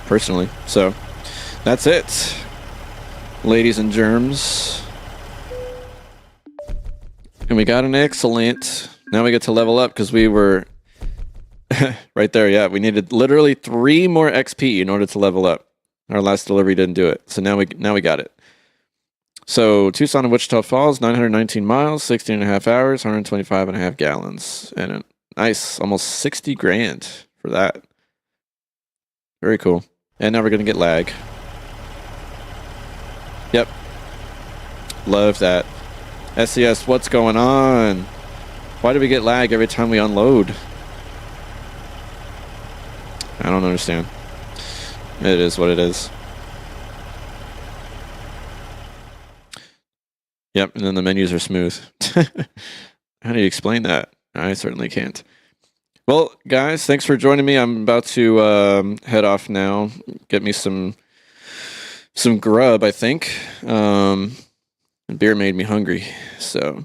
personally. So that's it, ladies and germs. And we got an excellent. Now we get to level up because we were right there. Yeah, we needed literally 3 more XP in order to level up. Our last delivery didn't do it, so now we got it. So Tucson and Wichita Falls, 919 miles, 16.5 hours, 125.5 gallons, and a nice, almost 60 grand for that. Very cool. And now we're gonna get lag. Yep. Love that. SES, what's going on? Why do we get lag every time we unload? I don't understand. It is what it is. Yep, and then the menus are smooth. How do you explain that? I certainly can't. Well, guys, thanks for joining me. I'm about to head off now. Get me some grub, I think. Beer made me hungry, so I'm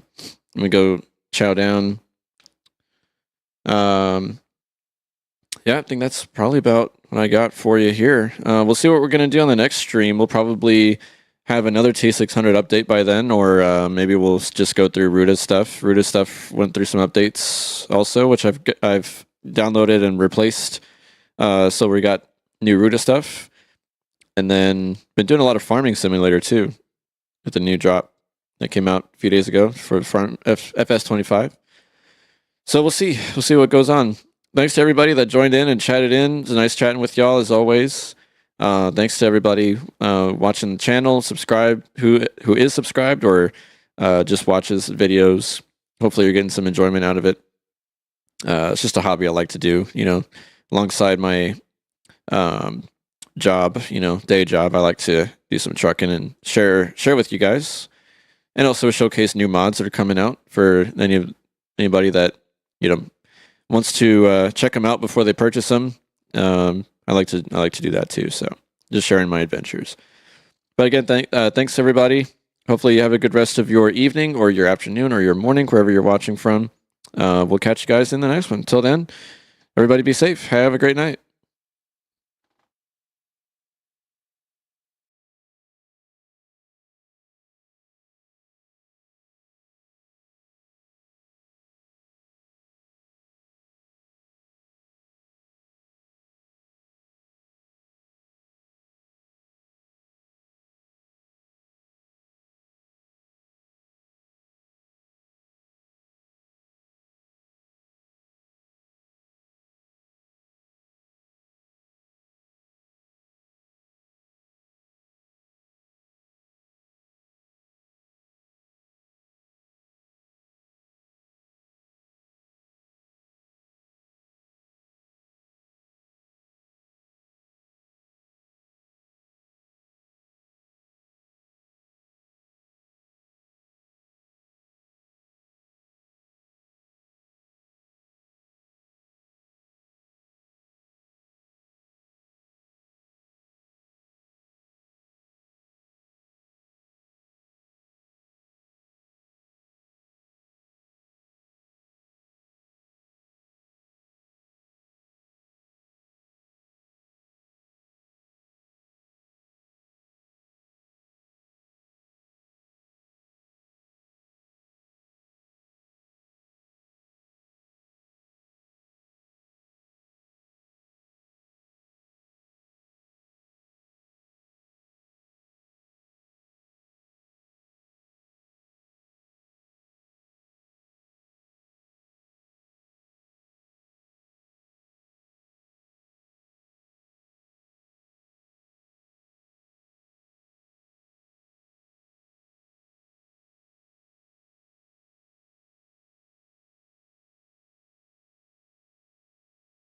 gonna go chow down. Yeah, I think that's probably about what I got for you here. We'll see what we're gonna do on the next stream. We'll probably have another T600 update by then, or maybe we'll just go through Ruda's stuff. Ruda's stuff went through some updates also, which I've downloaded and replaced. So we got new Ruda stuff, and then been doing a lot of Farming Simulator too, with the new drop that came out a few days ago for FS25. So we'll see what goes on. Thanks to everybody that joined in and chatted in. It's nice chatting with y'all as always. Thanks to everybody watching the channel. Subscribe who is subscribed or just watches videos. Hopefully you're getting some enjoyment out of it. It's just a hobby I like to do, alongside my job, day job. I like to do some trucking and share with you guys, and also showcase new mods that are coming out for anybody that wants to check them out before they purchase them. I like to do that too. So just sharing my adventures. But again, thanks everybody. Hopefully you have a good rest of your evening or your afternoon or your morning, wherever you're watching from. We'll catch you guys in the next one. Until then, everybody be safe. Have a great night.